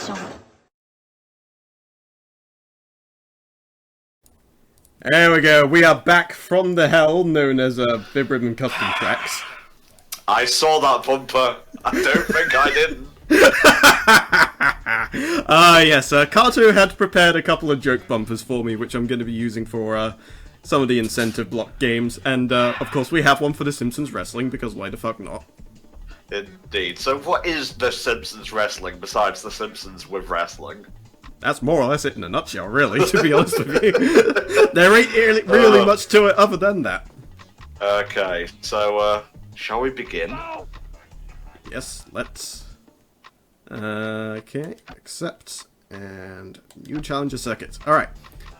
Playstation. There we go, we are back from the hell known as Bib Ribbon Custom Tracks. I saw that bumper. I don't think I didn't. Yes, Kato had prepared a couple of joke bumpers for me, which I'm going to be using for some of the incentive block games, and of course we have one for the Simpsons Wrestling, because why the fuck not? Indeed. So what is the Simpsons Wrestling besides the Simpsons with wrestling? That's more or less it in a nutshell, really, to be honest with you. There ain't really much to it other than that. Okay, so, shall we begin? Yes, let's... Okay, accept, and new challenger circuit. Alright,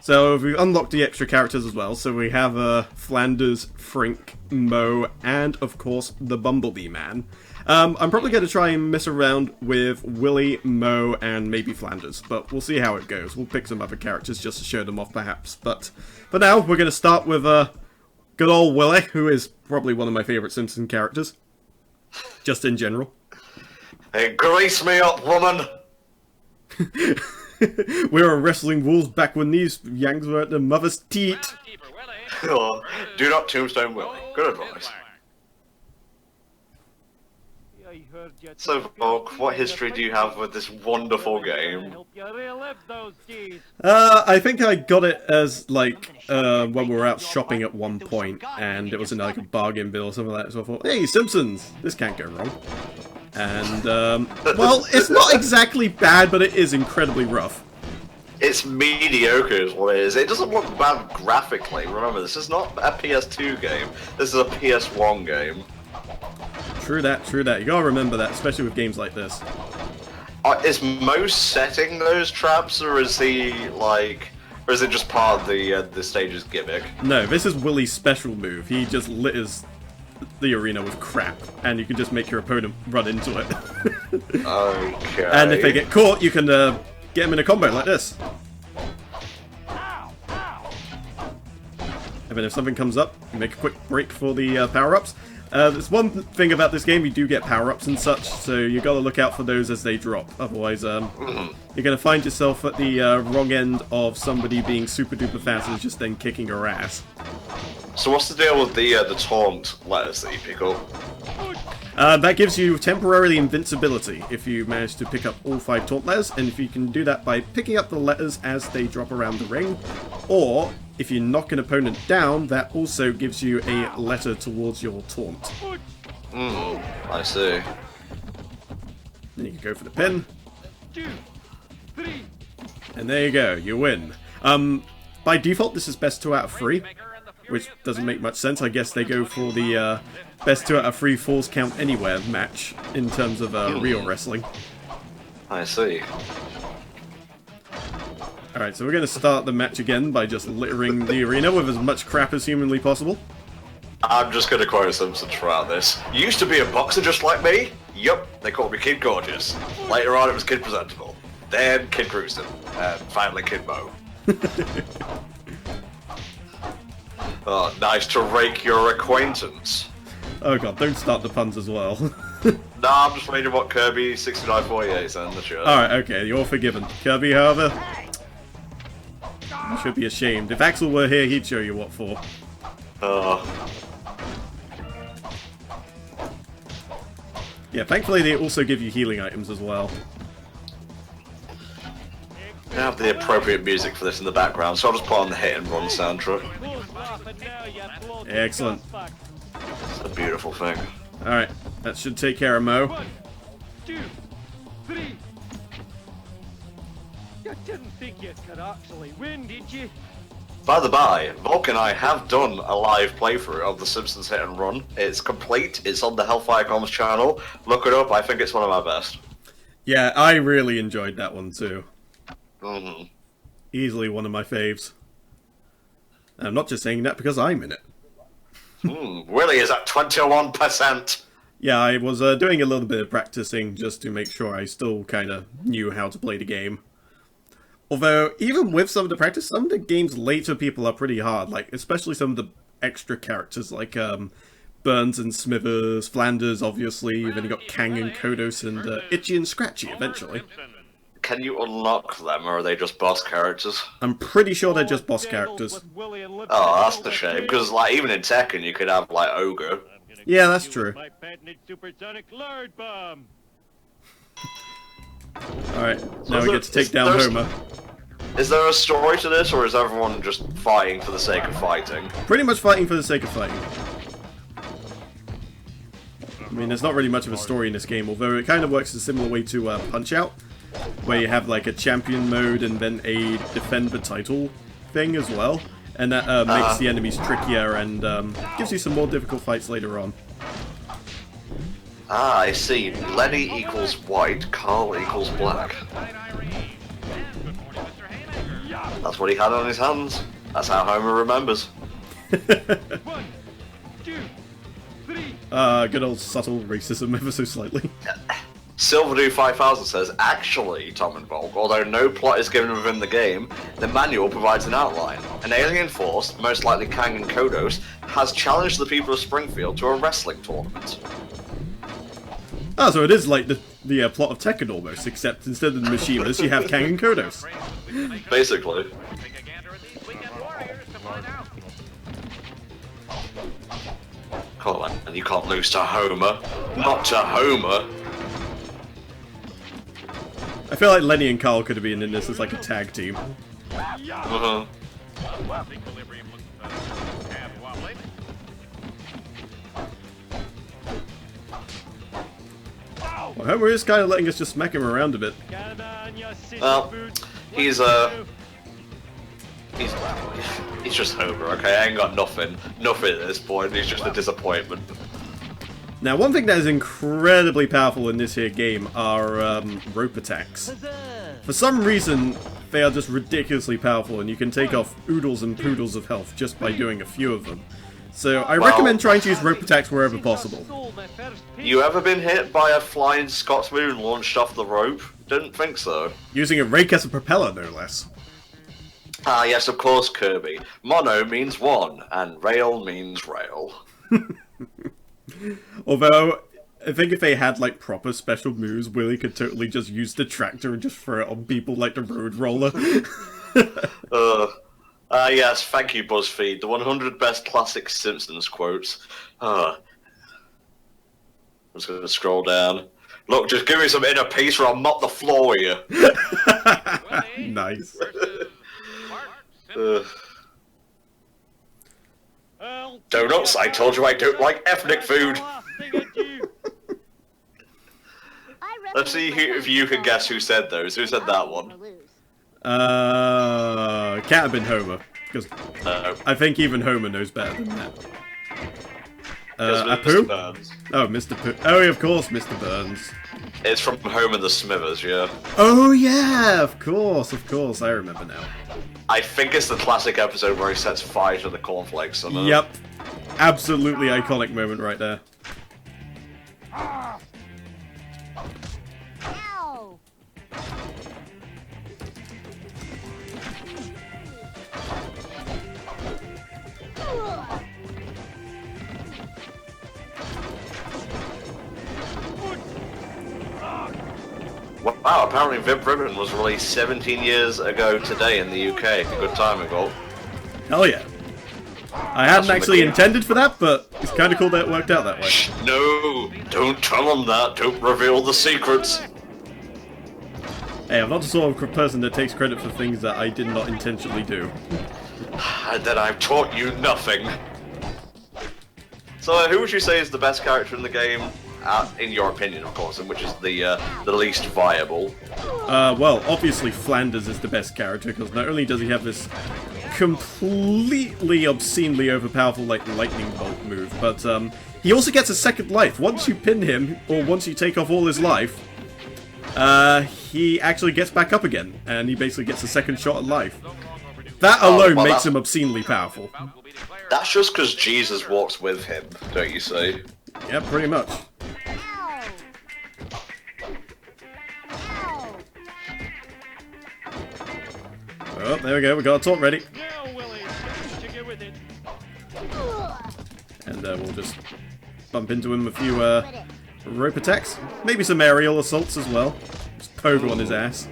so we've unlocked the extra characters as well, so we have Flanders, Frink, Mo, and of course the Bumblebee Man. I'm probably going to try and mess around with Willy, Mo, and maybe Flanders, but we'll see how it goes. We'll pick some other characters just to show them off perhaps, but for now we're going to start with good old Willy, who is probably one of my favourite Simpson characters, just in general. Hey, grease me up, woman! We were wrestling wolves back when these yanks were at their mother's teat. Oh, do not tombstone Willy. Good advice. So, Volk, what history do you have with this wonderful game? I think I got it as, like, when we were out shopping at one point, and it was in, like, a bargain bill or something like that, so I thought, hey, Simpsons! This can't go wrong. And, well, it's not exactly bad, but it is incredibly rough. It's mediocre is what it is. It doesn't look bad graphically. Remember, this is not a PS2 game. This is a PS1 game. True that, true that. You gotta remember that, especially with games like this. Is Mo setting those traps, or is he, like... Or is it just part of the stage's gimmick? No, this is Willy's special move. He just litters the arena with crap, and you can just make your opponent run into it. Okay. And if they get caught, you can get them in a combo like this. And then if something comes up, you make a quick break for the power-ups. There's one thing about this game, you do get power-ups and such, so you gotta look out for those as they drop. Otherwise, you're gonna find yourself at the wrong end of somebody being super-duper fast and just then kicking your ass. So what's the deal with the taunt letters that you pick up? That gives you temporary invincibility if you manage to pick up all 5 taunt letters, and if you can do that by picking up the letters as they drop around the ring, or if you knock an opponent down, that also gives you a letter towards your taunt. I see. Then you can go for the pin. And there you go, you win. By default, this is best 2 out of 3, which doesn't make much sense. I guess they go for the best 2 out of 3 falls count anywhere match in terms of real wrestling. I see. Alright, so we're going to start the match again by just littering the arena with as much crap as humanly possible. I'm just gonna quote a Simpsons throughout this. You used to be a boxer just like me? Yup, they called me Kid Gorgeous. Later on it was Kid Presentable. Then Kid Gruesome. And finally Kid Mo. Oh, nice to rake your acquaintance. Oh god, don't start the puns as well. Nah, I'm just reading what Kirby 6948 said in the shirt. Alright, okay, you're forgiven. Kirby, however, you should be ashamed. If Axel were here, he'd show you what for. Yeah, thankfully they also give you healing items as well. I have the appropriate music for this in the background, so I'll just put on the Hit and Run soundtrack. Excellent. It's a beautiful thing. Alright, that should take care of Mo. 1, 2, 3. You didn't think you could actually win, did you? By the by, Volk and I have done a live playthrough of The Simpsons Hit and Run. It's complete, it's on the HellfireComms channel. Look it up, I think it's one of my best. Yeah, I really enjoyed that one too. Mm-hmm. Easily one of my faves. And I'm not just saying that because I'm in it. Willy is at 21%. Yeah, I was doing a little bit of practicing just to make sure I still kind of knew how to play the game. Although, even with some of the practice, some of the game's later people are pretty hard, like, especially some of the extra characters, like, Burns and Smithers, Flanders, obviously, then you got Kang and Kodos, and Itchy and Scratchy, eventually. can you unlock them, or are they just boss characters? I'm pretty sure they're just boss characters. Oh, that's the shame, because like even in Tekken you could have like Ogre. Yeah, that's true. My patented supersonic lard bomb. Alright, So now is we there- get to take is down there- Homer. Is there a story to this, or is everyone just fighting for the sake of fighting? Pretty much fighting for the sake of fighting. I mean, there's not really much of a story in this game, although it kind of works a similar way to Punch-Out, where you have like a champion mode and then a defend the title thing as well, and that makes the enemies trickier and gives you some more difficult fights later on. Ah, I see. Lenny equals white, Carl equals black. That's what he had on his hands. That's how Homer remembers. 1, 2, 3. Good old subtle racism ever so slightly. Silverdew 5000 says, actually, Tom and Volk, although no plot is given within the game, the manual provides an outline. An alien force, most likely Kang and Kodos, has challenged the people of Springfield to a wrestling tournament. Oh, so it is like the plot of Tekken almost, except instead of the Mishimas, you have Kang and Kodos. Basically. Come on, and you can't lose to Homer. Not to Homer. I feel like Lenny and Carl could have been in this as like a tag team. Uh-huh. Well, Homer is kind of letting us just smack him around a bit. Well, he's just Homer, okay? I ain't got nothing at this point. He's just a disappointment. Now, one thing that is incredibly powerful in this here game are rope attacks. For some reason, they are just ridiculously powerful, and you can take off oodles and poodles of health just by doing a few of them. So I recommend trying to use rope attacks wherever possible. You ever been hit by a flying Scotsman and launched off the rope? Didn't think so. Using a rake as a propeller, no less. Ah, yes, of course, Kirby. Mono means one, and rail means rail. Although, I think if they had like proper special moves, Willie could totally just use the tractor and just throw it on people like the road roller. Yes, thank you, BuzzFeed. The 100 best classic Simpsons quotes. I'm just gonna scroll down. Look, just give me some inner peace or I'll mop the floor with you. Nice. Donuts, I told you I don't like ethnic food. Let's see if you can guess who said those. Who said that one? Can't have been Homer, because I think even Homer knows better than that. Apu? Burns. Oh, Mr. Pooh. Oh, yeah, of course, Mr. Burns. It's from Homer the Smithers, yeah. Oh, yeah, of course, I remember now. I think it's the classic episode where he sets fire to the cornflakes. Somehow. Yep. Absolutely iconic moment right there. Ow! Wow, apparently Vib Ribbon was released 17 years ago today in the UK. A good time ago. Hell yeah. I hadn't actually intended for that, but it's kind of cool that it worked out that way. Shh, no, don't tell them that. Don't reveal the secrets. Hey, I'm not the sort of person that takes credit for things that I did not intentionally do. And then I've taught you nothing. So, who would you say is the best character in the game? In your opinion, of course, and which is the least viable? Well, obviously Flanders is the best character, because not only does he have this completely obscenely overpowerful, like, lightning bolt move, but, he also gets a second life. Once you pin him, or once you take off all his life, he actually gets back up again, and he basically gets a second shot at life. That alone makes him obscenely powerful. That's just because Jesus walks with him, don't you say? Yeah, pretty much. Ow! Ow! Oh, there we go, we got a taunt ready. Now, Willie, you get with it. And we'll just bump into him a few rope attacks. Maybe some aerial assaults as well. Just pogo on his ass.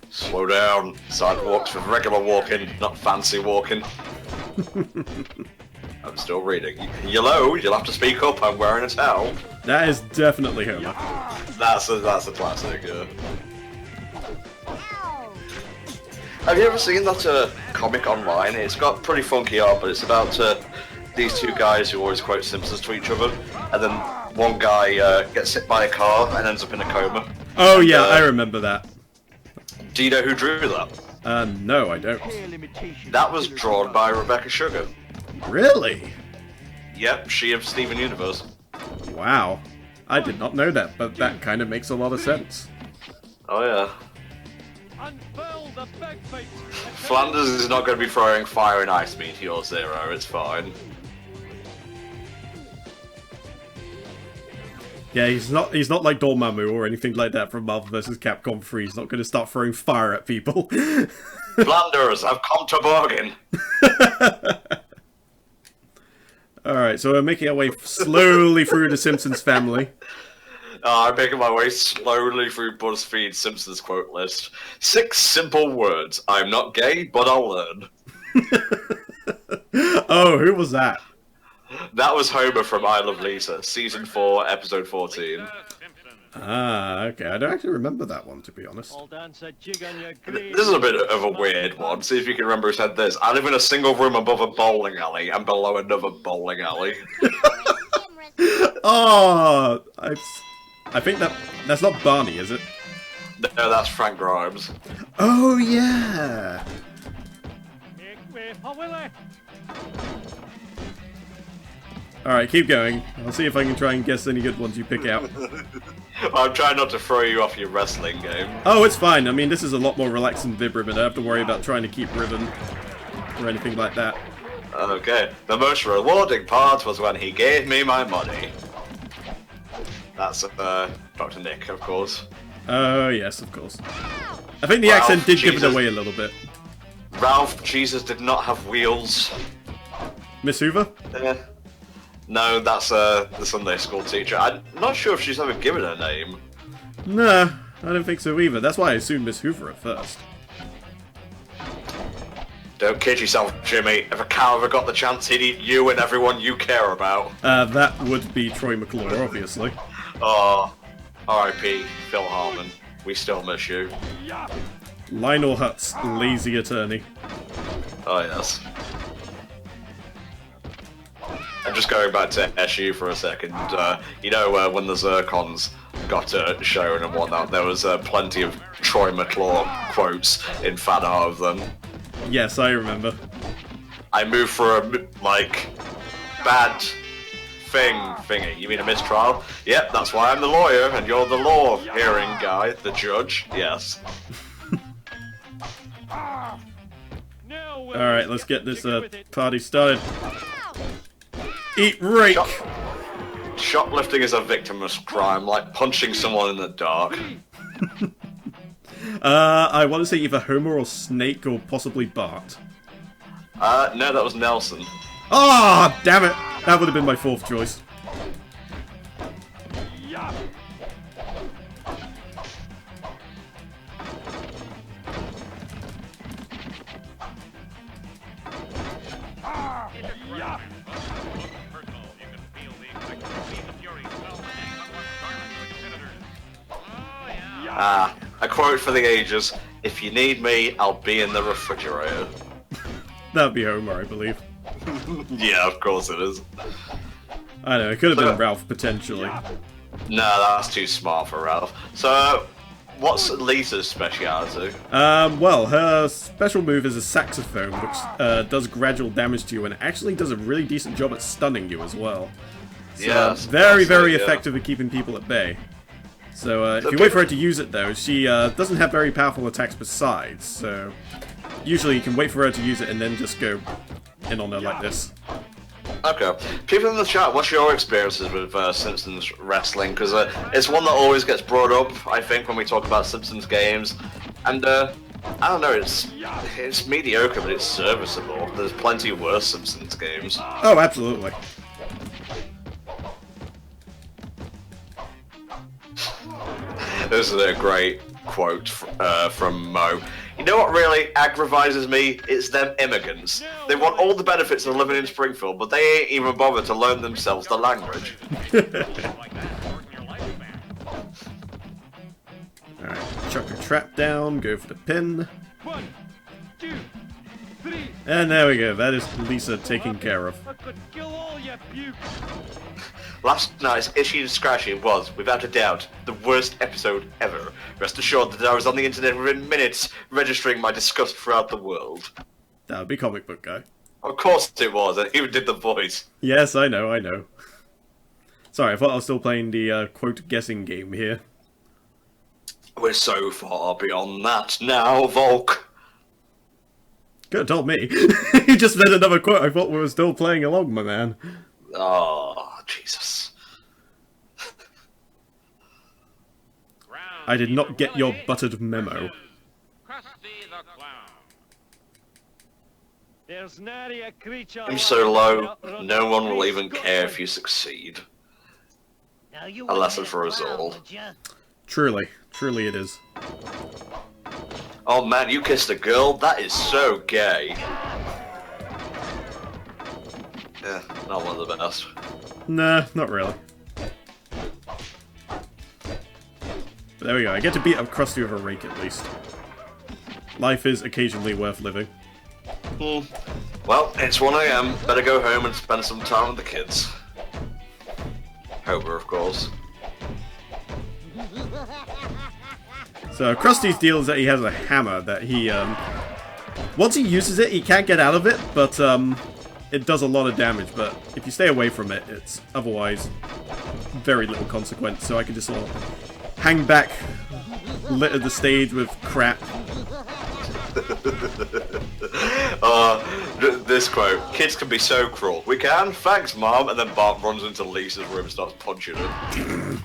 Slow down. Sidewalks for regular walking, not fancy walking. I'm still reading. Yellow, you'll have to speak up. I'm wearing a towel. That is definitely Homer. That's a classic. Yeah. Ow! Have you ever seen that comic online? It's got pretty funky art, but it's about these two guys who always quote Simpsons to each other, and then one guy gets hit by a car and ends up in a coma. Oh yeah, I remember that. Do you know who drew that? No, I don't. That was drawn by Rebecca Sugar. Really? Yep, she of Steven Universe. Wow. I did not know that, but that kind of makes a lot of sense. Oh yeah. Unfurl the bagpipes. Flanders is not going to be throwing fire and ice meteor Zero, it's fine. Yeah, he's not like Dormammu or anything like that from Marvel vs. Capcom 3. He's not going to start throwing fire at people. Flanders, I've come to bargain! Alright, so we're making our way slowly through the Simpsons family. I'm making my way slowly through BuzzFeed Simpsons quote list. 6 simple words. I'm not gay, but I'll learn. Oh, who was that? That was Homer from I Love Lisa, Season 4, Episode 14. Ah, okay. I don't actually remember that one, to be honest. I'll dance a jig on your grave. This is a bit of a weird one. See if you can remember who said this. I live in a single room above a bowling alley and below another bowling alley. Oh, I think that's not Barney, is it? No, that's Frank Grimes. Oh, yeah. Make way for Willie. Alright, keep going. I'll see if I can try and guess any good ones you pick out. I'm trying not to throw you off your wrestling game. Oh, it's fine. I mean, this is a lot more relaxed than Vibram, and I don't have to worry about trying to keep rhythm or anything like that. Okay, the most rewarding part was when he gave me my money. That's Dr. Nick, of course. Oh, yes, of course. I think the Ralph, accent did give it Jesus. away a little bit. Ralph, Jesus did not have wheels. Miss Hoover? No, that's the Sunday school teacher. I'm not sure if she's ever given her name. Nah, I don't think so either. That's why I assumed Miss Hoover at first. Don't kid yourself, Jimmy. If a cow ever got the chance, he'd eat you and everyone you care about. That would be Troy McClure, obviously. Oh, R.I.P. Phil Hartman. We still miss you. Lionel Hutz, lazy attorney. Oh, yes. I'm just going back to SU for a second. You know, when the Zircons got shown and whatnot, there was plenty of Troy McClure quotes in fan art of them. Yes, I remember. I moved for a, bad thingy. You mean a mistrial? Yep, that's why I'm the lawyer, and you're the law hearing guy, the judge. Yes. Now, Willie, Alright, let's get this jigger with it. party started. Eat rake! Shoplifting is a victimless crime, like punching someone in the dark. I want to say either Homer or Snake or possibly Bart. No, that was Nelson. Ah, damn it! That would have been my fourth choice. Yeah. Yeah. A quote for the ages, if you need me, I'll be in the refrigerator. That'd be Homer, I believe. Yeah, of course it is. I know, it could have been Ralph, potentially. No, that's too smart for Ralph. So, what's Lisa's speciality? Well, her special move is a saxophone, which does gradual damage to you and actually does a really decent job at stunning you as well. So, Yes, very, that's very it, yeah. effective at keeping people at bay. So, if you wait for her to use it, though, she doesn't have very powerful attacks besides, so usually you can wait for her to use it and then just go in on her like this. Okay. People in the chat, what's your experiences with Simpsons wrestling? Because it's one that always gets brought up, I think, when we talk about Simpsons games. And, I don't know, it's mediocre, but it's serviceable. There's plenty of worse Simpsons games. Oh, absolutely. This is a great quote from Mo. You know what really aggravates me? It's them immigrants. They want all the benefits of living in Springfield, but they ain't even bothered to learn themselves the language. Alright, chuck a trap down, go for the pin. 1, 2, 3. And there we go, that is Lisa taken care of. I could kill all your pukes. Last night's Itchy and Scratchy was, without a doubt, the worst episode ever. Rest assured that I was on the internet within minutes, registering my disgust throughout the world. That would be Comic Book Guy. Of course it was, I even did the voice. Yes, I know. Sorry, I thought I was still playing the quote guessing game here. We're so far beyond that now, Volk. Could have told me. You just read another quote, I thought we were still playing along, my man. Oh, Jesus. I did not get your buttered memo. There's nary a creature. I'm so low, no one will even care if you succeed. A lesson for us all. Truly it is. Oh man, you kissed a girl? That is so gay. Yeah, not one of the best. Nah, not really. But there we go, I get to beat up Krusty with a rake at least. Life is occasionally worth living. Well, it's 1 AM, better go home and spend some time with the kids. Homer, of course. So Krusty's deal is that he has a hammer that he, once he uses it, he can't get out of it, but, it does a lot of damage, but if you stay away from it, it's otherwise very little consequence, so I can just sort of hang back, litter the stage with crap. This quote, kids can be so cruel. We can? Thanks, Mom. And then Bart runs into Lisa's room and starts punching her.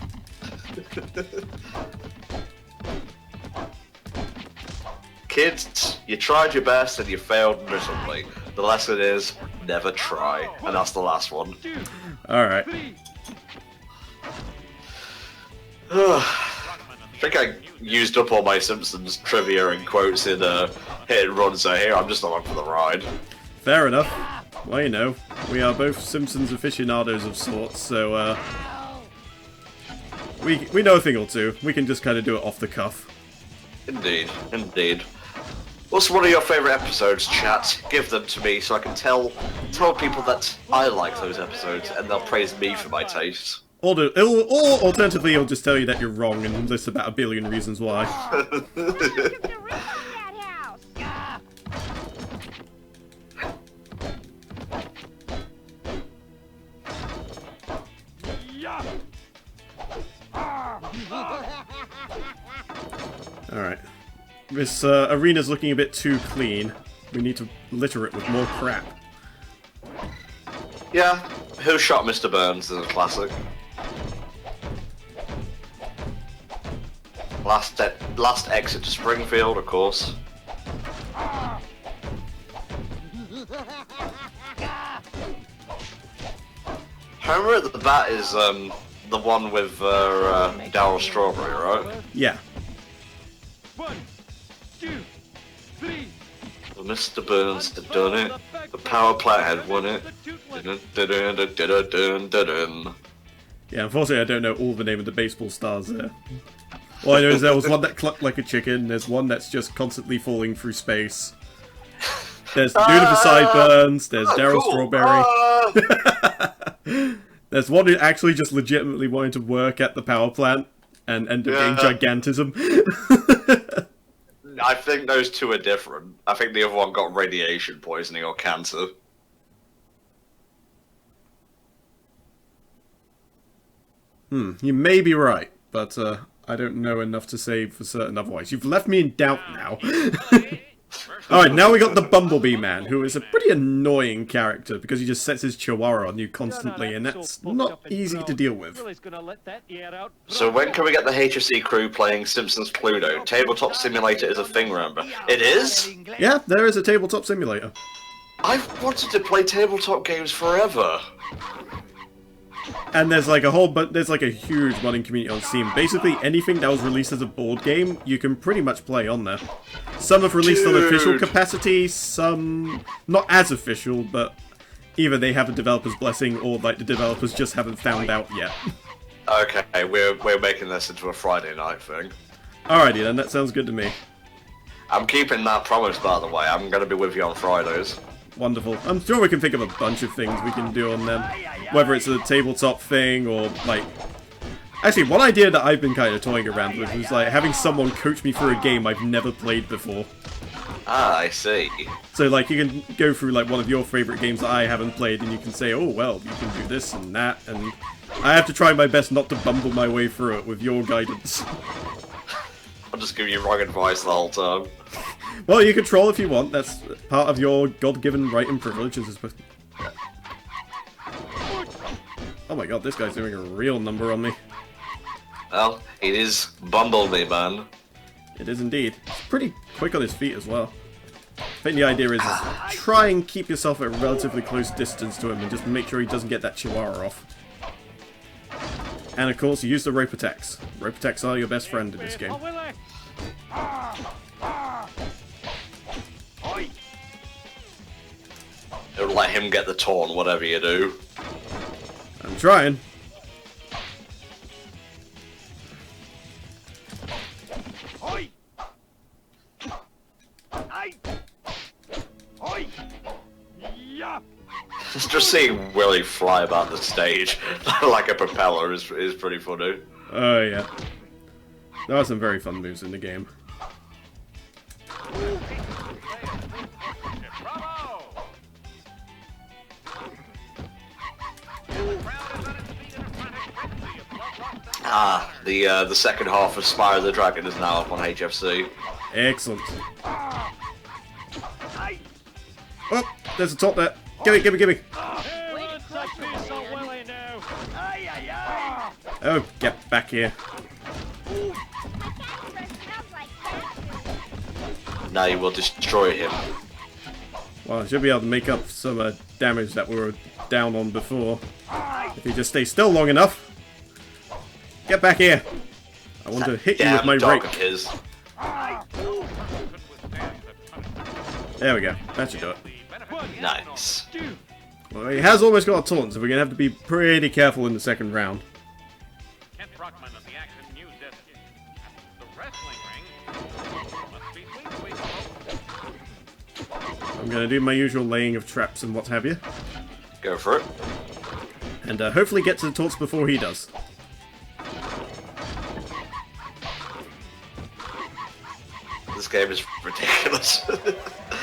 Kids, you tried your best and you failed miserably. The lesson is, never try. And that's the last one. Alright. I think I used up all my Simpsons trivia and quotes in Hit and Run, so here I'm just along for the ride. Fair enough. Well, you know, we are both Simpsons aficionados of sorts, so, we know a thing or two. We can just kind of do it off the cuff. Indeed, indeed. What's one of your favourite episodes, chat? Give them to me so I can tell people that I like those episodes and they'll praise me for my taste. Or alternatively, he'll just tell you that you're wrong and list about 1 billion reasons why. Alright. This arena's looking a bit too clean. We need to litter it with more crap. Yeah, Who Shot Mr. Burns is a classic. Last exit to Springfield, of course. Homer at the Bat is the one with Daryl Strawberry, right? Yeah. 1, 2, 3. Well, Mr. Burns had done it. The power plant had won it. Yeah, unfortunately I don't know all the name of the baseball stars there. All I know is there was one that clucked like a chicken, there's one that's just constantly falling through space. There's the dude with the sideburns, there's Daryl Strawberry. There's one who actually just legitimately wanted to work at the power plant and end up getting gigantism. I think those two are different. I think the other one got radiation poisoning or cancer. You may be right, but I don't know enough to say for certain otherwise. You've left me in doubt now. Alright, now we got the Bumblebee Man, who is a pretty annoying character because he just sets his chihuahua on you constantly, and that's not easy to deal with. So when can we get the HFC crew playing Simpsons Cluedo? Tabletop Simulator is a thing, remember? It is? Yeah, there is a tabletop simulator. I've wanted to play tabletop games forever. And there's like there's like a huge modding community on Steam. Basically, anything that was released as a board game, you can pretty much play on there. Some have released on official capacity, some not as official, but either they have a developer's blessing or like the developers just haven't found out yet. Okay, we're making this into a Friday night thing. Alrighty then, that sounds good to me. I'm keeping that promise, by the way. I'm going to be with you on Fridays. Wonderful. I'm sure we can think of a bunch of things we can do on them. Whether it's a tabletop thing or like... Actually, one idea that I've been kind of toying around with was like having someone coach me through a game I've never played before. Ah, I see. So like you can go through like one of your favorite games that I haven't played and you can say, oh well, you can do this and that, and I have to try my best not to bumble my way through it with your guidance. I'll just give you wrong advice the whole time. Well, you can troll if you want. That's part of your God-given right and privilege. Oh my god, this guy's doing a real number on me. Well, it is Bumblebee, man. It is indeed. He's pretty quick on his feet as well. I think the idea is try and keep yourself at a relatively close distance to him and just make sure he doesn't get that chihuahua off. And of course, use the rope attacks. Rope attacks are your best friend in this game. Don't let him get the taunt, whatever you do. I'm trying. Just seeing Willy fly about the stage like a propeller is pretty funny. Oh yeah. There are some very fun moves in the game. Ah, the second half of Spyro the Dragon is now up on HFC. Excellent. Oh, there's a top there. Gimme, gimme, gimme. Oh, get back here. Now you will destroy him. Well, I should be able to make up some damage that we were down on before. If you just stay still long enough. Get back here. I want to hit you with my dog rake. of his. There we go. That should do it. Nice. Well, he has almost got a taunt, so we're going to have to be pretty careful in the second round. I'm going to do my usual laying of traps and what have you. Go for it. And hopefully get to the taunts before he does. This game is ridiculous.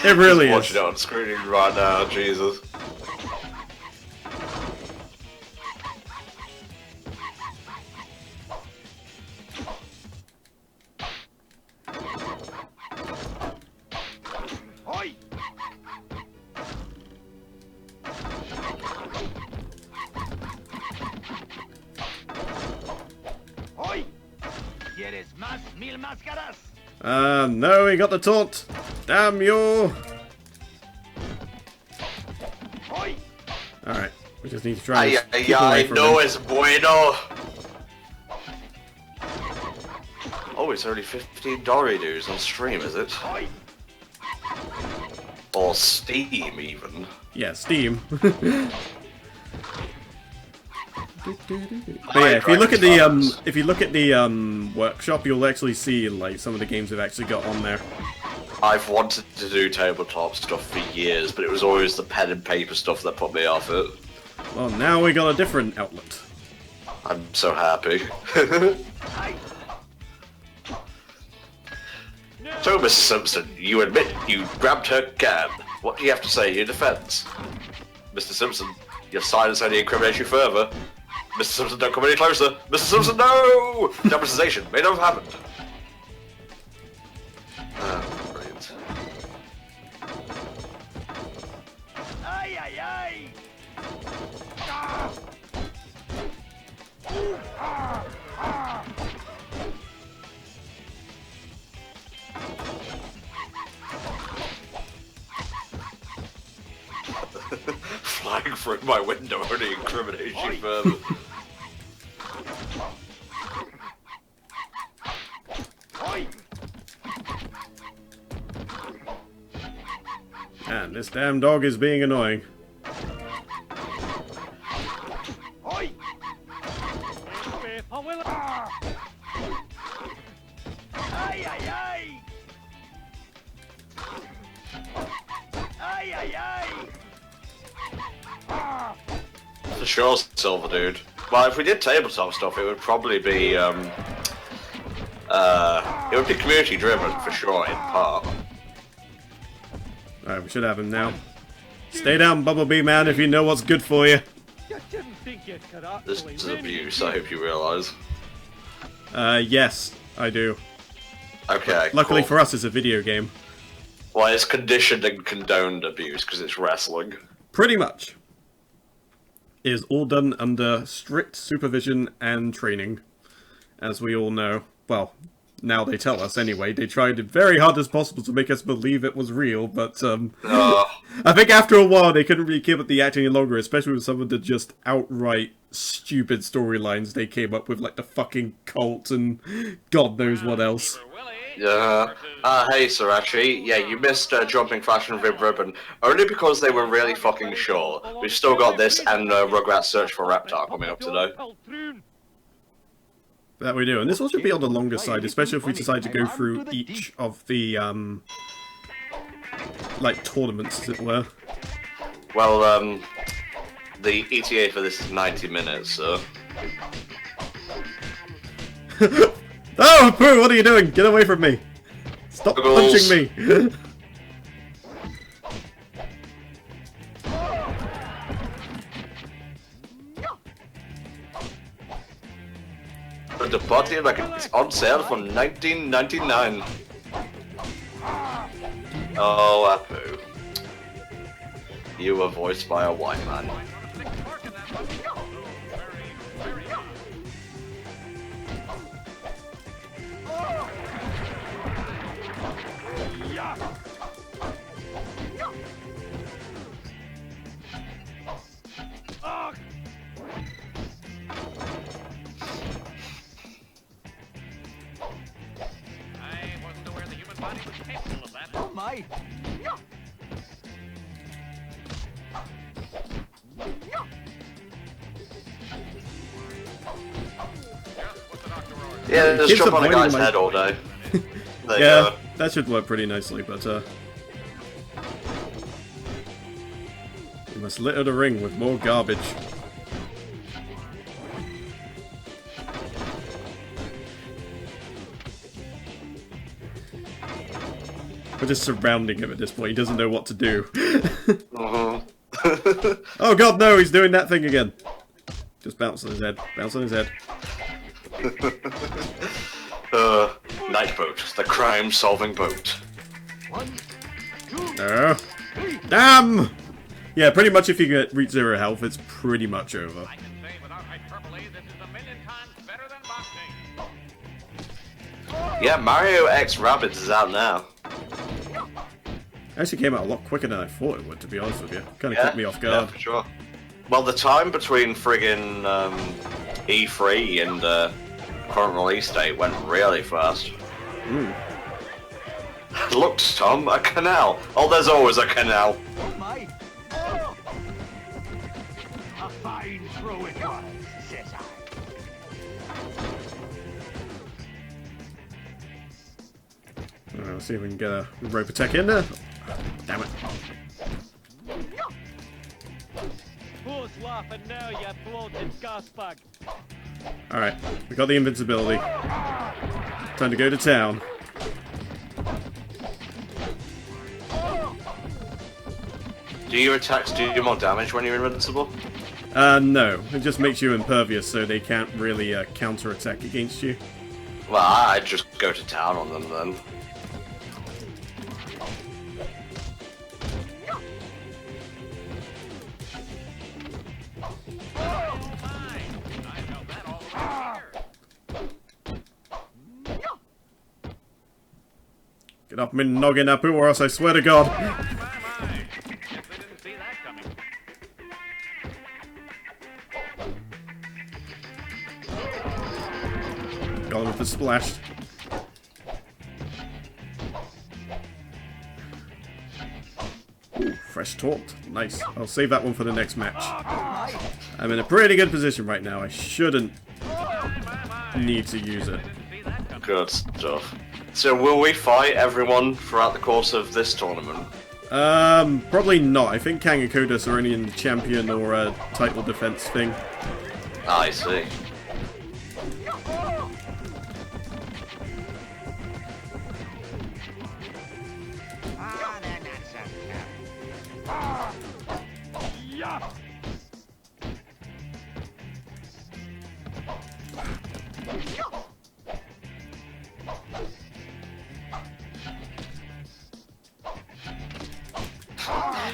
It really is. Watching it on screen right now, Jesus. No, he got the taunt. Damn you. Alright, we just need to try and keep away from him. Es bueno. Oh, it's only $15 dues on stream, is it? Or Steam, even. Yeah, Steam. But yeah, if you look at the workshop, you'll actually see like some of the games we've actually got on there. I've wanted to do tabletop stuff for years, but it was always the pen and paper stuff that put me off it. Well, now we got a different outlet. I'm so happy. So, Mr. Simpson, you admit you grabbed her cab. What do you have to say in your defense? Mr. Simpson, your silence only incriminates you further. Mr. Simpson, don't come any closer! Mr. Simpson, no! Dramatization may not have happened. Brilliant. Flying through my window only incriminates you further. And this damn dog is being annoying. Oi! Ay, ay, ay! Ay, ay, ay! For sure, Silver Dude. Well, if we did tabletop stuff, it would probably be, it would be community driven, for sure, in part. Alright, we should have him now. Stay down, Bumblebee Man, if you know what's good for you. You didn't think you could This actually is win, abuse, did I you? hope you realise. Yes, I do. Okay, Luckily cool. for us, it's a video game. Well, it's conditioned and condoned abuse, because it's wrestling. Pretty much. It is all done under strict supervision and training, as we all know. Well, now they tell us anyway. They tried very hard as possible to make us believe it was real, but I think after a while they couldn't really keep up the acting any longer, especially with some of the just outright stupid storylines they came up with, like the fucking cult and God knows what else. Yeah. Hey, Sirachi. Yeah, you missed Jumping Flash and Rib Ribbon, only because they were really fucking short. We've still got this and Rugrats Search for Reptar coming up today. That we do, and this will should be on the longer side, especially if we decide to go through each of the, like, tournaments, as it were. Well, the ETA for this is 90 minutes, so... Oh, Pooh, what are you doing? Get away from me! Stop Goggles. punching me! The party like it's on sale for $19.99. Oh, Apu. You were voiced by a white man. Oh my! Yeah, just Kids jump on a avoiding guy's my- head all day. There you Yeah, go. that should work pretty nicely, but, we must litter the ring with more garbage. We're just surrounding him at this point, he doesn't know what to do. Oh god, no, he's doing that thing again. Just bounce on his head, bounce on his head. Night boat, the crime-solving boat. No. Damn! Yeah, pretty much if you get reach 0 health, it's pretty much over. I can say without hyperbole, this is a million times better than boxing. Yeah, Mario X Rabbids is out now. Actually came out a lot quicker than I thought it would, to be honest with you. Kind of Yeah, took me off yeah, guard. for sure. Well, the time between friggin' E3 and current release date went really fast. Look, Tom, a canal. Oh, there's always a canal. Oh my! Oh. A fine throw it was, says I. Alright, let's see if we can get a rope attack in there. Damn it. Who's laughing now, you bloated gasbag? Alright, we got the invincibility. Time to go to town. Do your attacks do more damage when you're invincible? No. It just makes you impervious, so they can't really counter-attack against you. Well, I'd just go to town on them then. Get off me noggin, Apu, or else I swear to God. My. Guess we didn't see that coming. Got him with the splash. Ooh, fresh taunt. Nice. I'll save that one for the next match. I'm in a pretty good position right now. I shouldn't need to use it. Good stuff. So will we fight everyone throughout the course of this tournament? Probably not. I think Kang and Kodos are only in the champion or title defense thing. I see.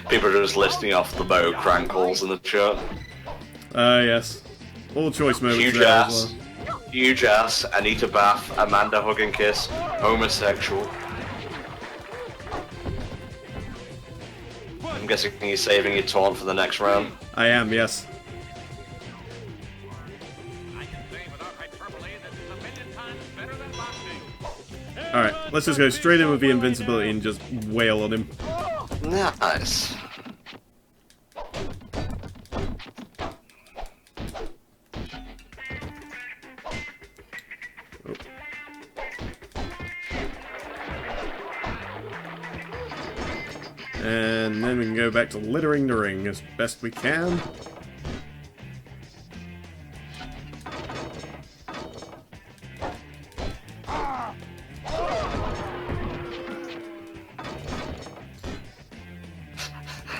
People are just listing off the bow crankles in the chat. Yes. All choice moments Huge there ass. as well. Huge ass, Anita Bath, Amanda Hug and Kiss, homosexual. I'm guessing you're saving your taunt for the next round. I am, yes. I can say without hyperbole that it's a million times better than boxing. Alright, let's just go straight in with the invincibility and just wail on him. Nice. And then we can go back to littering the ring as best we can.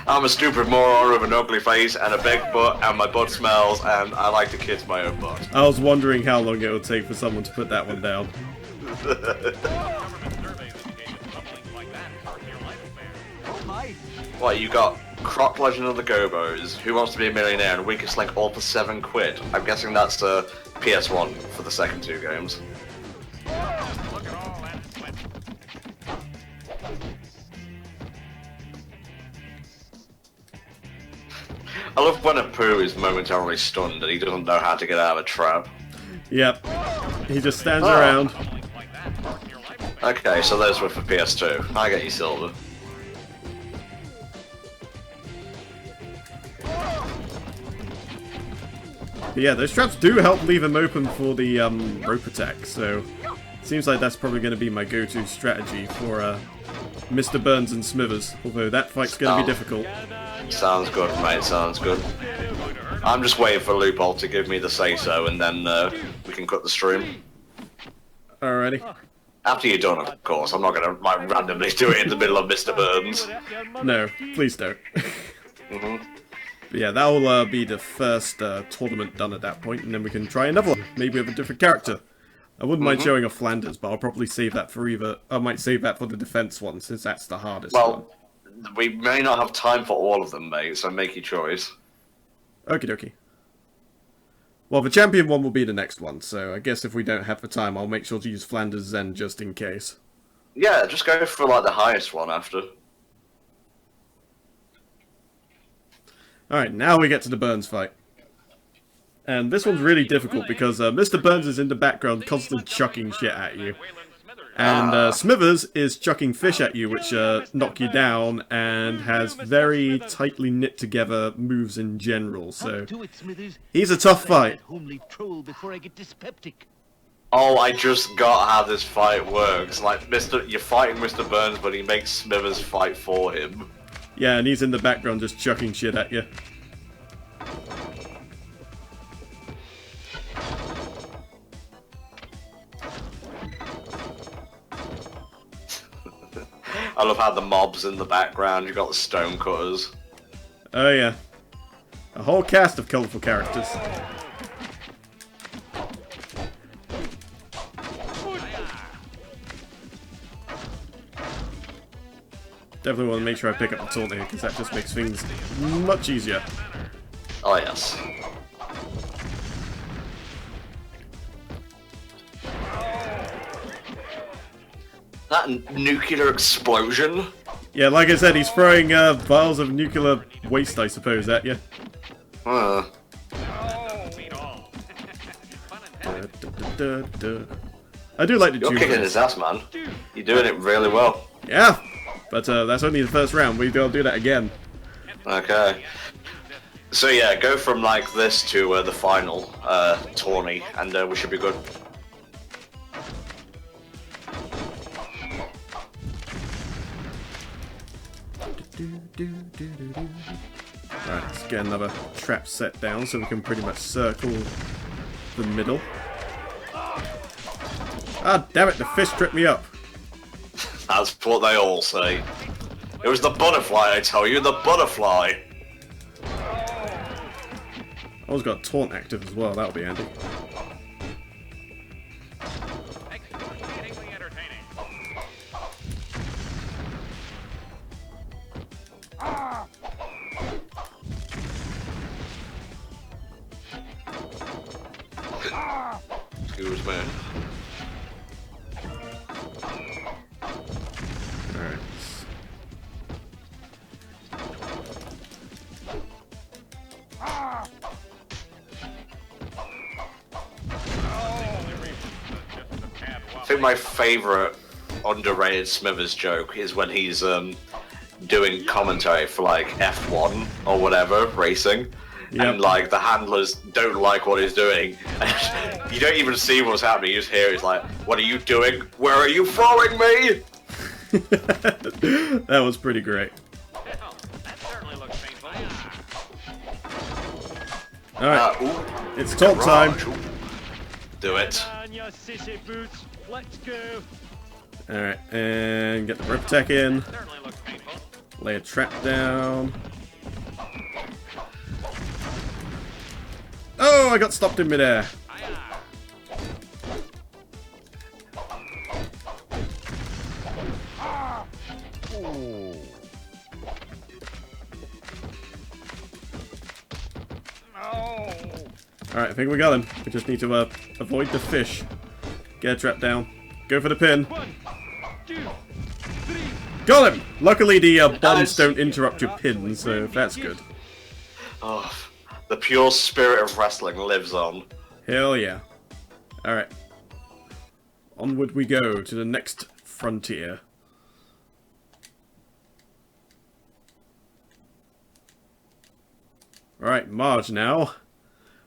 I'm a stupid moron with an ugly face and a big butt and my butt smells and I like to kiss my own butt. I was wondering how long it would take for someone to put that one down. Government surveys indicate that something like that hurts your lifespan. Oh my. What, you got Croc Legend of the Gobos, Who Wants to Be a Millionaire, and Weakest Link all for £7. I'm guessing that's PS1 for the second two games. Look at all that sweat. I love when a poo is momentarily stunned and he doesn't know how to get out of a trap. Yep. He just stands Oh. around. Something like that hurts your lifespan. Okay, so those were for PS2. I get you, Silver. But yeah, those traps do help leave him open for the rope attack, so seems like that's probably going to be my go-to strategy for Mr. Burns and Smithers, although that fight's going to be difficult. Sounds good, mate, sounds good. I'm just waiting for Loophole to give me the say-so, and then we can cut the stream. Alrighty. After you're done, of course. I'm not going to like, randomly do it in the middle of Mr. Burns. No, please don't. Mhm. But yeah, that'll be the first tournament done at that point, and then we can try another one, maybe with a different character. I wouldn't mind showing a Flanders, but I'll probably save that for I might save that for the defense one, since that's the hardest one. Well, we may not have time for all of them, mate, so make your choice. Okie dokie. Well, the champion one will be the next one, so I guess if we don't have the time, I'll make sure to use Flanders Zen just in case. Yeah, just go for like the highest one after. Alright, now we get to the Burns fight. And this one's really difficult because Mr. Burns is in the background constantly chucking shit at you. And Smithers is chucking fish at you, which knock you down, and has very tightly knit together moves in general, so he's a tough fight. Oh, I just got how this fight works. Like, you're fighting Mr. Burns, but he makes Smithers fight for him. Yeah, and he's in the background just chucking shit at you. I love how the mob's in the background, you've got the stonecutters. Oh yeah. A whole cast of colourful characters. Definitely want to make sure I pick up the taunt here, because that just makes things much easier. Oh yes. That nuclear explosion? Yeah, like I said, he's throwing vials of nuclear waste, I suppose, at you. I do like the You're tune. kicking his ass, man. You're doing it really well. Yeah, But that's only the first round. We've got to do that again. Okay. So yeah, go from like this to the final tourney, and we should be good. Alright, let's get another trap set down so we can pretty much circle the middle. Ah, damn it, the fish tripped me up. That's what they all say. It was the butterfly, I tell you, the butterfly! I always got taunt active as well, that'll be handy. Excruciatingly entertaining. Excuse me. Alright. I think my favourite underrated Smithers joke is when he's doing commentary for like F1 or whatever, racing. Yep. And like the handlers don't like what he's doing. And you don't even see what's happening, you just hear he's like, "What are you doing? Where are you throwing me?" That was pretty great. Hell, that certainly looks painful. Alright, Ooh, it's taunt time. Raj. Do it. On your sissy boots. Let's go. Alright, and get the rip attack in. Certainly looks painful. Lay a trap down. Oh, I got stopped in midair. Alright, I think we got him. We just need to avoid the fish. Get a trap down. Go for the pin. 1, 2, 3. Got him! Luckily the bombs Nice. don't interrupt your pin, so that's good. Oh, the pure spirit of wrestling lives on. Hell yeah. Alright. Onward we go to the next frontier. Alright, Marge now.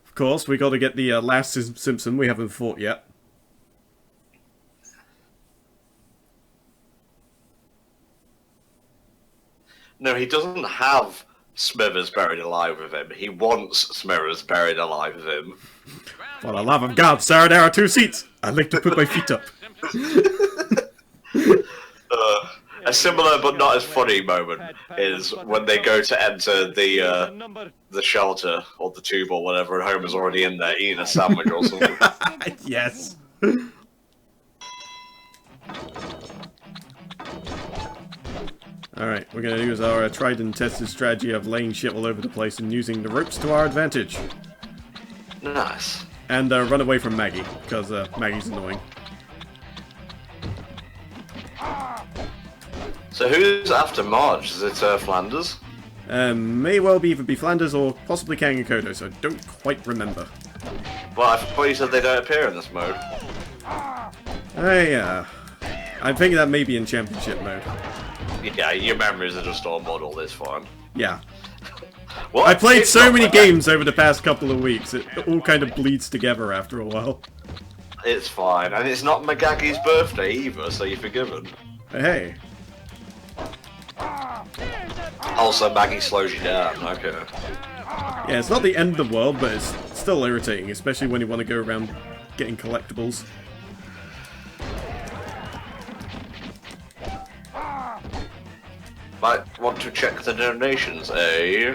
Of course, we got to get the last Simpson we haven't fought yet. No, he doesn't have Smithers buried alive with him. He wants Smithers buried alive with him. For the love of God, sir, there are 2 seats! I'd like to put my feet up. A similar but not as funny moment is when they go to enter the shelter or the tube or whatever, and Homer's already in there eating a sandwich or something. Yes! Alright, we're gonna use our tried and tested strategy of laying shit all over the place and using the ropes to our advantage. Nice. And run away from Maggie, because Maggie's annoying. So who's after Marge? Is it Flanders? May well be either be Flanders or possibly Kang and Kodo, so I don't quite remember. Well, I thought you said they don't appear in this mode. I'm thinking that may be in Championship mode. Yeah, your memories are just all muddled, it's fine. Yeah. What? I played It's so not many like that. games over the past couple of weeks, it all kind of bleeds together after a while. It's fine, and it's not Magagi's birthday either, so you're forgiven. Hey. Also, Maggie slows you down, okay. Yeah, it's not the end of the world, but it's still irritating, especially when you want to go around getting collectibles. Might want to check the donations, eh?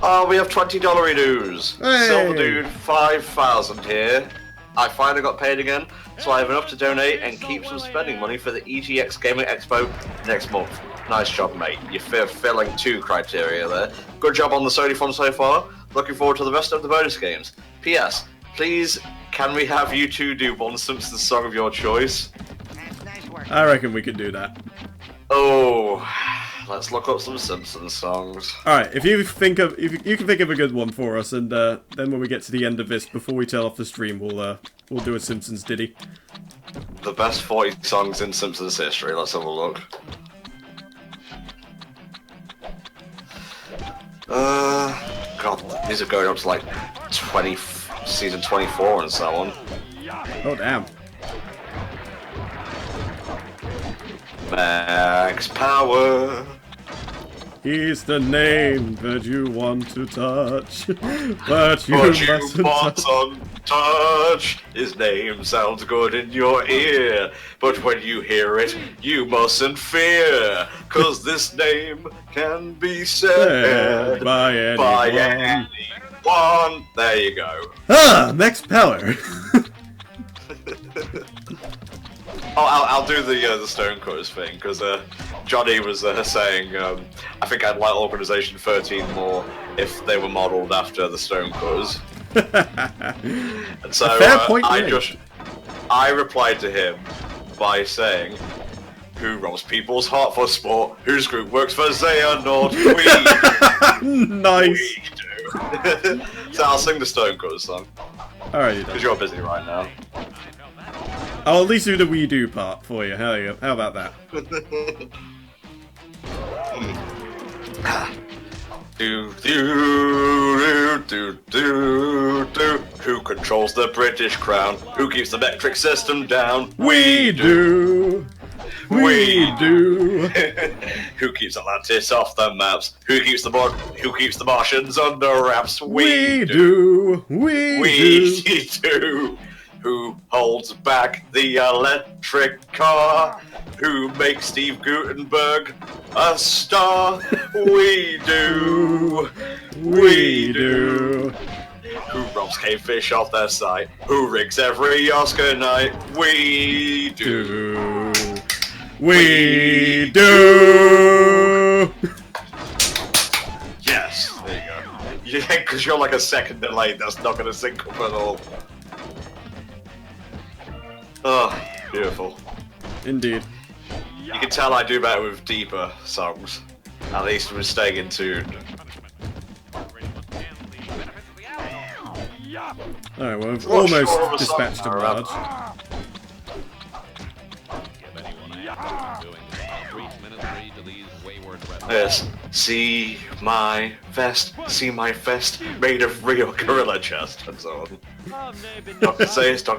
Oh, we have $20 dues. Hey! Silver Dude, 5,000 here. I finally got paid again, so I have enough to donate and keep some spending money for the EGX Gaming Expo next month. Nice job, mate. You're fulfilling 2 criteria there. Good job on the Sonython so far. Looking forward to the rest of the bonus games. P.S. Please, can we have you two do one Simpsons song of your choice? I reckon we could do that. Oh, let's look up some Simpsons songs. Alright, if you can think of a good one for us, and then when we get to the end of this, before we turn off the stream, we'll do a Simpsons ditty. the best 40 songs in Simpsons history. Let's have a look. God, these are going up to like season 24 and so on. Oh, damn. Max Power. He's the name that you want to touch, but you But you mustn't touch. mustn't touch. His name sounds good in your ear, but when you hear it, you mustn't fear, 'cause this name can be said By anyone. by anyone. There you go. Ah, Max Power. Oh, I'll do the Stonecutters thing, because Johnny was saying, I think I'd like Organization 13 more if they were modelled after the Stonecutters. And so Fair point made. I replied to him by saying, who robs people's heart for sport? Whose group works for Xehanort? Nice. We do. So I'll sing the Stonecutters song, Alrighty then. because you're busy right now. I'll at least do the we do part for you. How about that? Do do do do do. Who controls the British crown? Who keeps the metric system down? We do. We do. Who keeps Atlantis off the maps? Who keeps the Martians under wraps? We do. We do. Who holds back the electric car? Who makes Steve Gutenberg a star? We do. We do. Who robs cavefish off their site? Who rigs every Oscar night? We do. We do. Yes, there you go. Yeah, because you're like a second delayed, that's not going to sync up at all. Oh, beautiful. Indeed. You can tell I do better with deeper songs. At least we're staying in tune. Alright, well, we've Not sure of almost a dispatched a song, barge. Yes. See my vest, made of real gorilla chest, and so on. Dr. Zayas, dun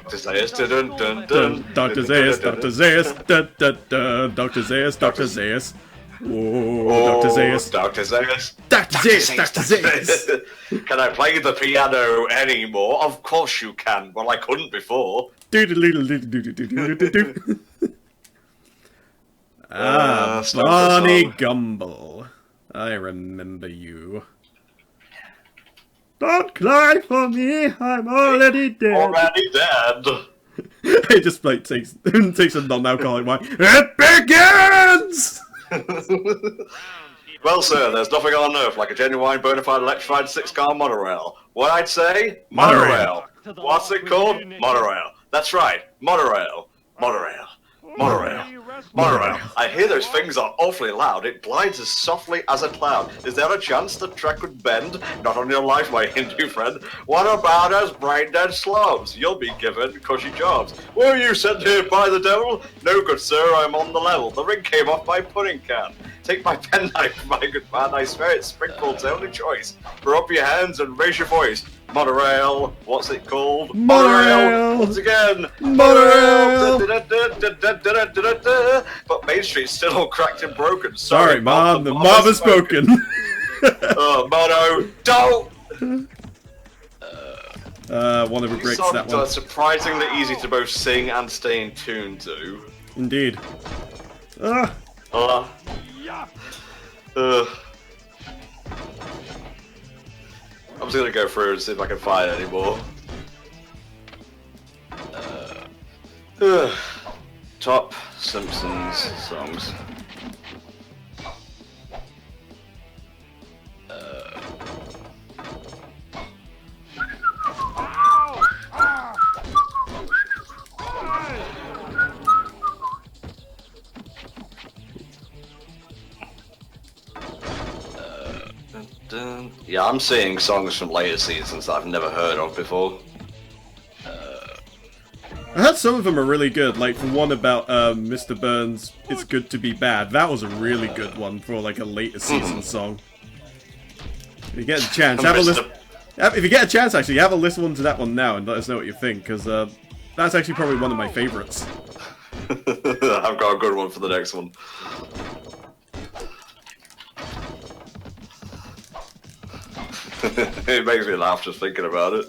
dun dun. Dr. Zayas, Dr. Zayas, dun dun dun. Dr. Zayas, Dr. Zayas. Whoa, Dr. Zayas. Dr. Zayas. Dr. Zayas, Dr. Zayas. Can I play the piano anymore? Of course you can. Well, I couldn't before. Ah, Barney Gumble. I remember you. Don't cry for me, I'm already dead. Already dead. It just like takes a non-alcoholic wine. It begins! Well, sir, there's nothing on earth like a genuine, bona fide, electrified 6-car monorail. What I'd say? Monorail. What's it called? Monorail. That's right, monorail. Monorail. Monorail. Monorail. I hear those things are awfully loud. It glides as softly as a cloud. Is there a chance the track would bend? Not on your life, my Hindu friend. What about us brain-dead slobs? You'll be given cushy jobs. Were you sent here by the devil? No, good sir, I'm on the level. The ring came off my pudding can. Take my penknife, my good man, I swear it's Sprinkle's only choice. Throw up your hands and raise your voice. Monorail, what's it called? Monorail. Once again. Monorail. But Main Street's still all cracked and broken. Sorry, Mom, the Mom has spoken. Mono, don't! One of These regrets songs that are one. surprisingly easy to both sing and stay in tune to. Indeed. Ah. I'm just gonna go through and see if I can find any more. Top Simpsons songs. Yeah, I'm seeing songs from later seasons that I've never heard of before. That's some of them are really good. Like the one about Mr. Burns, "It's Good to Be Bad." That was a really good one for like a later season song. If you get a chance, have a listen. If you get a chance, actually, have a listen to that one now and let us know what you think, because that's actually probably one of my favorites. I've got a good one for the next one. It makes me laugh just thinking about it.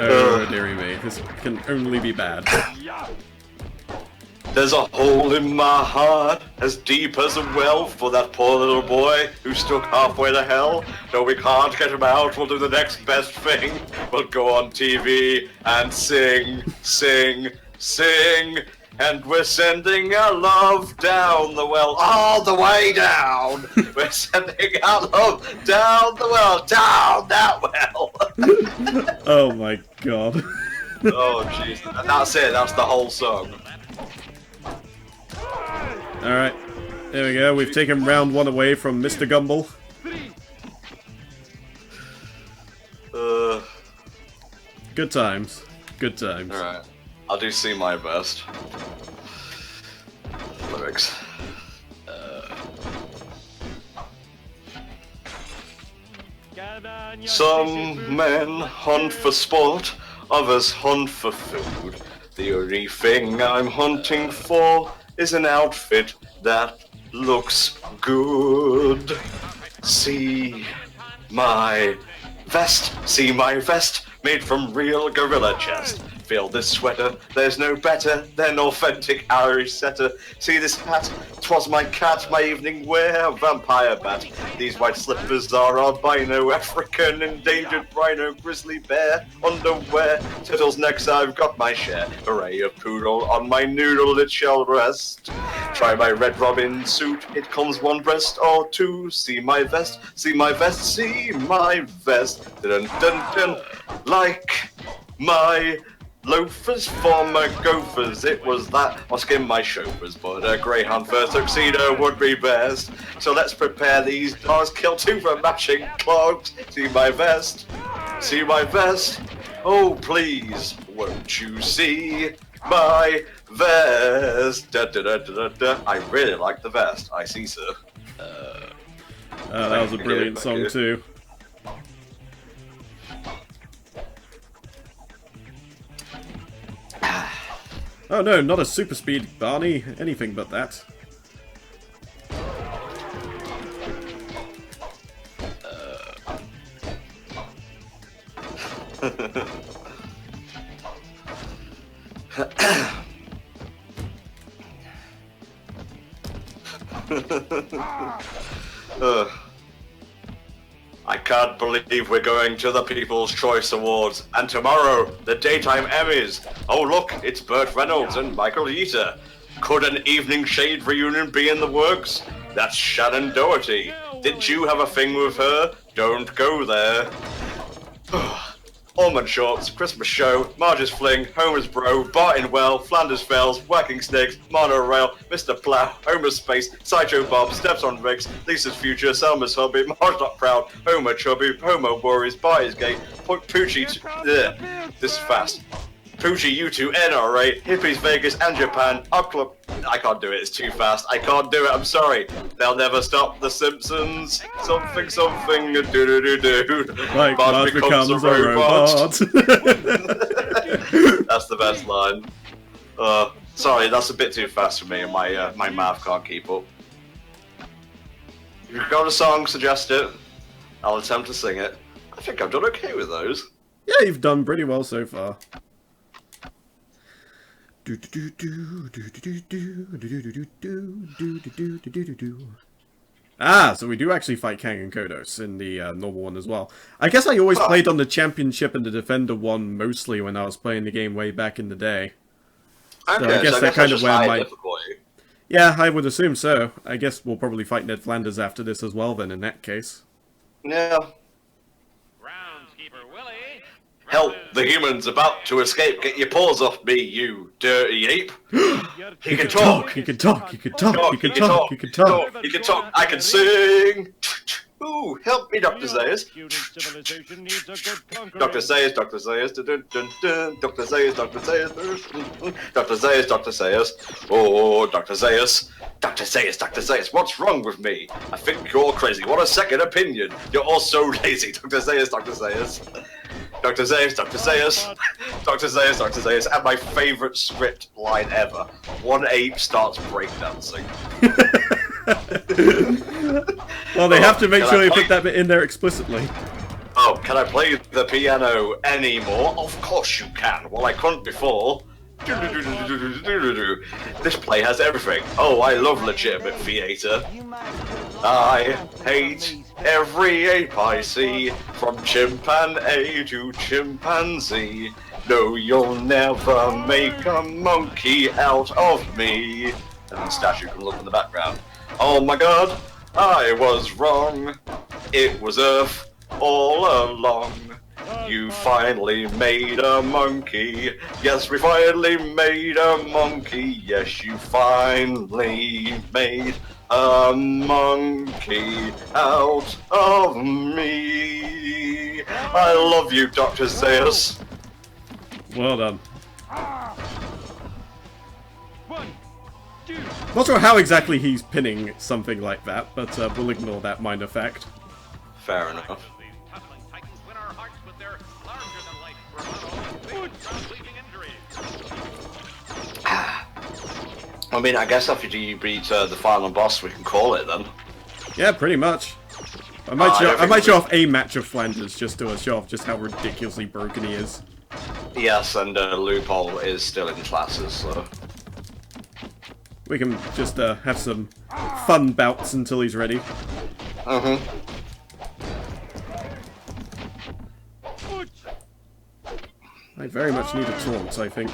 Oh, dearie me, this can only be bad. There's a hole in my heart as deep as a well for that poor little boy who's stuck halfway to hell. No, we can't get him out. We'll do the next best thing. We'll go on TV and sing, sing, sing. And we're sending our love down the well, all the way down. We're sending our love down the well, down that well. Oh my god. Oh jeez, and that's it. That's the whole song. Alright, there we go. We've taken round one away from Mr. Gumble. Good times. Good times. Alright. I'll do "See My Best." Lyrics. Some men hunt for sport, others hunt for food. The only thing I'm hunting for is an outfit that looks good. See my vest, made from real gorilla chest. Feel this sweater, there's no better than authentic Irish setter. See this hat, 'twas my cat, my evening wear, vampire bat. These white slippers are albino, African, endangered rhino, grizzly bear, underwear, turtles necks, I've got my share. Array of poodle on my noodle, it shall rest. Try my red robin suit, it comes one breast or two. See my vest, see my vest, see my vest. Dun dun dun, like my loafers for my gophers, it was that or skin my chauffeurs, but a greyhound fur tuxedo would be best. So let's prepare these dogs, kill two for matching clogs. See my vest, see my vest. Oh please, won't you see my vest? Da, da, da, da, da. I really like the vest, I see, sir. That was a brilliant song too. Oh no, not a super speed Barney, anything but that. I can't believe we're going to the People's Choice Awards, and tomorrow, the Daytime Emmys. Oh look, it's Burt Reynolds and Michael Yeater. Could an Evening Shade reunion be in the works? That's Shannon Doherty. Didn't you have a thing with her? Don't go there. Almond Shorts, Christmas Show, Marge's Fling, Homer's Bro, Barton Well, Flanders Fells, Whacking Snakes, Monorail, Mr. Plow, Homer's Space, Sideshow Bob, Steps on Rigs, Lisa's Future, Selma's Hobby, Marge Not Proud, Homer Chubby, Homer Worries, Barty's Gate, Poochie, this is fast. Poochie, U2, NRA, Hippies, Vegas, and Japan, Up Club. I can't do it, it's too fast. I can't do it, I'm sorry. They'll never stop the Simpsons. Something, something, do-do-do-do. Like Marge becomes a robot. That's the best line. Sorry, that's a bit too fast for me, and my math can't keep up. If you've got a song, suggest it. I'll attempt to sing it. I think I've done okay with those. Yeah, you've done pretty well so far. Ah, so we do actually fight Kang and Kodos in the normal one as well. I guess I always played on the Championship and the Defender one mostly when I was playing the game way back in the day. Okay, so I guess that kind of where my... difficulty. Yeah, I would assume so. I guess we'll probably fight Ned Flanders after this as well then in that case. Yeah. Groundskeeper Willie. Help, the human's about to escape. Get your paws off me, you dirty ape. He can talk. He can talk. He can talk. He can talk. He can talk. He can talk. I can sing. Ooh, help me, Dr. Zayas. Human civilization needs a good conqueror. Dr. Zayas, Dr. Zayas, dun, dun, dun, Dr. Zayas, Dr. Zayas, dun, dun, Dr. Zayas, Dr. Zayas. Oh, Dr. Zayas. Dr. Zayas, Dr. Zayas, what's wrong with me? I think you're crazy. What a second opinion. You're all so lazy. Dr. Zayas, Dr. Zayas. Dr. Zayas, Dr. Zayas. Dr. Zayas, Dr. Zayas. And my favorite script line ever. One ape starts breakdancing. Well, they have to make Can sure I you play- put that bit in there explicitly. Oh, can I play the piano anymore? Of course you can. Well, I couldn't before. This play has everything. Oh, I love legitimate theatre. I hate every ape I see, from chimpanzee to chimpanzee. No, you'll never make a monkey out of me. And the statue comes up in the background. Oh my god, I was wrong. It was Earth all along. You finally made a monkey. Yes, we finally made a monkey. Yes, you finally made a monkey out of me. I love you, Dr. Zeus. Well done. 1, 2. Not sure how exactly he's pinning something like that, but we'll ignore that minor fact. Fair enough. These tussling titans win our hearts with their larger-than-life bravado and ground-leaping injuries. I mean, I guess after you beat the final boss, we can call it then. Yeah, pretty much. I might, I don't I might think show off a match of Flanders just to show off just how ridiculously broken he is. Yes, and Loophole is still in classes, so... We can just have some fun bouts until he's ready. I very much need a taunt, I think.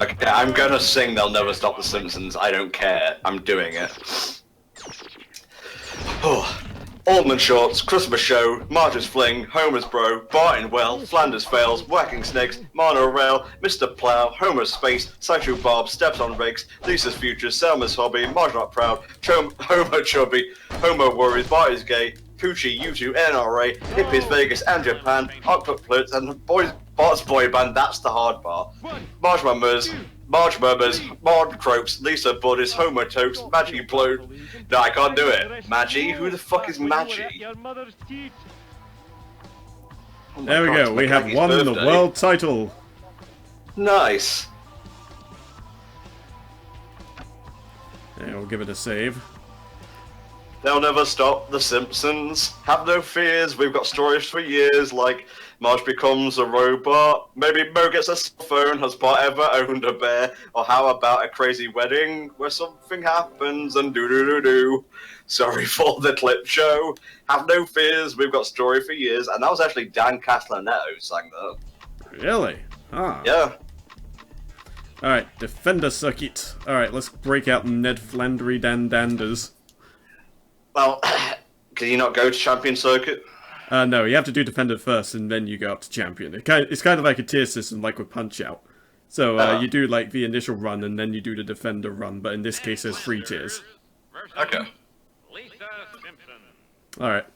Okay, I'm gonna sing They'll Never Stop the Simpsons, I don't care. I'm doing it. Oh. Almond Shorts, Christmas Show, Marge's Fling, Homer's Bro, Barton Well, Flanders Fails, Whacking Snakes, Monorail, Mr. Plow, Homer's Space, Sideshow Bob, Steps on Rakes, Lisa's Future, Selma's Hobby, Marge Not Proud, Homer Chubby, Homer Worries, Barty's Gay, Poochie, U2, NRA, Hippies Vegas and Japan, Octopus and Bart's Boy Band, that's the hard part. Marge Murmurs, Marge Croaks, Lisa Buddies, Homer Tokes, Maggie Blow. No, I can't do it. Maggie? Who the fuck is Maggie? Your mother's teeth. Oh my There we God, go, it's we have Maggie's won the birthday. world title. Nice. Yeah, we'll give it a save. They'll never stop the Simpsons. Have no fears, we've got stories for years like Marge becomes a robot, maybe Mo gets a cell phone, has Bart ever owned a bear, or how about a crazy wedding where something happens and do-do-do-do. Sorry for the clip show. Have no fears, we've got story for years. And that was actually Dan Castellanetto who sang that. Really? Ah. Yeah. Alright, Defender Circuit. Alright, let's break out Ned Flandry Dandanders. Well, can you not go to Champion Circuit? No, you have to do Defender first, and then you go up to Champion. It's kind of like a tier system, like with Punch-Out. So, you do, like, the initial run, and then you do the Defender run, but in this case, there's 3 tiers. Okay. Lisa Simpson. Alright.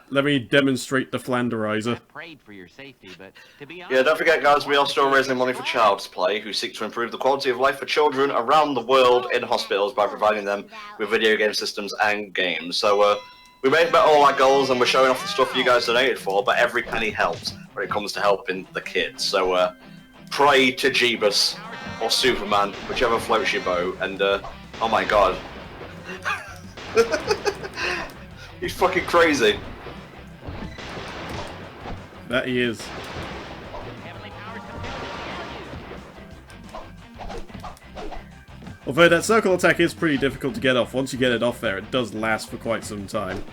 Let me demonstrate the Flanderizer. Prayed for your safety, but to be honest, Yeah, don't forget, guys, we are still raising money for Child's Play, who seek to improve the quality of life for children around the world in hospitals by providing them with video game systems and games. So, we made about all our goals, and we're showing off the stuff you guys donated for, but every penny helps when it comes to helping the kids. So, pray to Jeebus or Superman, whichever floats your boat, and, oh my god. He's fucking crazy. That he is. heavenly powers Although that circle attack is pretty difficult to get off. Once you get it off there, it does last for quite some time.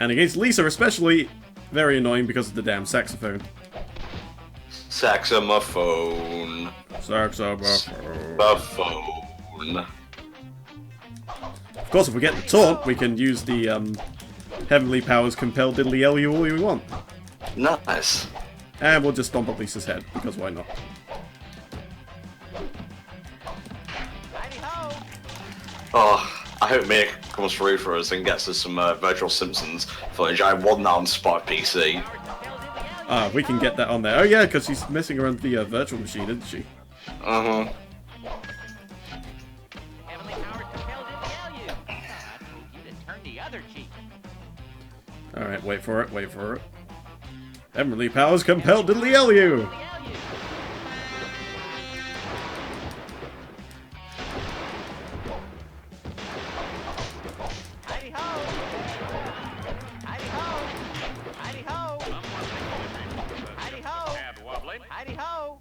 And against Lisa especially, very annoying because of the damn saxophone. Saxophone. Saxophone. Of course, if we get the taunt, we can use the Heavenly Powers Compel Diddly Elu all we want. Nice. And we'll just stomp up Lisa's head, because why not? Oh, I hope Mia comes through for us and gets us some virtual Simpsons footage. I want that on Spot PC. Ah, we can get that on there. Oh yeah, because she's messing around the virtual machine, isn't she? Uh-huh. Heavenly powers compelled you. I told you to turn the other cheek. Alright, wait for it, wait for it. Heavenly powers compelled diddly you! Heidi ho! Heidi ho! Heidi ho! Heidi ho! And wobbly. Heidi ho!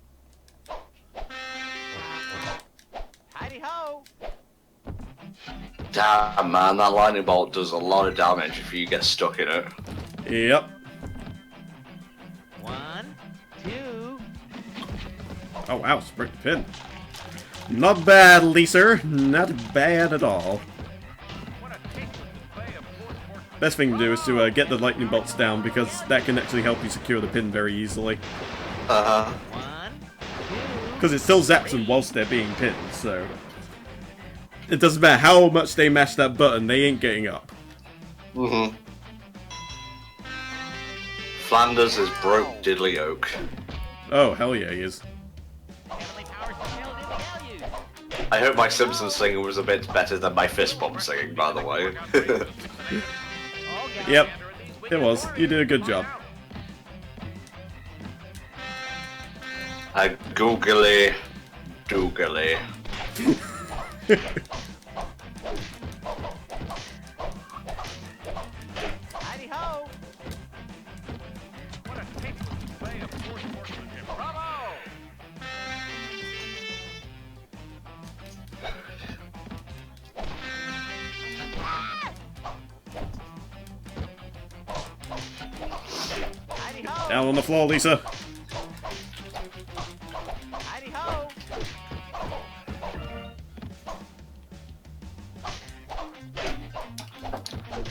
Heidi ho! Damn, man, that lightning bolt does a lot of damage if you get stuck in it. Yep. 1, 2. Oh wow, break the pin. Not bad, Lisa. Not bad at all. What a tasteless display of force force. Best thing to do is to get the lightning bolts down, because that can actually help you secure the pin very easily. 1, 2. Because it still zaps them whilst they're being pinned, so... It doesn't matter how much they mash that button, they ain't getting up. Mm-hmm. Flanders is broke diddly oak. Oh, hell yeah, he is. Heavenly powers compelled you. I hope my Simpsons singing was a bit better than my fist bump singing, by the way. Yep, it was. You did a good job. A googly doogly. Heidi ho! What a tasteless display of force horsemanship. Bravo! Heidi ho! Down on the floor, Lisa. Heidi ho!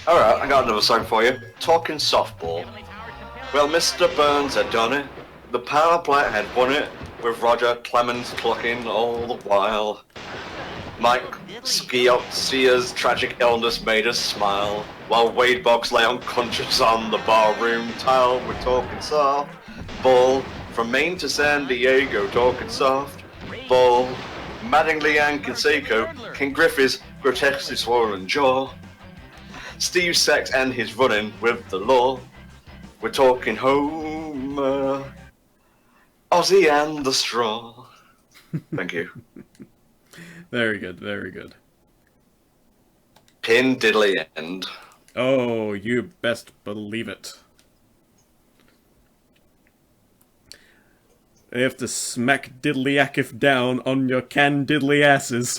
Alright, I got another song for you. Talking softball. Heavenly powers compelled. Well, Mr. Burns had done it. The power plant had won it, with Roger Clemens clucking all the while. Mike Sciozzia's tragic illness made us smile, while Wade Boggs lay unconscious on the barroom tile. We're talking soft ball, from Maine to San Diego, talking soft ball. Mattingly and Canseco, King Griffey's grotesquely swollen jaw. Steve Sachs and his running with the law. We're talking Homer, Ozzy and the straw. Thank you. Very good, very good. Pin diddly end. Oh, you best believe it. They have to smack diddly-ackif down on your can diddly asses.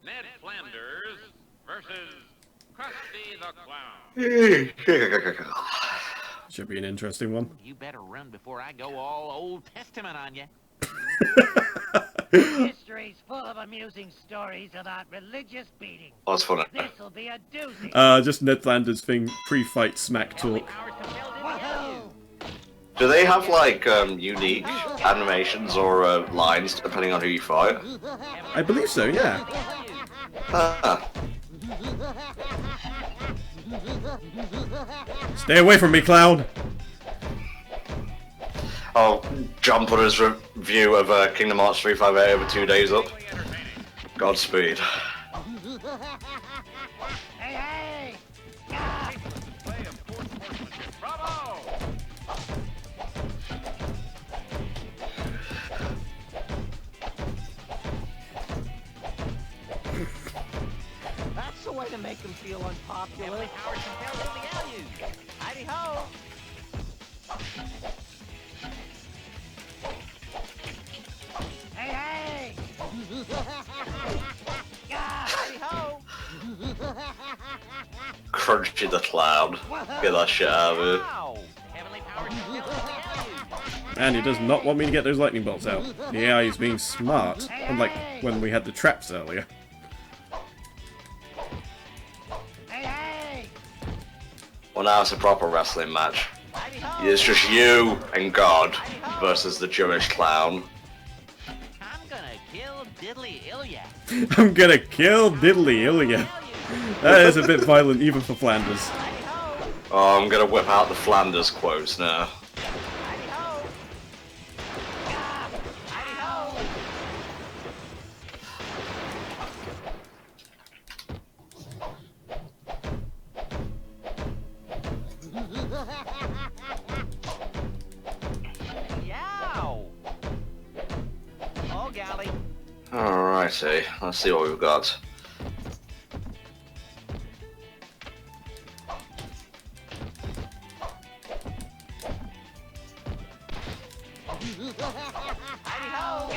Ned Flanders versus Krusty the Clown. Should be an interesting one. You better run before I go all Old Testament on you. History's full of amusing stories about religious beatings. Oh, that's funny. This'll be a doozy. Just Ned Flanders' thing, pre-fight smack Heavenly talk. powers compelled you. Do they have like unique animations or lines depending on who you fight? I believe so, yeah. Ah, Stay away from me, clown! oh, John put his review of Kingdom Hearts 358 over 2 days up. Godspeed. Hey, hey! Display of force horsemanship. Bravo! That's the way to make them feel unpopular. Heavenly powers compelled you. Heidi ho! Hey, hey! Heidi ho! Crunchy the Clown. Get that shit out of it. Wow! Heavenly powers compelled you. And he does not want me to get those lightning bolts out. Yeah, he's being smart. Unlike when we had the traps earlier. Hey, hey! Well, now it's a proper wrestling match. Heidi ho! It's just you and God versus the Jewish clown. diddly Ilya. I'm gonna kill Diddly Ilya. That is a bit violent even for Flanders. Oh, I'm gonna whip out the Flanders quotes now. Yow! Oh, golly. Alrighty, let's see what we've got. Hidey-ho!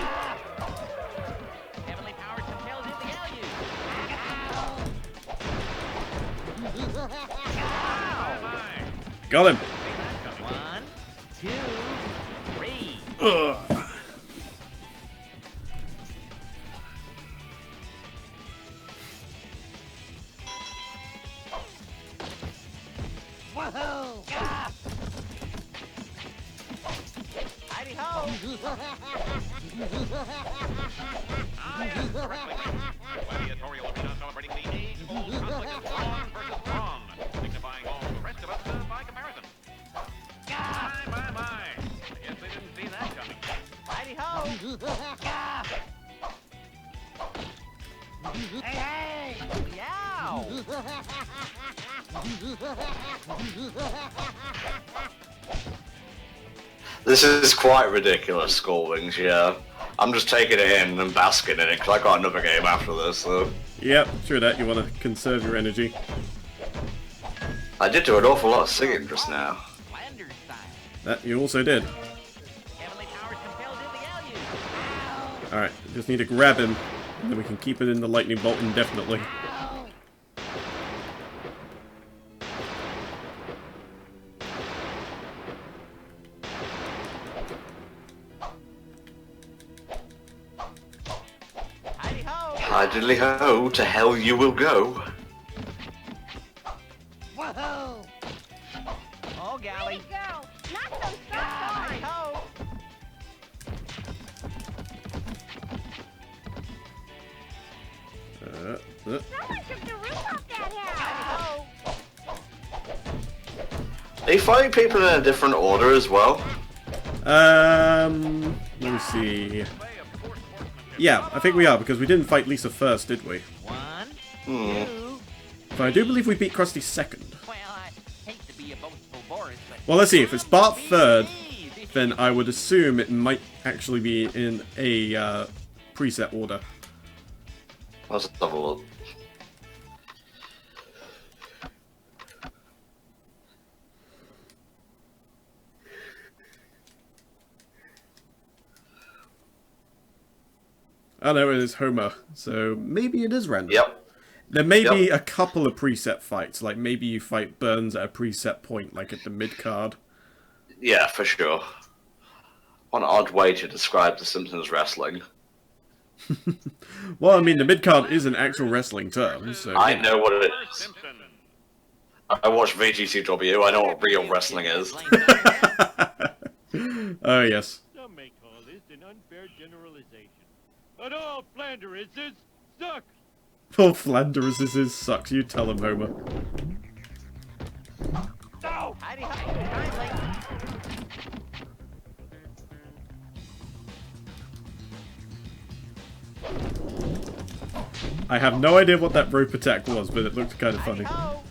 Heavenly powers compelled in the alley. Got him. 1, 2, 3. Ugh. Woohoo! Hidey-ho! Gladiatorial arena celebrating the age-old conflict of brawn versus brawn, signifying all the rest of us by comparison. My. I guess they didn't see that coming. Hidey-ho! Hey! Yow! This is quite ridiculous, Skullwings, yeah. I'm just taking it in and basking in it, because I got another game after this, so... Yep, true that. You want to conserve your energy. I did do an awful lot of singing just now. Flanders style. That you also did. Heavenly powers compelled in the alley. Alright, just need to grab him, and then we can keep it in the lightning bolt indefinitely. Hidey-ho! Hi diddly ho, to hell you will go. Woohoo! Oh, golly. Go! Not so soft on! Hidey-ho! Someone took the roof off that house! Hidey-ho! Are you fighting people in a different order as well? Let me see. Yeah, I think we are, because we didn't fight Lisa first, did we? 1, Hmm. 2. But I do believe we beat Krusty second. Well, I hate to be a boastful Boris, but... Well, let's see, if it's Bart third, then I would assume it might actually be in a preset order. Let's have a look. Oh no, it is Homer, so maybe it is random. Yep. There may be a couple of preset fights, like maybe you fight Burns at a preset point, like at the mid-card. Yeah, for sure. What an odd way to describe the Simpsons wrestling. Well, I mean, the mid-card is an actual wrestling term, so... I know what it is. Simpson. I watch VGCW, I know what real wrestling is. Oh, yes. Some may call this an unfair generalization. But all Flanders suck! All Flanders is sucks, you tell him, Homer. No! Hidey-ho! Kindly. I have no idea what that rope attack was, but it looked kind of funny. Hidey-ho!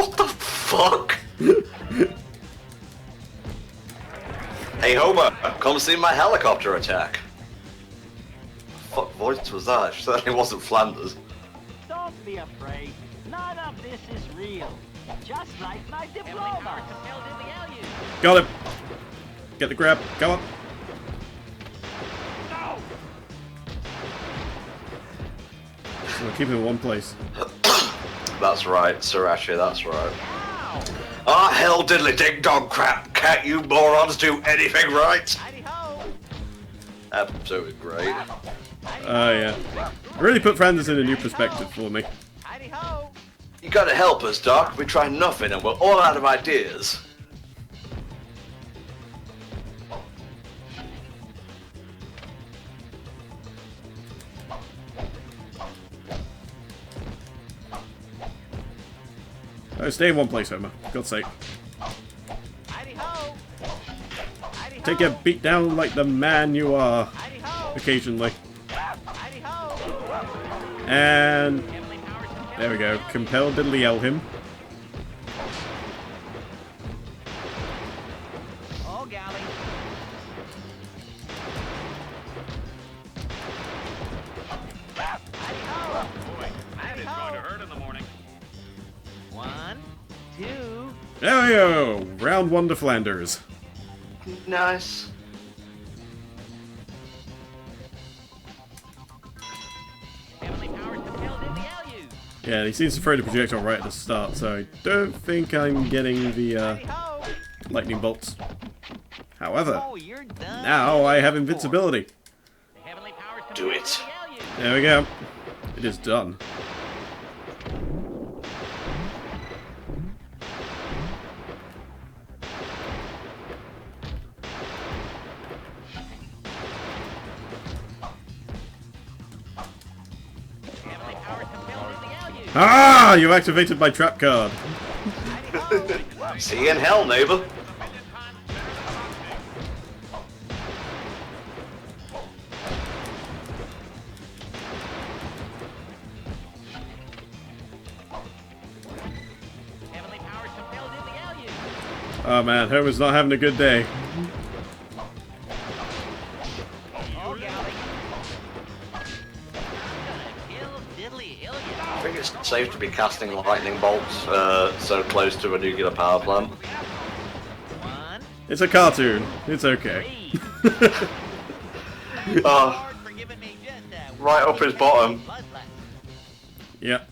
What the fuck? Hey Homer, come see my helicopter attack. What voice was that? It certainly wasn't Flanders. Don't be afraid. None of this is real. Just like my Heavenly diploma. powers compelled in the alley. Got him! Get the grab, go on. No! So we'll keep him in one place. That's right, Sriracha, that's right. Ow! Ah, hell diddly ding dong crap! Can't you morons do anything right? Hidey-ho! Absolutely great. Oh, yeah. It really put Flanders in a new perspective for me. Hidey-ho! You gotta help us, Doc. We try nothing and we're all out of ideas. Oh, stay in one place, Homer. For God's sake. Hidey-ho! Hidey-ho! Take a beat down like the man you are. Hidey-ho! Occasionally. Hidey-ho! And Heavenly powers compel there we go. Compel diddly yell him. Oh, golly. Hidey-ho! Boy, that is going to hurt in the morning. 1, 2. There we go. Round 1 to Flanders. Nice. Heavenly powers compelled in the LU. Yeah, he seems to throw the projectile right at the start, so I don't think I'm getting the Hidey-ho! lightning bolts. However, Oh, you're done. now I have invincibility. The heavenly powers Do compelled it. in the LU. There we go. It is done. Heavenly powers compelled in the LU. Ah! You activated my trap card. Hidey-ho! See you in hell, neighbor. Heavenly powers compelled in the LU. Oh man, Homer's not having a good day. Oh, golly. I'm gonna kill diddly Ilya. I think it's safe to be casting lightning bolts so close to a nuclear power plant. 1, It's a cartoon. It's okay. 3. Oh, Lord for giving me just that right up his bottom. bloodlust. Yep.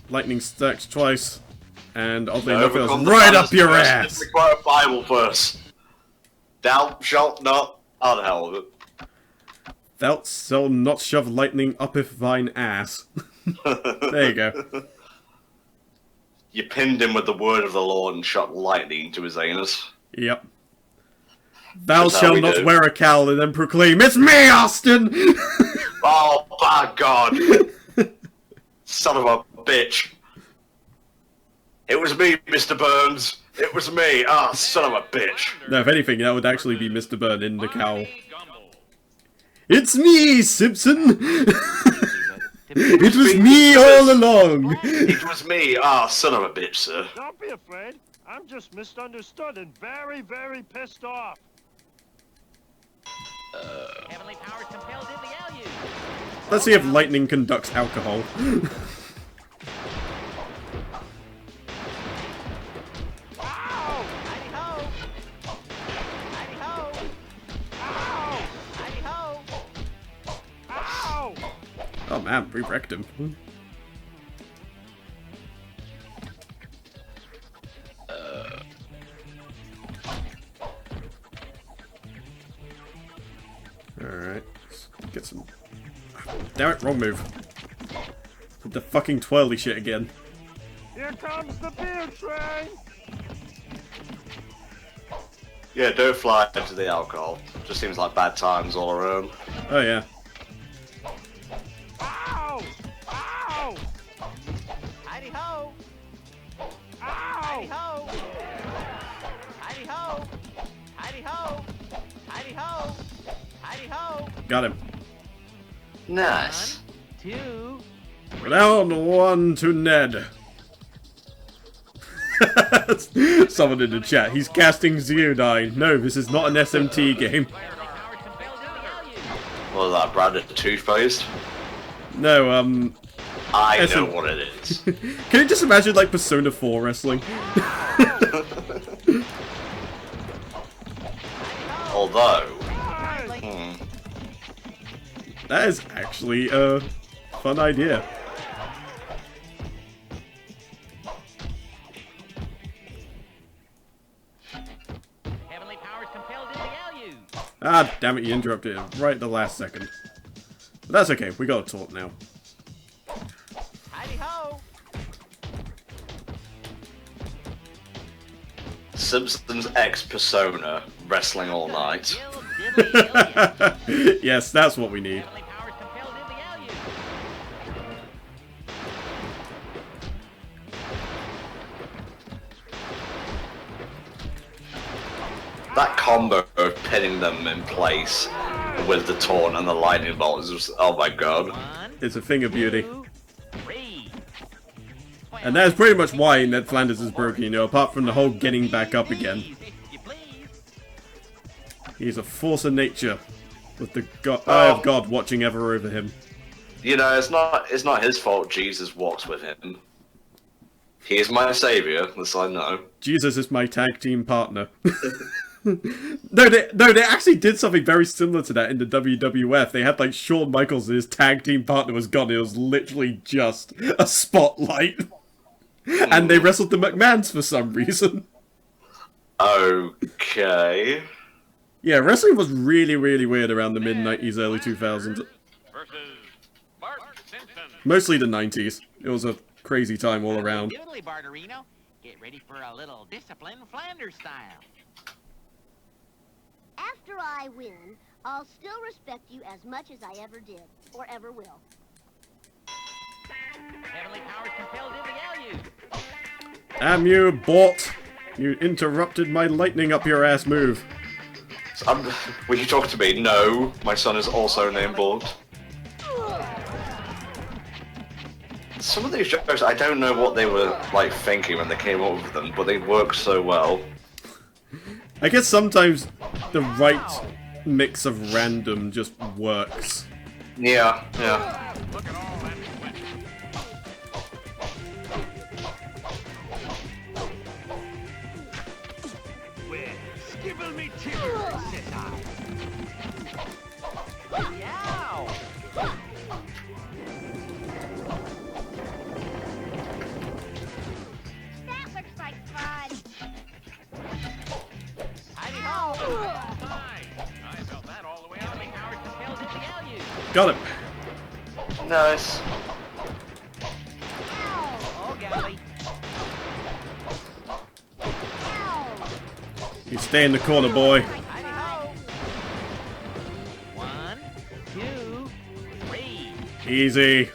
Lightning strikes twice. And oddly To enough, it was overcome the right planet's up your curse, ass. we quote a Bible verse. Thou shalt not. How the hell of Thou shalt not shove lightning uppeth thine ass. it? There you go. You pinned him with the word of the Lord and shot lightning into his anus. Yep. Thou That's how shalt we not do. wear a cowl and then proclaim, "It's me, Austin!" Oh, by God. Son of a bitch. It was me, Mr. Burns. It was me. Ah, son of a bitch. No, if anything, that would actually be Mr. Burn in the cowl. Gumble. It's me, Simpson! It was me all along! It was me. Ah, son of a bitch, sir. Don't be afraid. I'm just misunderstood and very, very pissed off. Heavenly powers compelled in the LU. Let's see if lightning conducts alcohol. Ow! Hidey-ho! Hidey-ho! Ow! Hidey-ho! Ow! Oh man, we wrecked him. Alright, let's get some... Damn it, wrong move. Did the fucking twirly shit again. Here comes the beer train! Yeah, don't fly into the alcohol. Just seems like bad times all around. Oh yeah. Ow! Ow! Hidey-ho! Ow! Hidey-ho! Hidey-ho! Hidey-ho! Hidey-ho! Hidey-ho! Got him. Nice. 2. Down 1 to Ned. Someone in the chat, he's casting Zeodine. No, this is not an SMT game. Heavenly powers compelled in the LU. What was that, branded toothpaste? No, I SM know what it is. can you just imagine, like, Persona 4 wrestling? Although, Hey! That is actually a fun idea. Heavenly powers compelled in the LU. Ah, damn it, you interrupted it right at the last second. But that's okay, we got to talk now. Hidey-ho! Simpsons X Persona wrestling all night. Kill diddly Ilya. Yes, that's what we need. Heavenly powers compelled in the LU. That combo of pinning them in place with the taunt and the lightning bolt is just, oh my god. It's a thing of beauty. 2, 3. And that's pretty much why Ned Flanders is broken, you know, apart from the whole getting back up again. Please, if you please. He's a force of nature, with the eye of God watching ever over him. You know, it's not his fault Jesus walks with him. He is my savior, this I know. Jesus is my tag team partner. No, they actually did something very similar to that in the WWF. They had like Shawn Michaels and his tag team partner was gone. It was literally just a spotlight. And they wrestled the McMahons for some reason. Okay. Yeah, wrestling was really, really weird around the mid-90s, early 2000s. Versus Bart Simpson. Mostly the 90s. It was a crazy time all around. Doodly, Barterino. Get ready for a little discipline Flanders style. After I win, I'll still respect you as much as I ever did, or ever will. Heavenly powers compelled in the LU. Damn you, Bort! You interrupted my lightning up your ass move. Will you talk to me? No, my son is also named Bort. Some of these jokes, I don't know what they were like thinking when they came up with them, but they work so well. I guess sometimes the right mix of random just works. Yeah, yeah. Look at all that sweat. Well, skibble me titter, says I. Yow! That looks like fun. Heidi ho! My, I felt that all the way out. Heavenly powers compelled in the LU. Got him. Nice. Oh, golly. You stay in the corner, boy. Heidi ho! 1, 2, 3. Easy.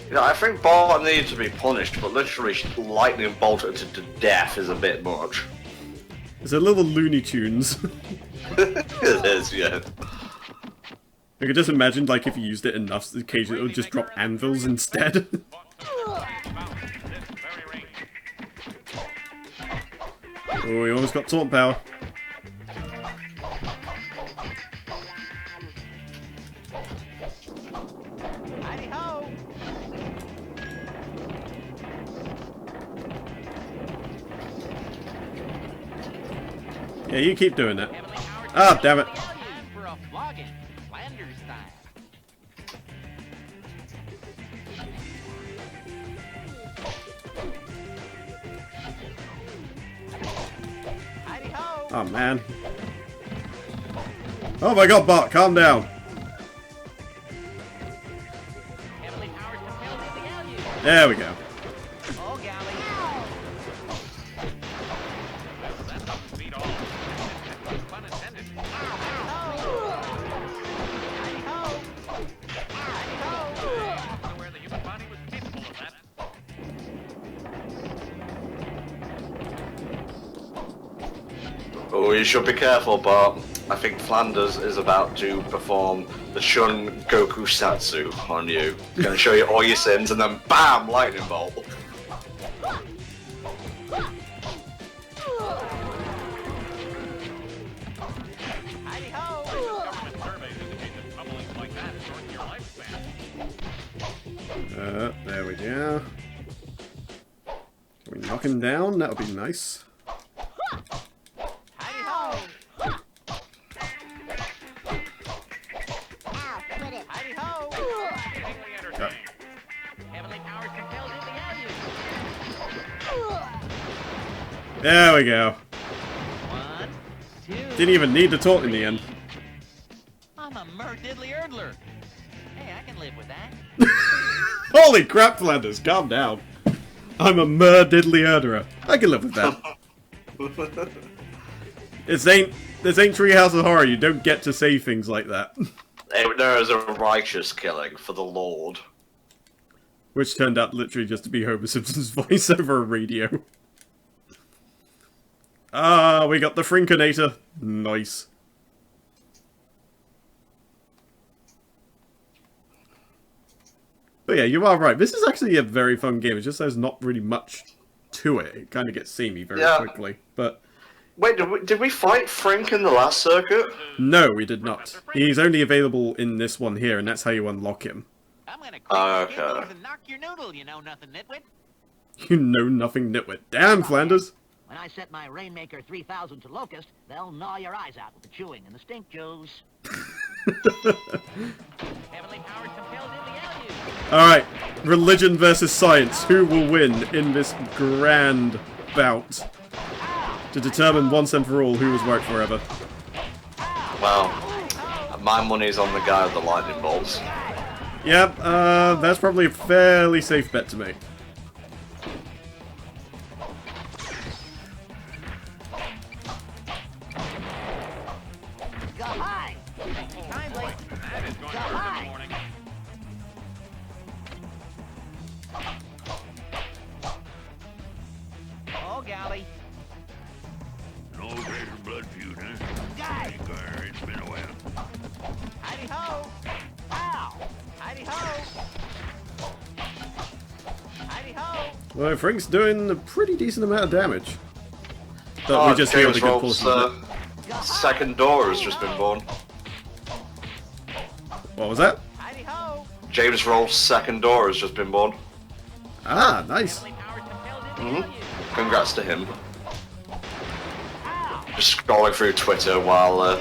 You know, I think Bart needs to be punished, but literally lightning bolted to death is a bit much. It's a little Looney Tunes. It is, yeah. I could just imagine, like, if you used it enough, occasionally it would just drop anvils instead. About this very ring. Oh, he almost got taunt power. Heidi ho! Yeah, you keep doing that. Heavenly powers Ah, damn it. compelled in the LU for a flogging, Flanders style. Heidi ho! Oh, man. Oh my god, Bart, calm down. Heavenly powers compelled in the LU. There we go. Oh, golly. That doesn't beat all. Pun intended. Heidi ho! Heidi ho! I wasn't aware the human body was capable of that. Oh, you should be careful, Bart. I think Flanders is about to perform the Shun Goku Satsu on you. Gonna show you all your sins and then BAM! Lightning bolt. Heidi ho! Government surveys indicate that tumblings like that shorten your lifespan. There we go. Can we knock him down? That would be nice. Heidi ho! Ow, quit it. Heidi ho! Exceedingly entertaining. Heavenly powers compelled in the LU. There we go. 1, 2. Didn't even need to talk in the end. I'm a diddly erdler. Hey, I can live with that. Holy crap, Flanders, calm down. I'm a diddly herderer. I can live with that. This ain't Treehouse of Horror. You don't get to say things like that. There is a righteous killing for the Lord. Which turned out literally just to be Homer Simpson's voice over a radio. Ah, we got the Frinkinator. Nice. But yeah, you are right. This is actually a very fun game. It's just there's not really much to it. It kind of gets samey very quickly. But Wait, did we fight Frink in the last circuit? no, we did not. He's only available in this one here, and that's how you unlock him. I'm gonna crack Okay. your giggles and knock your noodle, you know nothing, nitwit. You know nothing, nitwit. Damn, Flanders. When I set my Rainmaker 3000 to Locust, they'll gnaw your eyes out with the chewing and the stink juice. Heavenly powers compelled in the alley. Alright, religion versus science. Who will win in this grand bout? To determine once and for all who was right forever. Well, my money's on the guy with the lightning bolts. Yep, that's probably a fairly safe bet to make. Go high! Kindly. That is going to hurt in the morning. Oh, golly. No greater blood feud, huh? Guy! Gar, it's been a while. Hidey-ho. Ow. Hidey-ho. Hidey-ho. Well, Frank's doing a pretty decent amount of damage. But we just healed a James good Rolfe's portion of it. second door has just been born. What was that? Hidey-ho. James Rolfe's second door has just been born. Ah, nice. Heavenly powers compelled in the alley. Congrats to him. Just scrolling through Twitter while an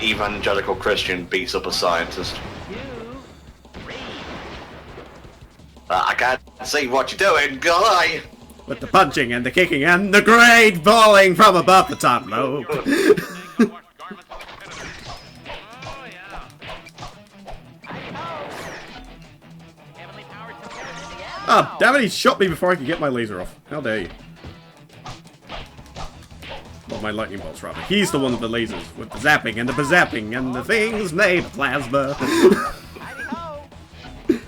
evangelical Christian beats up a scientist. I can't see what you're doing, guy! With the punching and the kicking and the great bowling from above the top lobe. Washed garments of the competitors. Oh, yeah. Heavenly powers compelled in the alley. Ah, damn it, he shot me before I could get my laser off. How dare you. Well, my lightning bolts, rather. He's the one with the lasers, with the zapping and the bazapping and the things made of plasma. Hidey-ho. I'm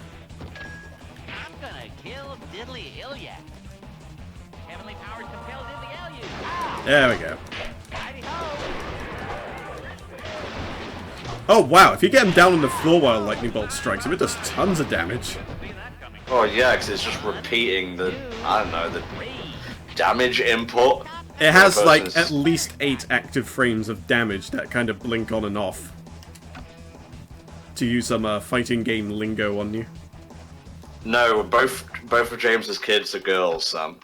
gonna kill Diddly Ilya. Heavenly powers compelled in the alley. Ow. There we go. Hidey-ho. Oh, wow, if you get him down on the floor while a lightning bolt strikes him, it does tons of damage. Oh yeah, because it's just repeating the, I don't know, the damage input. It has, Versus- like, at least 8 active frames of damage that kind of blink on and off. To use some fighting game lingo on you. No, both of James's kids are girls, Sam.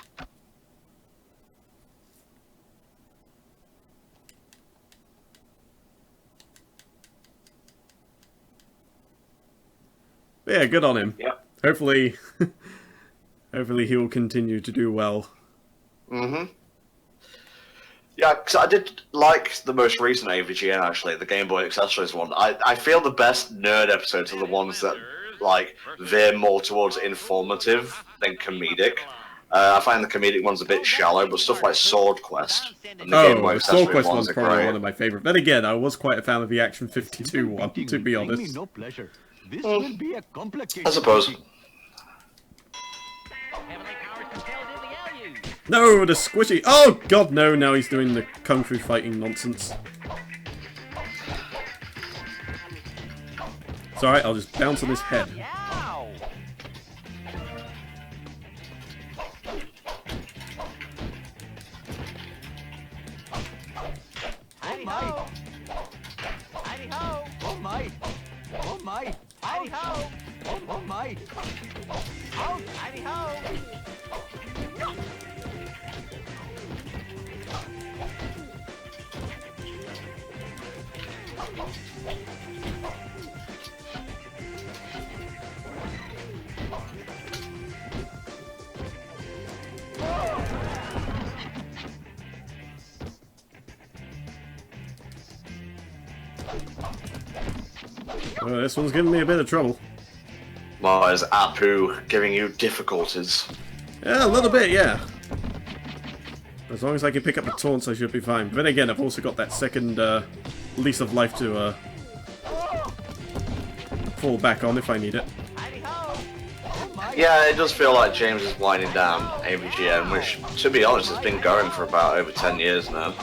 But yeah, good on him. Yep. Hopefully, hopefully he will continue to do well. Mm-hmm. Yeah, because I did like the most recent AVGN, actually, the Game Boy Accessories one. I feel the best nerd episodes are the ones that, like, veer more towards informative than comedic. I find the comedic ones a bit shallow, but stuff like Sword Quest and the Game Boy Oh, the Sword Accessories Quest ones one's are probably great. one of my favorite. But again, I was quite a fan of the Action 52 one, to be Bring me honest. no pleasure. This will be a complicated. I suppose. Heavenly powers compelled in the alley. No, the squishy. Oh god, no! Now he's doing the kung fu fighting nonsense. It's alright. I'll just bounce on his head. Ow. Hidey-ho. Hidey-ho. Oh my! Oh my! Hidey-ho. Oh my! Out. Hidey-ho. Well, this one's giving me a bit of trouble. Well, is Apu giving you difficulties? Yeah, a little bit, yeah. As long as I can pick up the taunts, I should be fine. But then again, I've also got that second lease of life to fall back on if I need it. Hidey-ho. Yeah, it does feel like James is winding down AVGN, which, to be honest, has been going for about over 10 years now.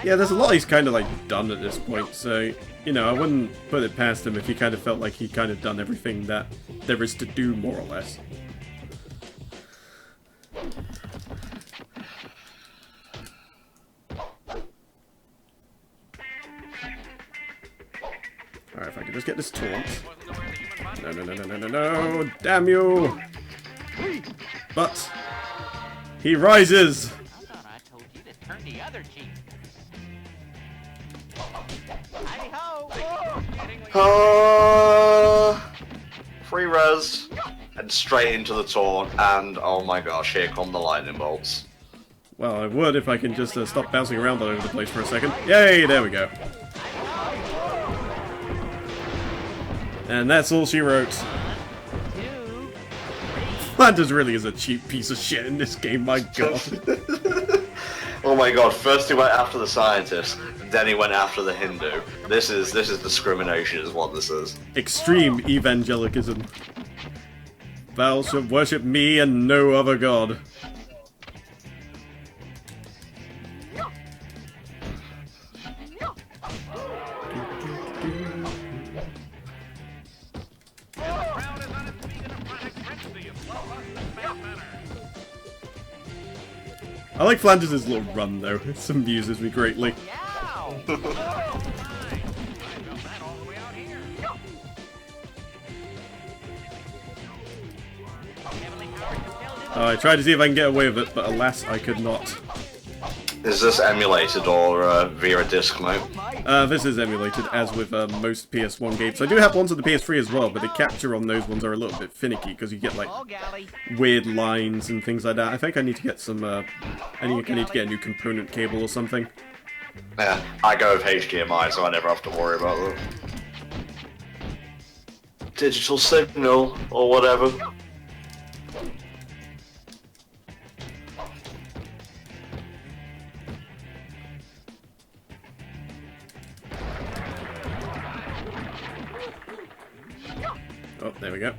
Yeah, there's a lot he's kind of like done at this point, so, you know, I wouldn't put it past him if he kind of felt like he kind of done everything that there is to do, more or less. Alright, if I could just get this taunt. No, no, no, no, no, no, no! Damn you! But he rises! I thought I told you to turn the other cheek. Hidey-ho! Free res, and straight into the taunt, and oh my gosh, here come the lightning bolts. Well, I would if I can just stop bouncing around all over the place for a second. Yay, there we go. And that's all she wrote. Flanders really is a cheap piece of shit in this game, my god. Oh my god, first he went after the scientist, then he went after the Hindu. This is discrimination is what this is. Extreme evangelicism. Thou shalt worship me and no other god. I like Flanders' little run though, it amuses me greatly. I tried to see if I can get away with it, but alas, I could not. Is this emulated or via a disc mode? This is emulated, as with most PS1 games. I do have ones on the PS3 as well, but the capture on those ones are a little bit finicky, because you get, like, weird lines and things like that. I think I need to get some, I need to get a new component cable or something. Yeah, I go with HDMI, so I never have to worry about that. Digital signal, or whatever. Oh, there we go.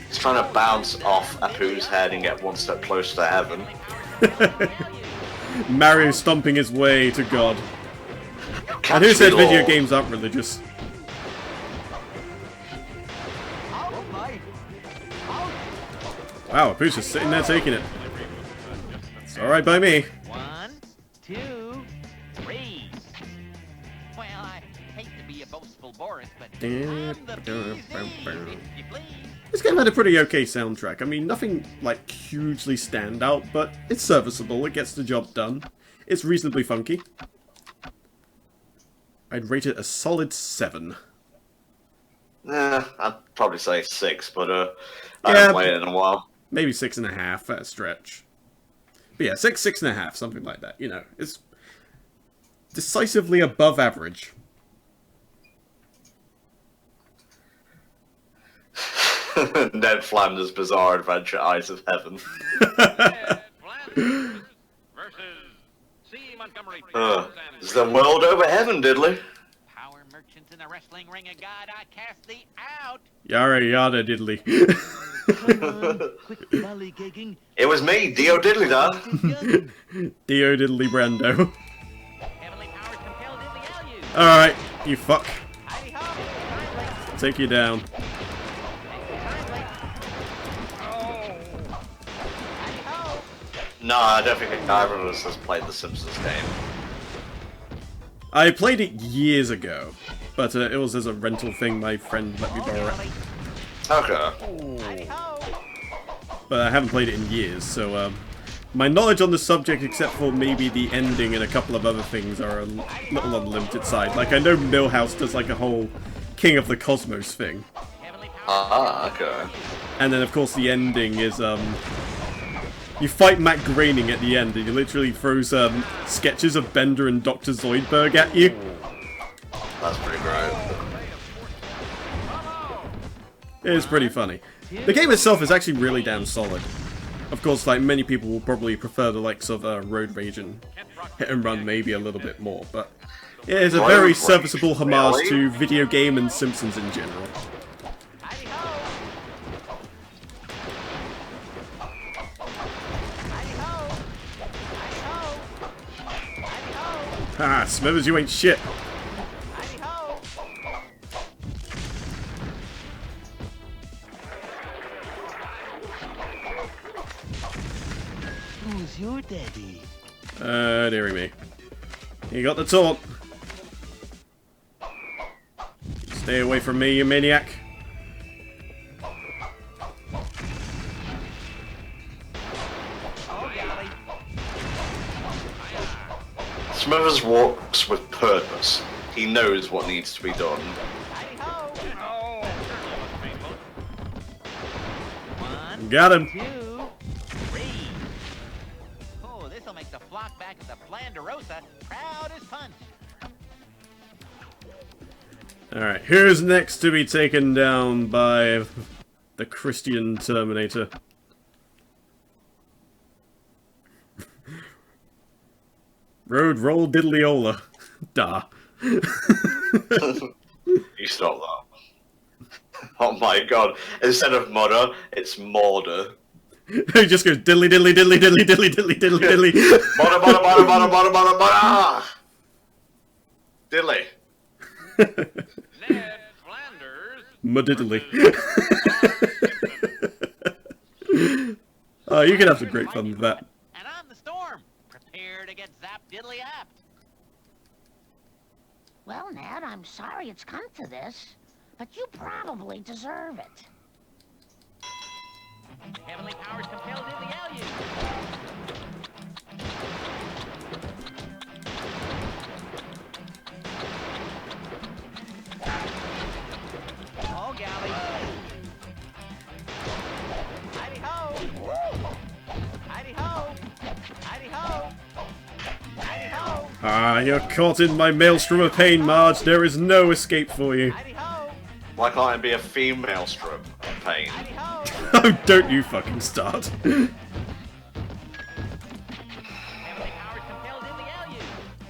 He's trying to bounce off Apu's head and get one step closer to heaven. Mario stomping his way to God. And who said video games aren't religious? Wow, Apu's just sitting there taking it. It's alright by me. 1, 2, 3. Well, I hate to be a boastful Boris, but I'm the bee's knees, if you please. This game had a pretty okay soundtrack. I mean, nothing, like, hugely stand out, but it's serviceable. It gets the job done. It's reasonably funky. I'd rate it a solid 7. I'd probably say 6, but I haven't played it in a while. Maybe 6.5 at a stretch. But yeah, 6.5, something like that. You know, it's decisively above average. Ned Flanders' Bizarre Adventure, Eyes of Heaven. Ned Flanders versus C. Montgomery. Is the world over heaven, diddly? Power merchants in a wrestling ring of God, I cast thee out. Yara yada diddly. Quick lollygagging. It was me, Dio Diddly Da. Dio diddly Brando. Heavenly powers compelled in the LU. Alright, you fuck. Hidey-ho! Take you down. No, I don't think either of us has played the Simpsons game. I played it years ago, but it was as a rental thing. My friend let me borrow it. Okay. But I haven't played it in years, so my knowledge on the subject, except for maybe the ending and a couple of other things, are a little on the limited side. Like, I know Milhouse does like a whole King of the Cosmos thing. Ah, okay. And then, of course, the ending is, you fight Matt Groening at the end, and he literally throws sketches of Bender and Dr. Zoidberg at you. That's pretty great. It's pretty funny. The game itself is actually really damn solid. Of course, like, many people will probably prefer the likes of Road Rage and Hit and Run maybe a little bit more, but it is a very serviceable homage to video game and Simpsons in general. Ah, Smithers, you ain't shit. Hidey-ho! Who's your daddy? Dearie me. You got the taunt. Stay away from me, you maniac. Oh, golly. Smithers walks with purpose. He knows what needs to be done. Hidey-ho! Oh, certainly looks painful. 1, Got him. 2, 3. Oh, this'll make the flock back at the Flanderosa proud as punch. Alright, who's next to be taken down by the Christian Terminator? Road roll diddlyola. Da. You stop that. Oh my god. Instead of mudder, it's mortar. He just goes diddly diddly diddly diddly diddly diddly diddly diddly. Mudder, mudder, mudder, mudder, mudder, mudder, mudder! Diddly. Ned Flanders. Madiddly. Oh, you can have some great fun with that. And I'm the storm. Prepare to get zapped diddly-apped. Well, Ned, I'm sorry it's come to this, but you probably deserve it. Heavenly powers compel diddly-alley. Oh, golly. Hidey-ho! Hidey-ho! Hidey-ho! Hidey-ho! Ah, you're caught in my maelstrom of pain, Marge. There is no escape for you. Hidey-ho! Why can't it be a female strip of pain? Hidey-ho! Oh, don't you fucking start. Heavenly powers compel diddly-alley.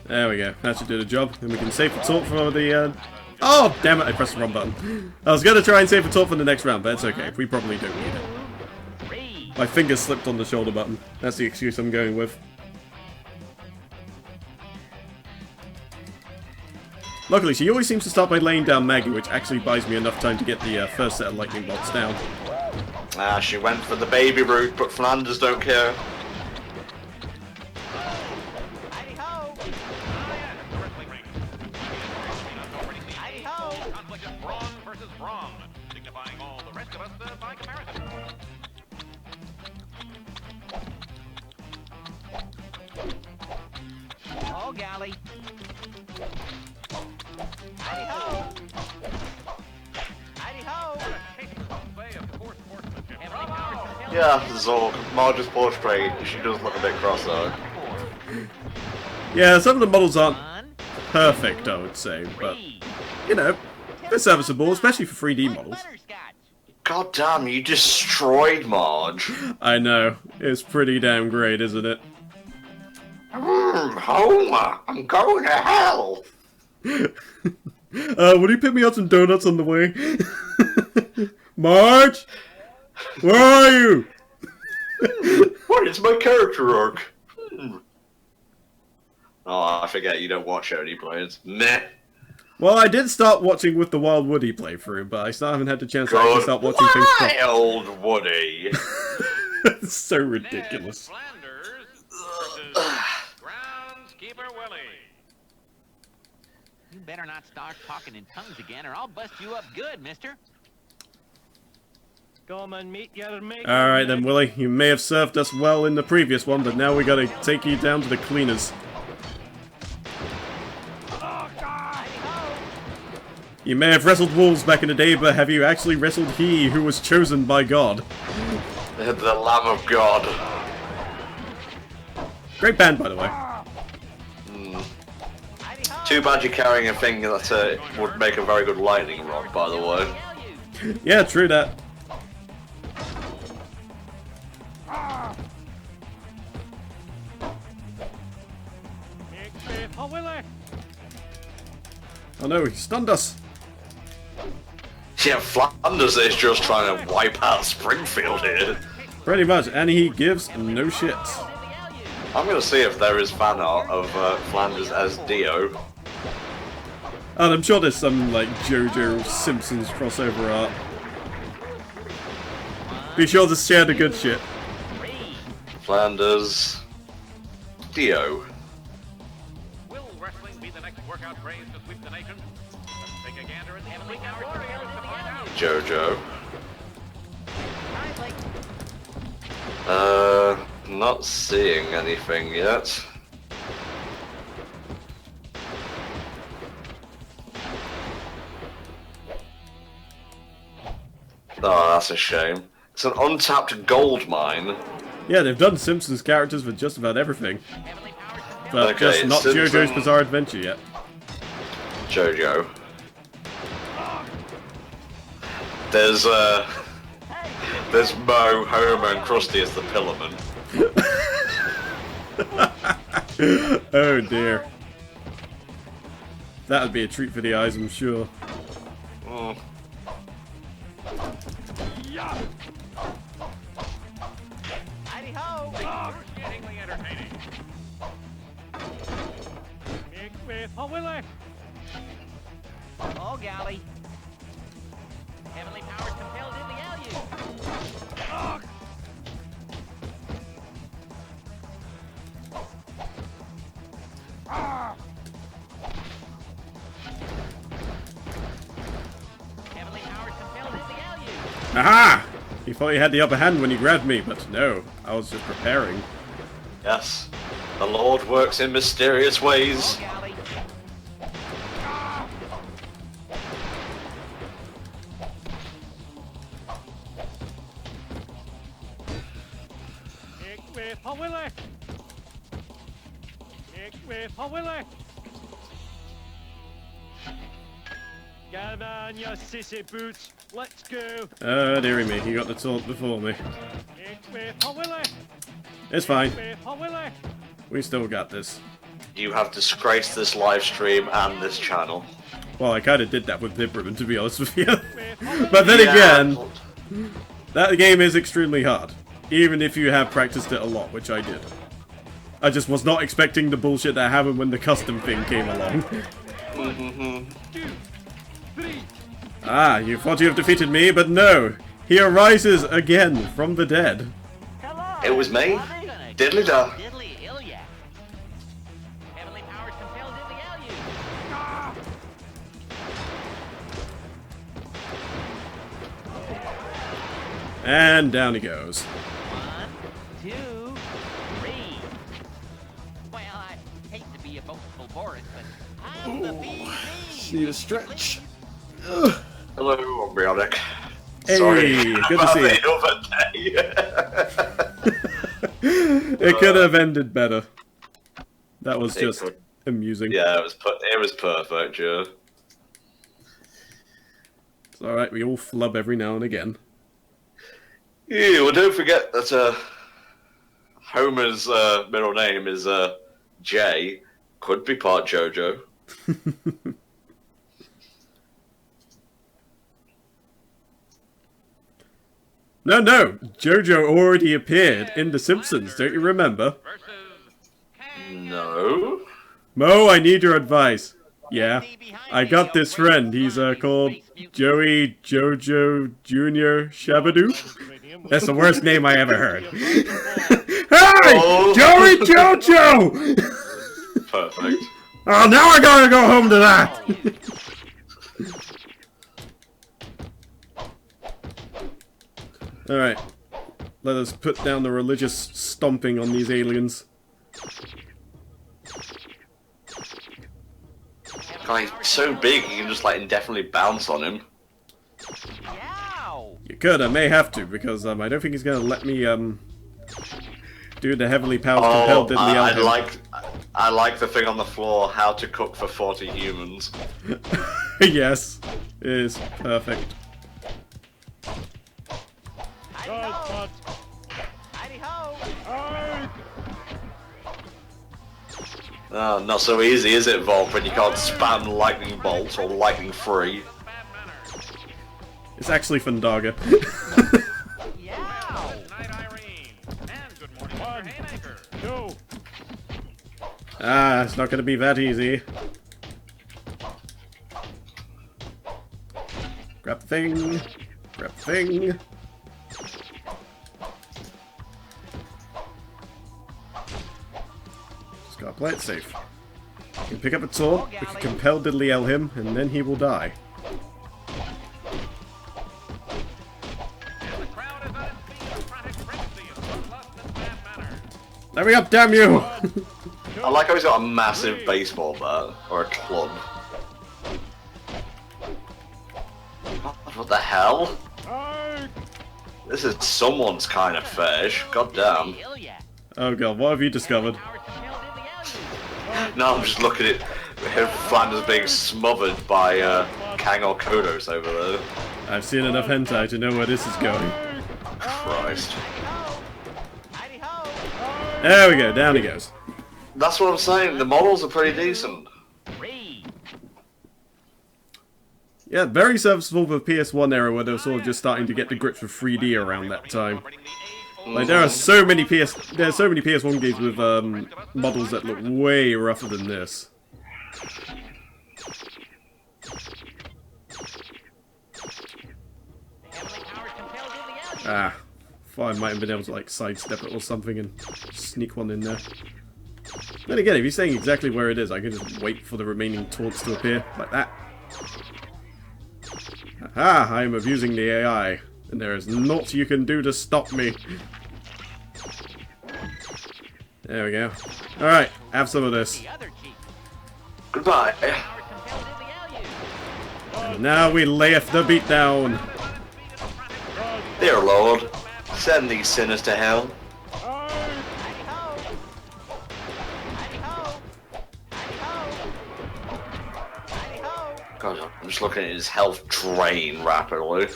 There we go. That should do the job. And we can save the talk for the, Oh, damn it, I pressed the wrong button. I was gonna try and save the talk for the next round, but it's okay. We probably don't need it. 3. My finger slipped on the shoulder button. That's the excuse I'm going with. Luckily, she always seems to start by laying down Maggie, which actually buys me enough time to get the first set of lightning bolts down. Ah, she went for the baby route, but Flanders don't care. Hidey-ho! Hidey-ho! Conflict of brawn versus brawn, signifying all the rest of us by comparison. Oh, golly. Hidey-ho! Hidey-ho! Buffet of coarse sportsmanship. Heavenly powers compel Yeah, Zorg. Marge's portrait, she does look a bit cross-eyed. Yeah, some of the models aren't 1, perfect, I would say, but, 3. you know, they're serviceable, especially for 3D models. Butterscotch. God damn, you destroyed Marge. I know. It's pretty damn great, isn't it? Homer, I'm going to hell. Will you pick me up some donuts on the way? Marge? Where are you? What is my character arc? Oh, I forget you don't watch Only Players. Meh. Well, I did start watching with the Wild Woody playthrough, but I still haven't had the chance to actually start watching things properly. Wild Woody. It's so ridiculous. Ned Flanders versus Groundskeeper Willie. You better not start talking in tongues again, or I'll bust you up good, mister. Come and meet your mate. Alright then, Willie. You may have served us well in the previous one, but now we gotta take you down to the cleaners. You may have wrestled wolves back in the day, but have you actually wrestled he who was chosen by God? The Lamb of God. Great band, by the way. Too bad you're carrying a thing that would make a very good lightning rod, by the way. Yeah, true that. Oh, Willie! Oh no, he stunned us. Yeah, Flanders is just trying to wipe out Springfield here. Pretty much, and he gives no shits. I'm gonna see if there is fan art of Flanders as Dio. And I'm sure there's some, like, JoJo Simpsons crossover art. Be sure to share the good shit. Flanders... Dio. Will wrestling be the next workout craze to sweep the nation? Let's take a gander at the Heavenly Power Warriors to find out. JoJo. Not seeing anything yet. Oh, that's a shame. It's an untapped gold mine. Yeah, they've done Simpsons characters for just about everything. But Okay, just not Simpsons- JoJo's Bizarre Adventure yet. JoJo. There's Mo, Homer, and Krusty as the Pillarman. Oh dear. That would be a treat for the eyes, I'm sure. Mm. Heidi ho! Excruciatingly entertaining. Make way for Willie. Oh, golly. Heavenly powers compelled in the alley. Heavenly powers compelled in the alley. Aha! You thought you had the upper hand when you grabbed me, but no. I was just preparing. Yes. The Lord works in mysterious ways. Oh, golly. Make way for Willie. Make way for Willie. Get on your sissy boots. Let's go. Oh, dearie me, he got the taunt before me. Make way for Willie. It's fine. Make way for Willie. We still got this. You have disgraced this live stream and this channel. Well, I kind of did that with Vibram, to be honest with you. But then Yeah. again, that game is extremely hard. Even if you have practiced it a lot, which I did. I just was not expecting the bullshit that happened when the custom thing came along. Ah, you thought you have defeated me, but no. He arises again from the dead. It was me. Gonna Diddly da. Diddly Ilya. Heavenly powers compelled in the alley. And down he goes. 1, 2, 3. Well, I hate to be a boastful Boris, but I'm the BB. Need a stretch. Hello, Embryonic. Hey, Sorry good to about see you. the other day. It could have ended better. That was It just could. amusing. Yeah, it was perfect, yeah. It's alright, we all flub every now and again. Yeah, well, don't forget that Homer's middle name is Jay. Could be part JoJo. No, JoJo already appeared in The Simpsons, don't you remember? No. Mo, I need your advice. Yeah, I got this friend. He's called Joey Jojo Jr. Shabadoo. That's the worst name I ever heard. Hey! Oh. Joey Jojo! Perfect. Oh, now I gotta go home to that! Alright. Let us put down the religious stomping on these aliens. God, he's so big you can just like indefinitely bounce on him. Yow! You could, I may have to, because I don't think he's gonna let me do the heavily powered compelled diddly I like the thing on the floor, how to cook for 40 humans. Yes, it is perfect. Heidi God, ho! God. Heidi ho! Oh, Oh, not so easy, is it, Volp, when you can't spam lightning bolt or lightning free? It's actually Fundaga. Yow! Good night, Irene. And good morning, Mr. One. Haymaker. 2, Ah, it's not gonna be that easy. Grab the thing. Grab the thing. Just gotta play it safe. We can pick up a sword, we can compel Diddly L him, and then he will die. Hurry up, damn you! I like how he's got a massive baseball bat, or a club. What the hell? This is someone's kind of fetish, god damn. Oh god, what have you discovered? Now I'm just looking at Flanders being smothered by Kang or Kodos over there. I've seen enough hentai to know where this is going. Christ. There we go, down he goes. That's what I'm saying, the models are pretty decent. Yeah, very serviceable for the PS1 era where they were sort of just starting to get the grips with 3D around that time. Like there are so many PS1 games with models that look way rougher than this. Ah, thought I might have been able to like sidestep it or something and sneak one in there. Then again, if he's saying exactly where it is, I can just wait for the remaining taunts to appear like that. Aha, I am abusing the AI, and there is naught you can do to stop me. There we go. Alright, have some of this. Goodbye. And now we layeth the beat down. Dear Lord, send these sinners to hell. God, I'm just looking at his health drain rapidly.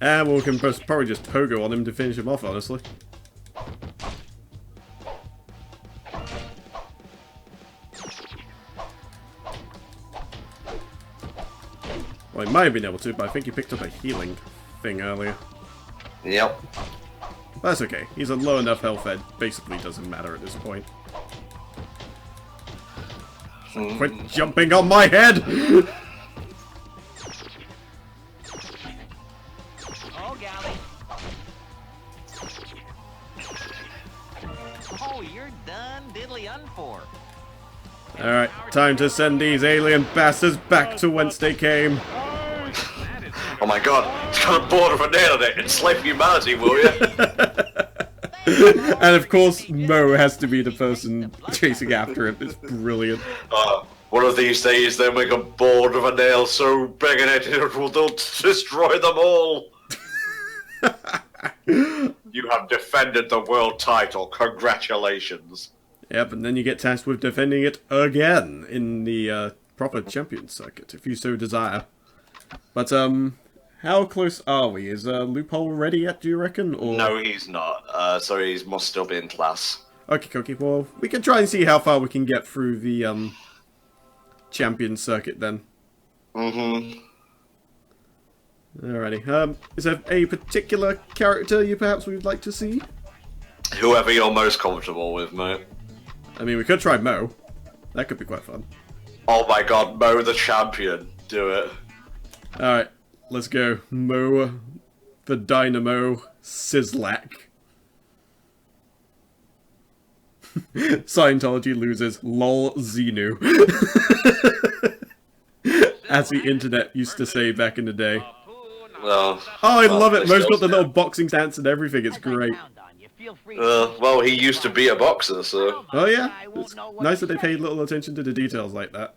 And we can probably just pogo on him to finish him off, honestly. Well, he might have been able to, but I think he picked up a healing thing earlier. Yep. That's okay. He's a low enough health that basically doesn't matter at this point. Quit jumping on my head! Oh, you're done diddly for. Alright, time to send these alien bastards back to whence they came. Oh my god, it's got a board of a nail in it. Enslave humanity, will you? And of course, Mo has to be the person chasing after it. It's brilliant. One of these days, they'll make a board of a nail so big in it will destroy them all. You have defended the world title. Congratulations. Yep, and then you get tasked with defending it again in the proper champion circuit, if you so desire. But, how close are we? Is Loophole ready yet, do you reckon? Or... No, he's not. So he must still be in class. Okay, well, we can try and see how far we can get through the, champion circuit then. Mm-hmm. Alrighty, is there a particular character you perhaps would like to see? Whoever you're most comfortable with, mate. I mean, we could try Mo. That could be quite fun. Oh my god, Mo the champion. Do it. Alright, let's go. Mo the Dynamo Sizzlack. Scientology loses. Lol Xenu. As the internet used to say back in the day. Oh, I love it. Mo's got the little boxing stance and everything. It's great. Well, he used to be a boxer, so... Oh yeah, it's nice that they paid little attention to the details like that.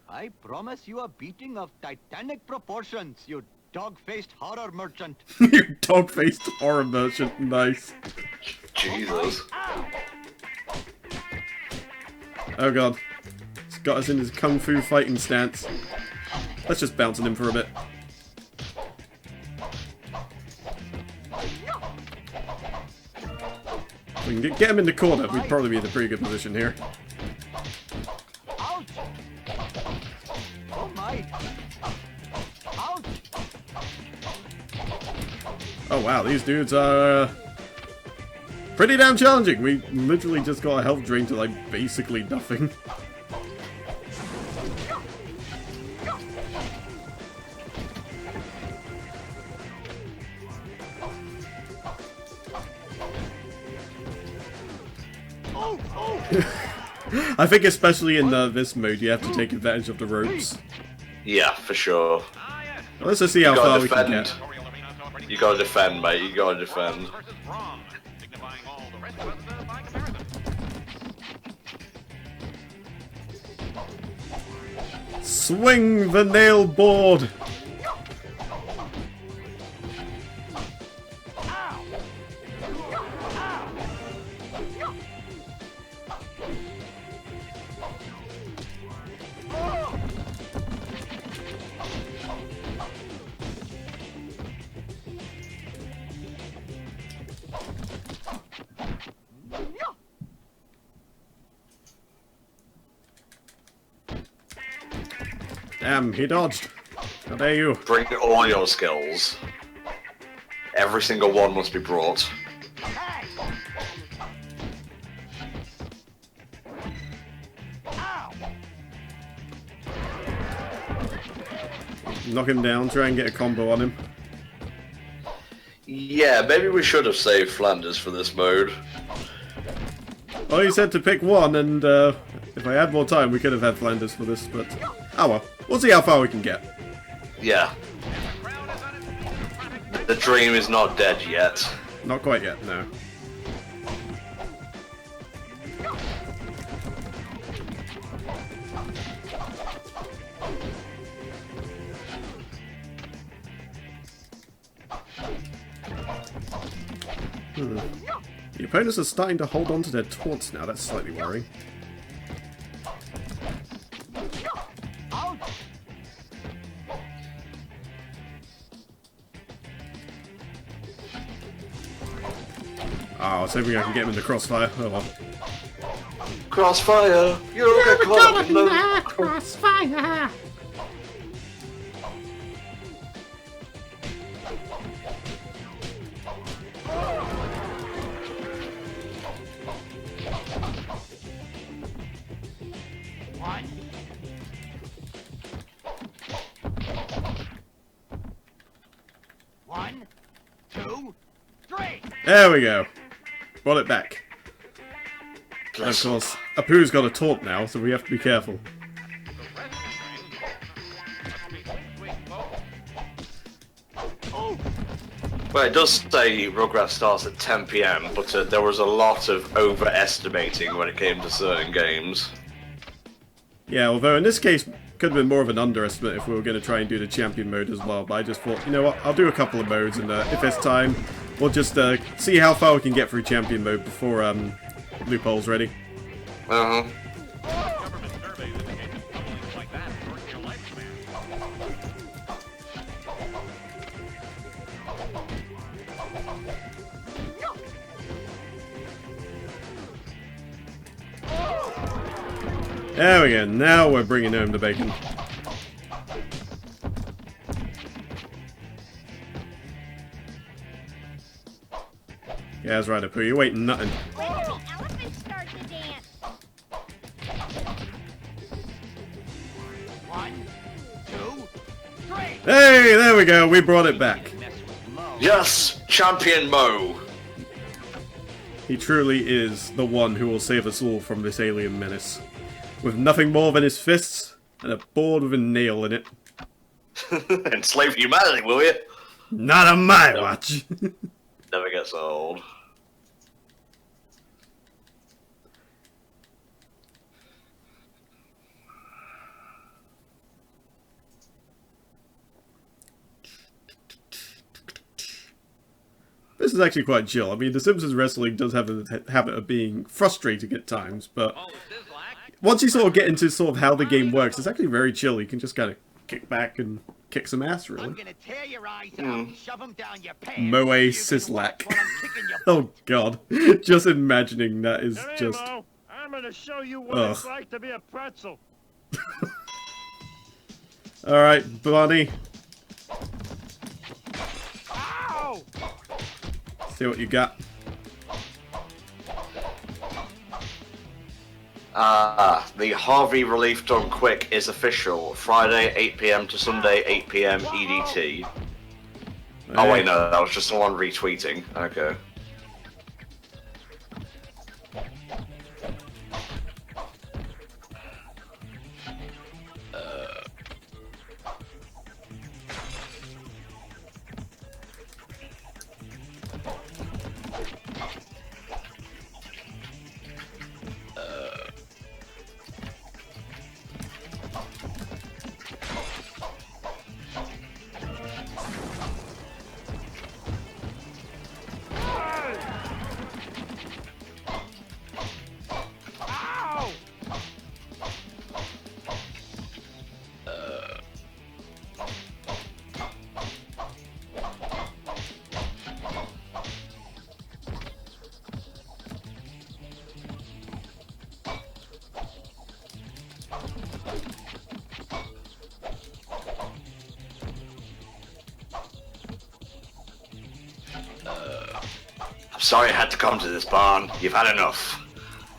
I promise you a beating of titanic proportions, you dog-faced horror merchant. You dog-faced horror merchant. Nice. Jesus. Oh god. He's got us in his kung fu fighting stance. Let's just bounce on him for a bit. If we can get him in the corner, we'd probably be in a pretty good position here. Ouch! Oh my! Ouch! Oh wow, these dudes are pretty damn challenging. We literally just got a health drain to like basically nothing. I think especially in this mode, you have to take advantage of the ropes. Yeah, for sure. Let's just see how far we can get. You gotta defend, mate. You gotta defend. Swing the nail board! Damn, he dodged. How dare you? Bring all your skills. Every single one must be brought. Knock him down, try and get a combo on him. Yeah, maybe we should have saved Flanders for this mode. Well, you said to pick one, and if I had more time, we could have had Flanders for this, but oh well. We'll see how far we can get. Yeah. The dream is not dead yet. Not quite yet, no. The opponents are starting to hold on to their taunts now. That's slightly worrying. Oh, I was hoping I can get him in the crossfire. Oh well. Crossfire! You'll get caught up in the crossfire! One, two, three. There we go. Brought it back. And of course, Apu's got a taunt now, so we have to be careful. Well, it does say Rugrats starts at 10 PM, but there was a lot of overestimating when it came to certain games. Yeah, although in this case, could have been more of an underestimate if we were going to try and do the champion mode as well, but I just thought, you know what, I'll do a couple of modes, and if there's time, we'll just see how far we can get through champion mode before Loophole's ready. Uh-huh. There we go, now we're bringing home the bacon. Yeah, that's right, Apu, you're waiting nothing. When did the elephants start to dance? One, two, three. Hey, there we go, we brought it back. Yes! Champion Mo! He truly is the one who will save us all from this alien menace. With nothing more than his fists and a board with a nail in it. Enslave humanity, will you? Not on my watch! Never gets old. This is actually quite chill. I mean, the Simpsons wrestling does have a habit of being frustrating at times, but once you sort of get into sort of how the game works, it's actually very chill. You can just kind of kick back and kick some ass, really. I'm gonna tear your eyes out and shove them down your pants. Moe Sislak. Oh god. Just imagining that is just... Mo, I'm gonna show you what it's like to be a pretzel. Alright, Bonnie. Ow! See what you got. The Harvey Relief Done Quick is official. Friday 8 PM to Sunday 8 PM EDT. Oh wait, no, that was just someone retweeting. Okay. Sorry I had to come to this barn. You've had enough.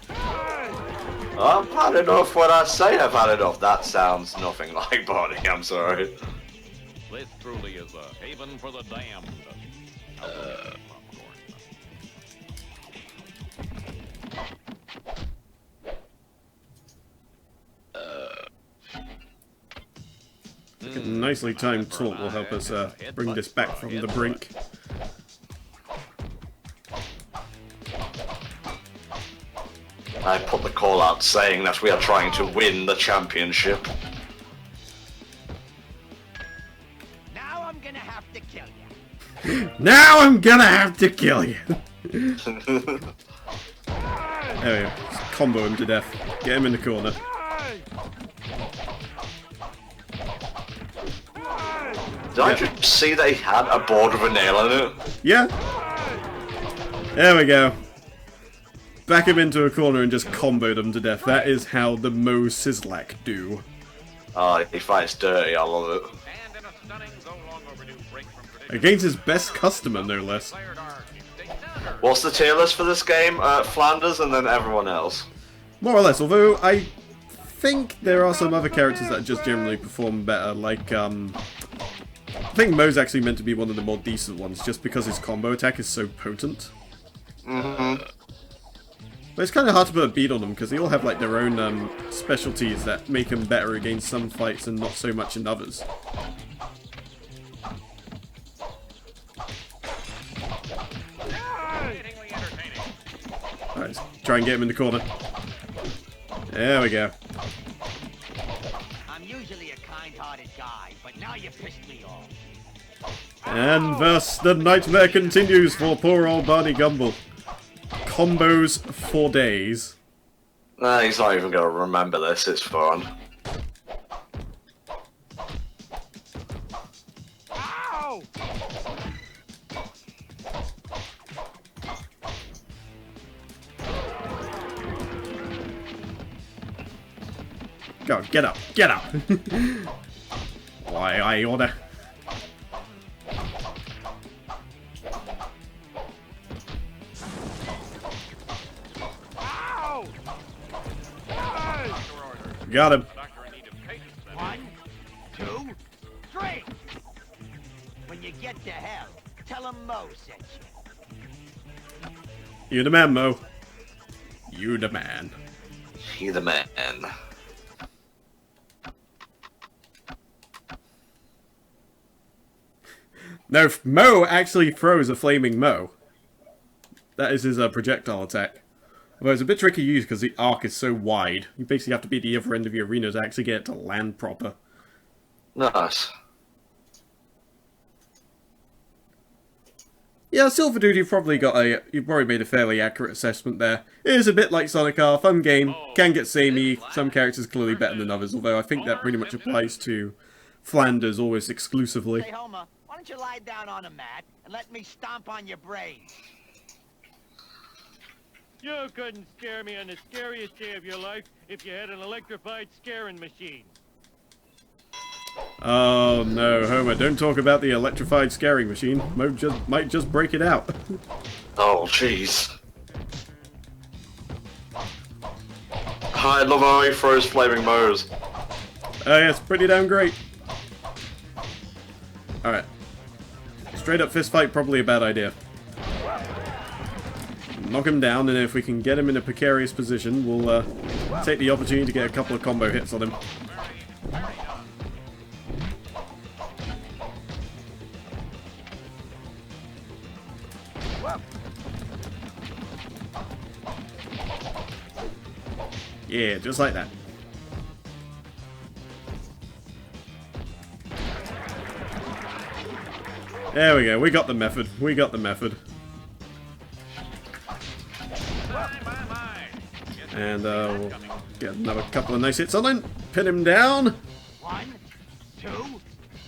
I've had enough when I say I've had enough. That sounds nothing like Barney, I'm sorry. This truly is a haven for the damned. A nicely timed talk will help us bring this back from the brink. I put the call out saying that we are trying to win the championship. Now I'm gonna have to kill you. Now I'm gonna have to kill you. There we go. Just combo him to death. Get him in the corner. Did I just see they had a board with a nail in it? Yeah. There we go. Back him into a corner and just comboed him to death. That is how the Mo Sizzlack do. Oh, he fights dirty, I love it. And in a stunning, though long overdue break from tradition, Against his best customer, no less. declared our dictator. What's the tier list for this game? Flanders and then everyone else. More or less, although I think there are some other characters that just generally perform better, like, I think Mo's actually meant to be one of the more decent ones, just because his combo attack is so potent. Mm-hmm. But it's kind of hard to put a beat on them, because they all have, like, their own, specialties that make them better against some fights and not so much in others. Excitingly entertaining. Alright, let's try and get him in the corner. There we go. I'm usually a kind-hearted guy, but now you pissed me off. And thus, the nightmare continues for poor old Barney Gumble. Combos for days. He's not even gonna remember this, it's fun. Ow! Go, get up, get up! Why, I order. Ow! Hey! Got him. Doctor in need of patience, then. 1, 2, 3. When you get to hell, tell him Mo sent you. You the man, Mo. You the man. He the man. No, Mo actually throws a flaming Mo. That is his projectile attack. Although it's a bit tricky to use because the arc is so wide. You basically have to be at the other end of the arena to actually get it to land proper. Nice. Yeah, Silver Dude, you've probably made a fairly accurate assessment there. It is a bit like Sonic R, fun game, can get samey, some characters clearly better than others, although I think that pretty much applies to Flanders almost exclusively. Hey, Homer, why don't you lie down on a mat and let me stomp on your brains? You couldn't scare me on the scariest day of your life if you had an electrified scaring machine. Oh no, Homer, don't talk about the electrified scaring machine. Mo might just break it out. Oh, jeez. I love how he throws flaming mows. Oh yeah, it's pretty damn great. Alright. Straight up fist fight, probably a bad idea. Knock him down, and if we can get him in a precarious position, we'll take the opportunity to get a couple of combo hits on him. Yeah, just like that. There we go, we got the method. We got the method. And we'll get another couple of nice hits on him. Pin him down. 1, 2,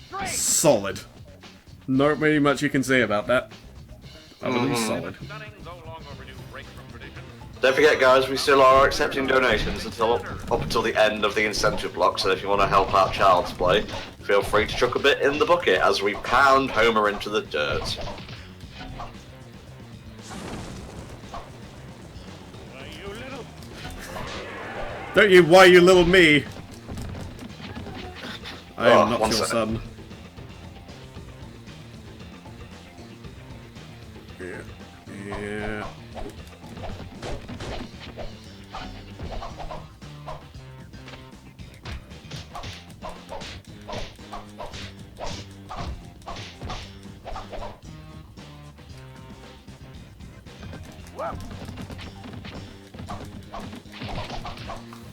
3. Solid. Not really much you can say about that. Other than solid. Don't forget, guys, we still are accepting donations up until the end of the incentive block, so if you want to help out Child's Play, feel free to chuck a bit in the bucket as we pound Homer into the dirt. Don't you, why you little me? I am not your second. son. Yeah.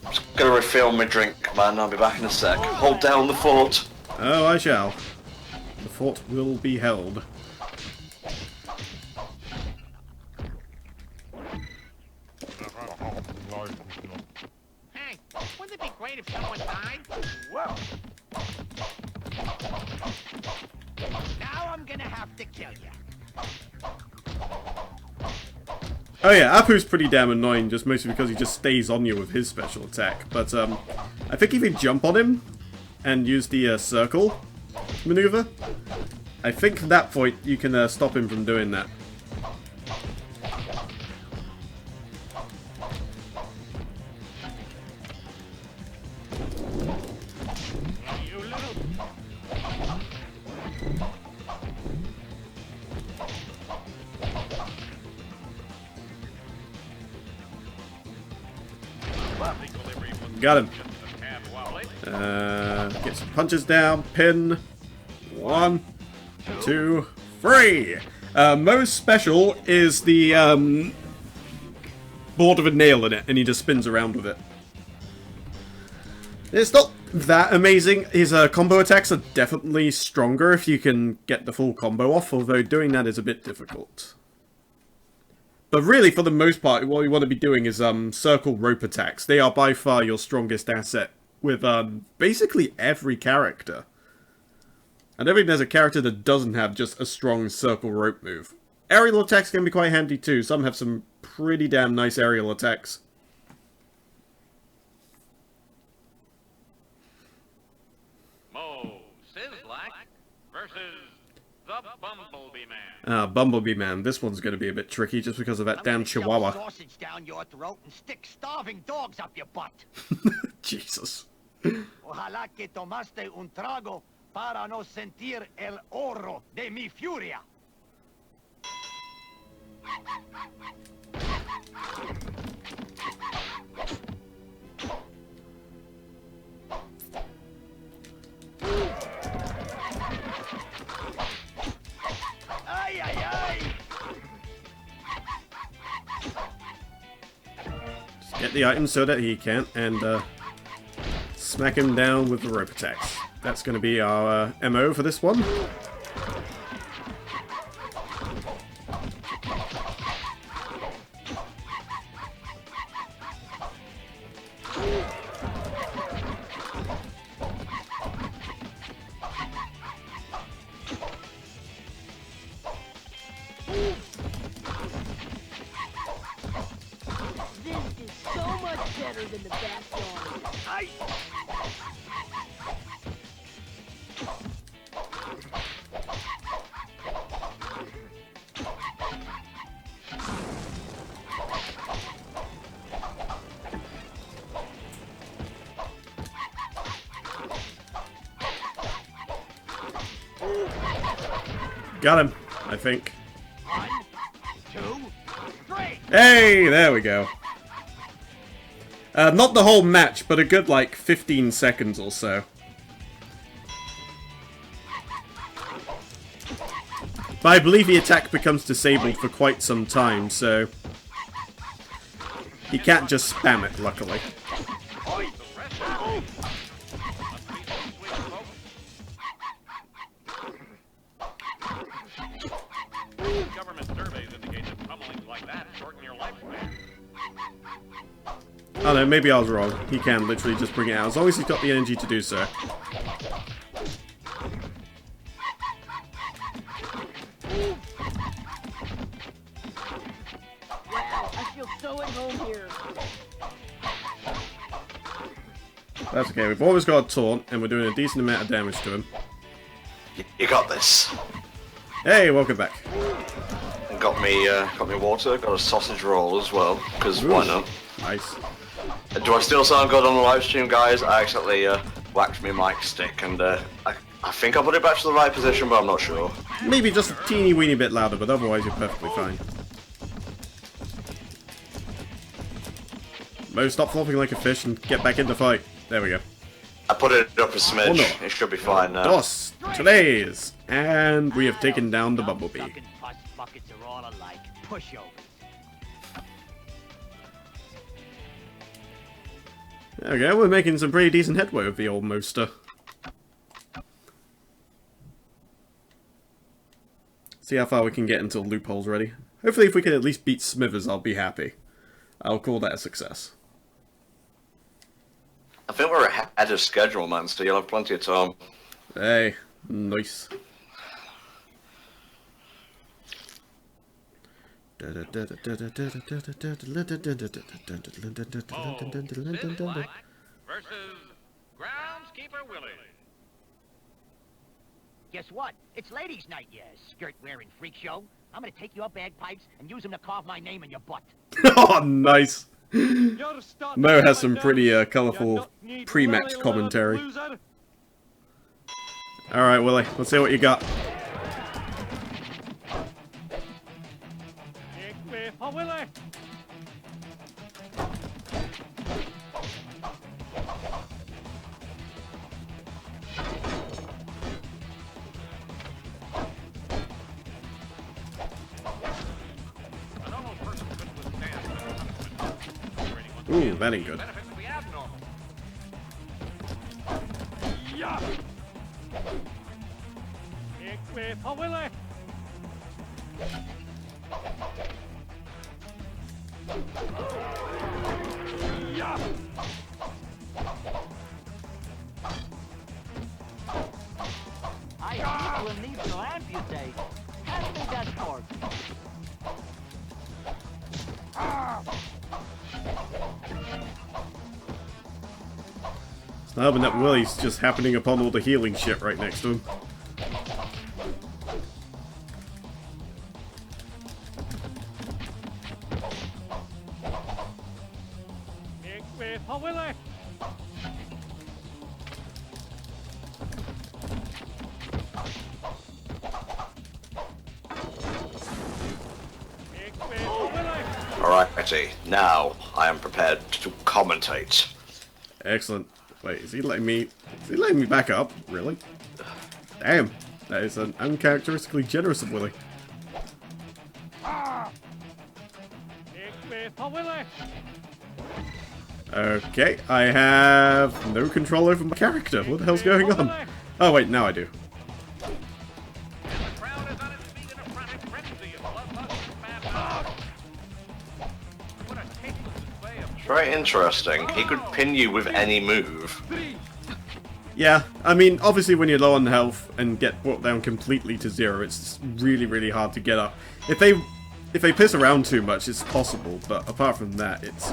Just gonna refill my drink, man. I'll be back in a sec. Hold down the fort. Oh, I shall. The fort will be held. Hey, wouldn't it be great if someone died? Whoa. Now I'm gonna have to kill you. Oh yeah, Apu's pretty damn annoying, just mostly because he just stays on you with his special attack. But I think if you jump on him and use the circle maneuver, I think at that point you can stop him from doing that. Got him. Get some punches down. Pin. 1, 2, 3. Most special is the board with a nail in it, and he just spins around with it. It's not that amazing. His combo attacks are definitely stronger if you can get the full combo off, although doing that is a bit difficult. But really, for the most part, what you want to be doing is circle rope attacks. They are by far your strongest asset with basically every character. I don't think there's a character that doesn't have just a strong circle rope move. Aerial attacks can be quite handy too. Some have some pretty damn nice aerial attacks. Mo Sizlak versus the Bumblebee Man. Bumblebee Man. This one's going to be a bit tricky just because of that damn chihuahua. Sausage down your throat and stick starving dogs up your butt. Jesus. Ojalá que tomaste un trago para no sentir el oro de mi furia. Ay, ay, ay. Just get the item so that he can't, and smack him down with the rope attacks. That's going to be our MO for this one. This is so much better than the backyard. Ay. Got him, I think. 1, 2, 3. Hey, there we go. Not the whole match, but a good, like, 15 seconds or so. But I believe the attack becomes disabled for quite some time, so... he can't just spam it, luckily. Government surveys indicate that pummelings like that shorten your lifespan. Oh no, maybe I was wrong. He can literally just bring it out, as long as he's got the energy to do so. Wow, I feel so at home here. That's okay, we've always got a taunt, and we're doing a decent amount of damage to him. You got this. Hey, welcome back. And got me water, got a sausage roll as well, because why not? Nice. Do I still sound good on the live stream, guys? I accidentally whacked my mic stick, and I think I put it back to the right position, but I'm not sure. Maybe just a teeny weeny bit louder, but otherwise you're perfectly fine. Mo, stop flopping like a fish and get back in the fight. There we go. I put it up a smidge. Oh, no. It should be fine now. Dos, today's, and we have taken down the Bumblebee. Sucking pus buckets are all alike. Pushovers. There we go, we're making some pretty decent headway with the old Moster. See how far we can get until Loophole's ready. Hopefully if we can at least beat Smithers, I'll be happy. I'll call that a success. I think we're ahead of schedule, man, so you'll have plenty of time. Hey, nice. Oh, Sid Black versus Groundskeeper Willie. Guess what? It's ladies' night, you skirt-wearing freak show. I'm gonna take your bagpipes and use them to carve my name in your butt. Oh, nice. Mo has some pretty colourful pre-match commentary. Alright, Willie, let's see what you got. Ooh, that ain't good. I will need to amputate. Hand me that fork. It's not helping that Willie's just happening upon all the healing shit right next to him. Alrighty, now I am prepared to commentate. Excellent. Wait, is he letting me back up? Really? Damn, that is an uncharacteristically generous of Willie. Okay, I have no control over my character. What the hell's going on? Oh wait, now I do. Very interesting. He could pin you with any move. Yeah, I mean, obviously when you're low on health and get brought down completely to zero, it's really, really hard to get up. If they piss around too much, it's possible, but apart from that, it's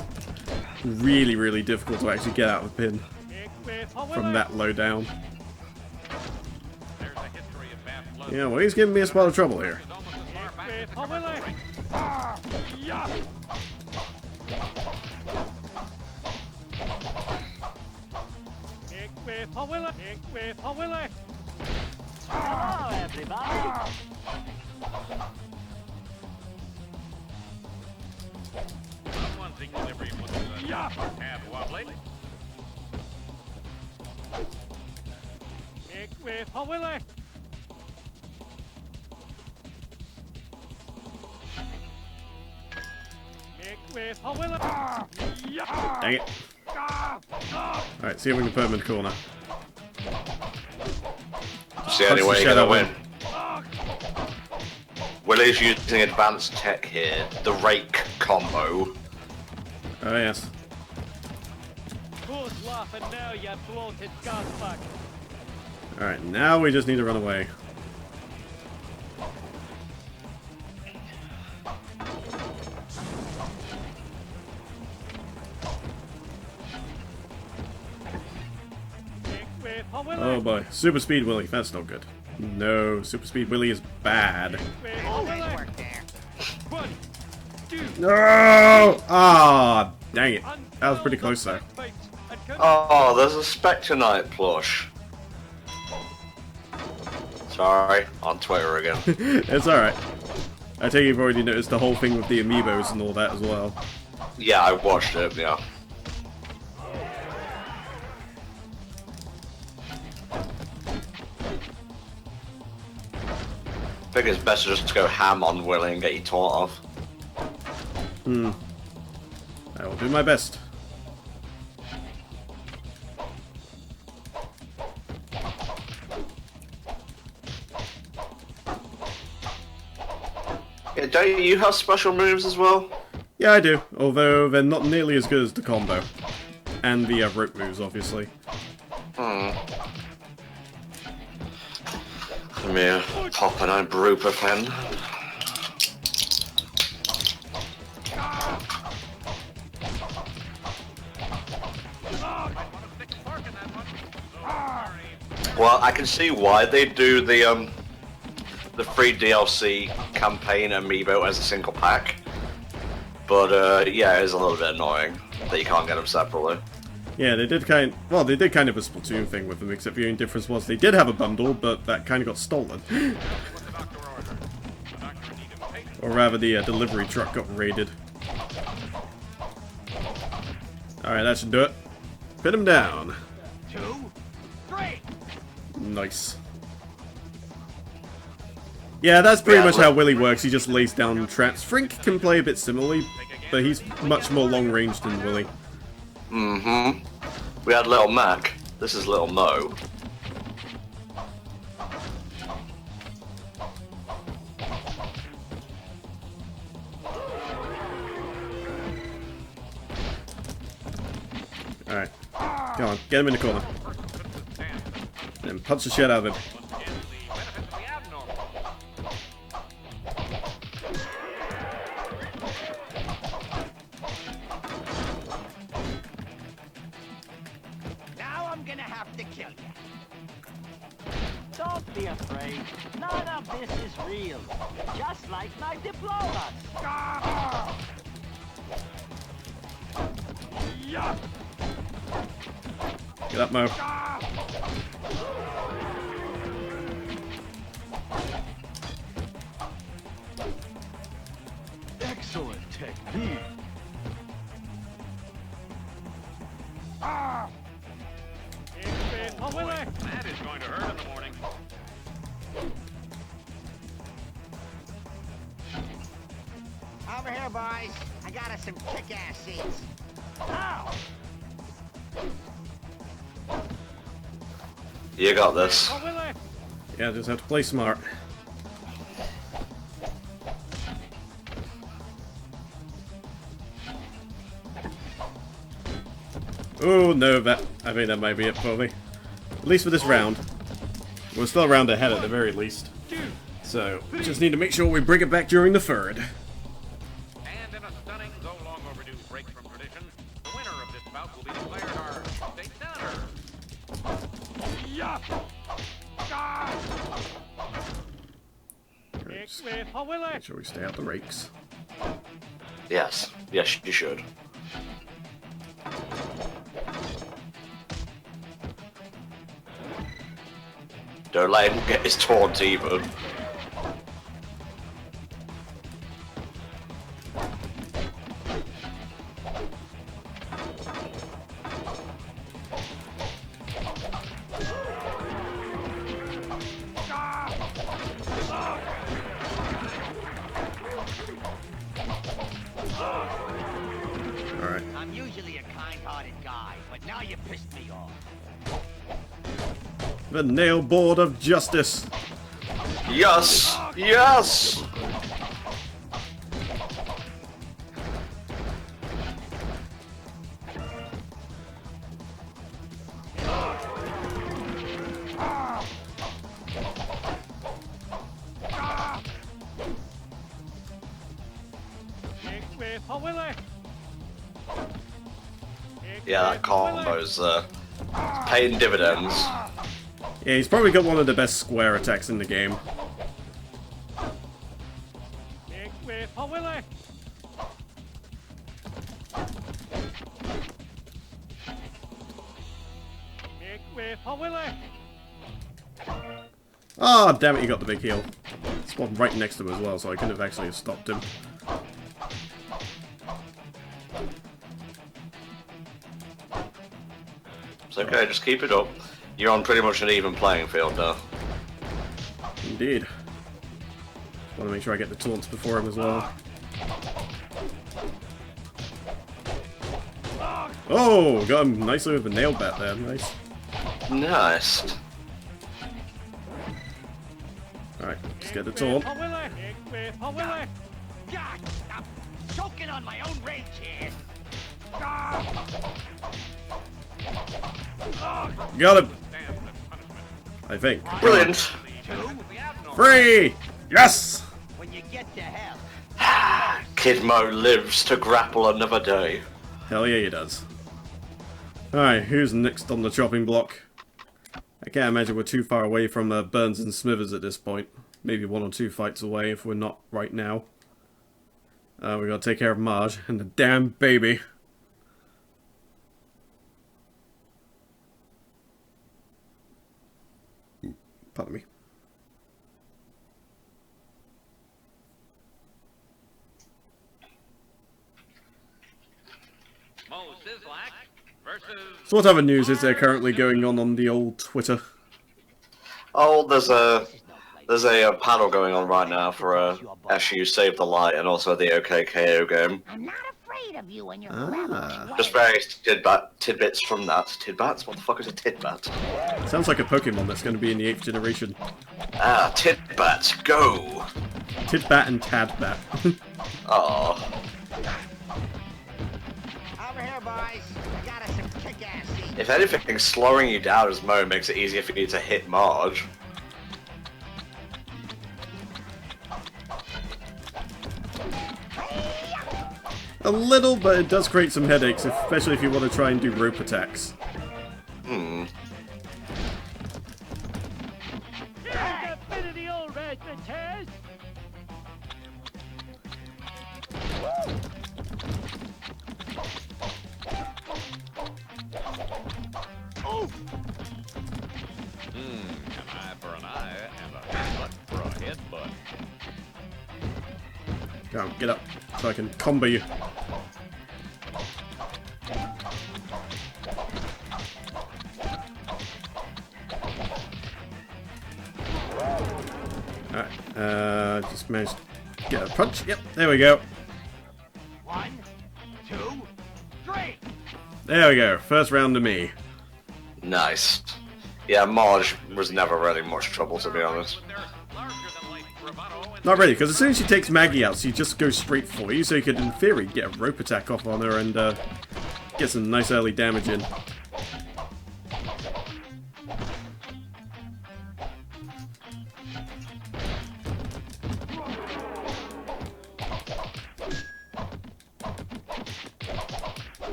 really, really difficult to actually get out of the pin from that low down. Yeah, well, he's giving me a spot of trouble here. Hello, everybody. Someone's equilibrium was a tad wobbly. Make way for Willie. Make way for Willie. Dang it. Alright, see if we can put him in the corner. It's the only way you're Shadow gonna win. Willie's using advanced tech here, the rake combo. Oh, yes. Who's laughing now, you bloated gasbag? Alright, now we just need to run away. Make way for Willie. Oh boy. Super Speed Willy. That's not good. No, Super Speed Willy is bad. Way for Always Willie. work there. 1, 2, No! Ah, dang it. That was pretty close though. Oh, there's a Spectre Knight plush. Sorry, on Twitter again. It's alright. I take it you've already noticed the whole thing with the amiibos and all that as well. Yeah, I watched it, yeah. I think it's best to just go ham on Willie and get you taught off. I will do my best. Yeah, don't you have special moves as well? Yeah, I do. Although they're not nearly as good as the combo. And the rope moves, obviously. Come here, pop an ibuprofen. Well, I can see why they do the free DLC campaign amiibo as a single pack, but yeah, it is a little bit annoying that you can't get them separately. Yeah, they did kind of a Splatoon thing with them, except the only difference was they did have a bundle, but that kind of got stolen. Or rather, the delivery truck got raided. Alright, that should do it. Pin him down. 2, 3. Nice. Yeah, that's pretty much how Willy works. He just lays down traps. Frink can play a bit similarly, but he's much more long-range than Willy. Mm-hmm. We had Little Mac. This is Little Mo. Alright. Come on, get him in the corner. And punch the shit out of him. Now I'm gonna have to kill you. Don't be afraid. None of this is real. Just like my diplomas. Get up, Mo. Excellent technique. Oh, boy, that is going to hurt in the morning. Over here, boys. I got us some kick-ass seats. Ow! You got this. Yeah, just have to play smart. Oh no, I think that might be it for me. At least for this round. We're still a round ahead at the very least. So, we just need to make sure we bring it back during the third. And in a stunning, though long overdue break from tradition, the winner of this bout will be declared our state Make sure we stay out the rakes. Yes. Yes, you should. Don't let him get his taunt either. Alright. I'm usually a kind-hearted guy, but now you pissed me off. The nail board of justice. Yes! Yes! Yeah, that combo's paying dividends. Yeah, he's probably got one of the best square attacks in the game. Ah, oh, damn it, he got the big heal. Spawned right next to him as well, so I couldn't have actually stopped him. It's okay, just keep it up. You're on pretty much an even playing field now. Indeed. Want to make sure I get the taunts before him as well. Oh, got him nicely with the nail bat there. Nice. Nice. Alright, just get the taunt. God, I'm choking on my own rage here. Got him! I think. Brilliant. Free! Yes! When you get to hell. Kidmo lives to grapple another day. Hell yeah, he does. Alright, who's next on the chopping block? I can't imagine we're too far away from Burns and Smithers at this point. Maybe 1 or 2 fights away if we're not right now. We gotta take care of Marge and the damn baby. Pardon me. So what other news is there currently going on the old Twitter? Oh, there's a panel going on right now for SU Save the Light and also the OKKO game. I'm not afraid of you and your clever Just various tidbits from that. Tidbats? What the fuck is a tidbat? Sounds like a Pokemon that's going to be in the 8th generation. Ah, tidbats, go! Tidbat and Tadbat. Oh. Over here, boys. I got us some kick-ass seats. If anything, slowing you down as Mo makes it easier for you to hit Marge. A little, but it does create some headaches, especially if you want to try and do rope attacks. Hmm. Get a bit of the old razzmatazz. An eye for an eye and a headbutt for a headbutt. Go on, get up, so I can combo you. Alright, just managed to get a punch. Yep, there we go. 1, 2, 3. There we go, first round to me. Nice. Yeah, Marge was never really much trouble, to be honest. Not really, because as soon as she takes Maggie out, she just goes straight for you, so you could, in theory, get a rope attack off on her and get some nice early damage in.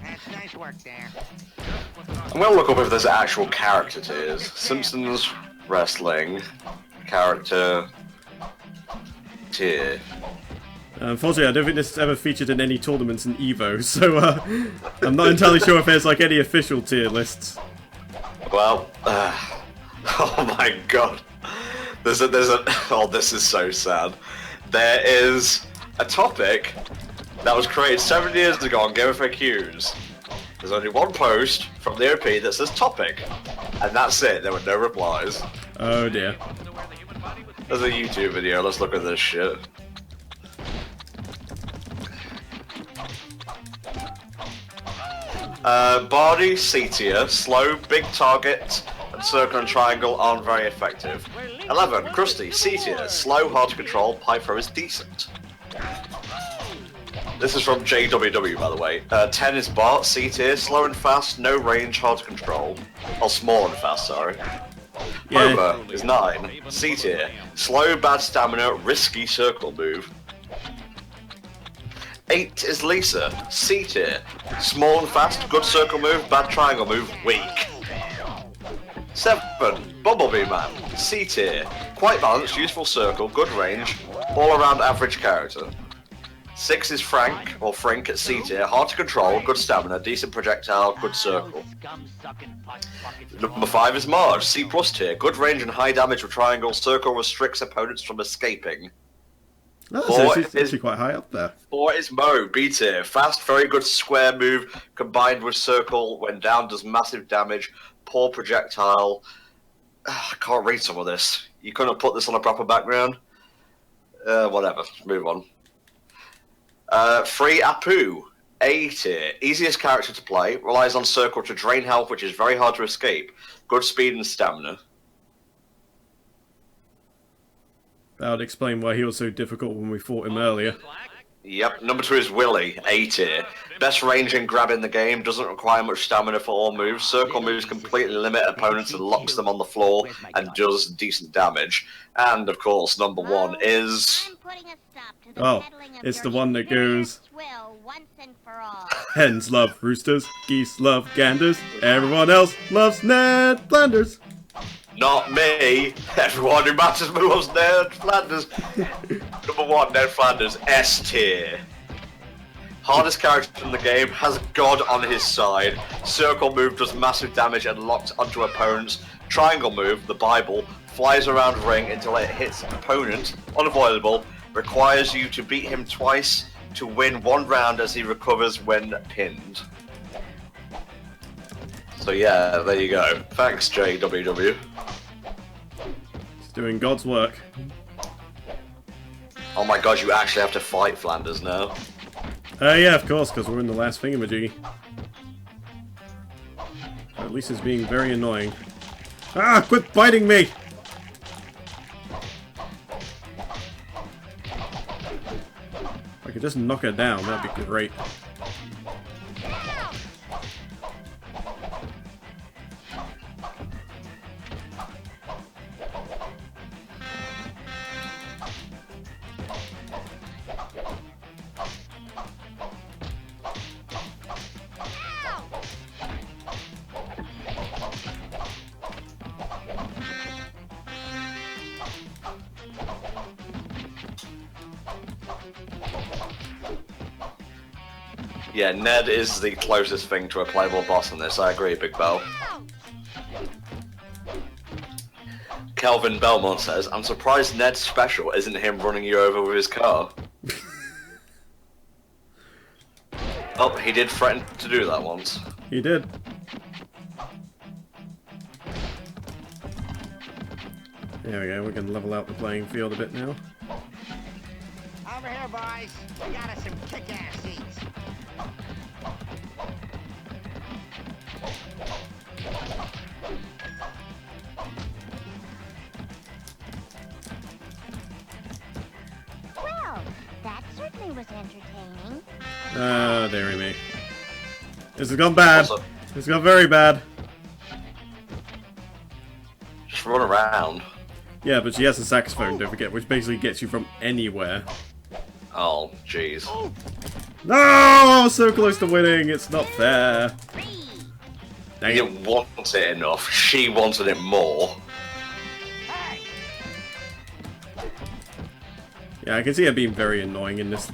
That's nice work there. I'm gonna look up if there's actual character tiers. Simpsons wrestling character tier. Unfortunately, I don't think this is ever featured in any tournaments in EVO, so I'm not entirely sure if there's like any official tier lists. Well, Oh my god. There's a oh, this is so sad. There is a topic that was created 7 years ago on GameFAQs. There's only one post from the OP that says topic, and that's it. There were no replies. Oh dear. There's a YouTube video. Let's look at this shit. Body, C tier, slow, big target, and circle and triangle aren't very effective. 11, Krusty, C tier, slow, hard to control, Pythro is decent. This is from JWW, by the way. 10 is Bart, C tier, slow and fast, no range, hard to control. Oh, small and fast, sorry. Yeah. Homer is 9, C tier, slow, bad stamina, risky circle move. 8 is Lisa, C tier, small and fast, good circle move, bad triangle move, weak. 7, Bumblebee Man, C tier, quite balanced, useful circle, good range, all around average character. 6 is Frank, or Frink at C tier, hard to control, good stamina, decent projectile, good circle. Number 5 is Marge, C plus tier, good range and high damage with triangle, circle restricts opponents from escaping. Oh, so she's actually quite high up there. 4 is Mo, B tier, fast, very good square move, combined with circle, when down does massive damage, poor projectile. I can't read some of this. You couldn't put this on a proper background? Whatever, move on. 3 Apu, A tier, easiest character to play, relies on circle to drain health, which is very hard to escape, good speed and stamina. That would explain why he was so difficult when we fought him earlier. Yep, number 2 is Willy, A tier. Best range and grab in the game, doesn't require much stamina for all moves. Circle moves completely limit opponents and locks them on the floor and does decent damage. And of course, number 1 is... Oh, it's the one that goes... Hens love roosters, geese love ganders, everyone else loves Ned Flanders. Not me. Everyone who matters loves Ned Flanders. Number 1, Ned Flanders, S tier. Hardest character in the game, has God on his side. Circle move does massive damage and locks onto opponents. Triangle move, the Bible, flies around ring until it hits opponent, unavoidable, requires you to beat him twice to win 1 round as he recovers when pinned. So yeah, there you go. Thanks, JWW. He's doing God's work. Oh my god, you actually have to fight Flanders now. Yeah, of course, because we're in the last thingamajiggy. So at least it's being very annoying. Ah, quit biting me! If I could just knock her down, that'd be great. Yeah, Ned is the closest thing to a playable boss in this, I agree, Big Bell. Kelvin Belmont says, I'm surprised Ned's special isn't him running you over with his car. Oh, he did threaten to do that once. He did. There we go, we can level out the playing field a bit now. Over here, boys. We got us some kick-ass seats. Well, that certainly was entertaining. Ah, dearie me. This has gone bad. Also, This has gone very bad. just run around. Yeah, but she has a saxophone, don't forget, which basically gets you from anywhere. Oh, jeez. No! I was so close to winning, it's not fair. Dang You it. didn't want it enough. She wanted it more. Yeah, I can see her being very annoying in this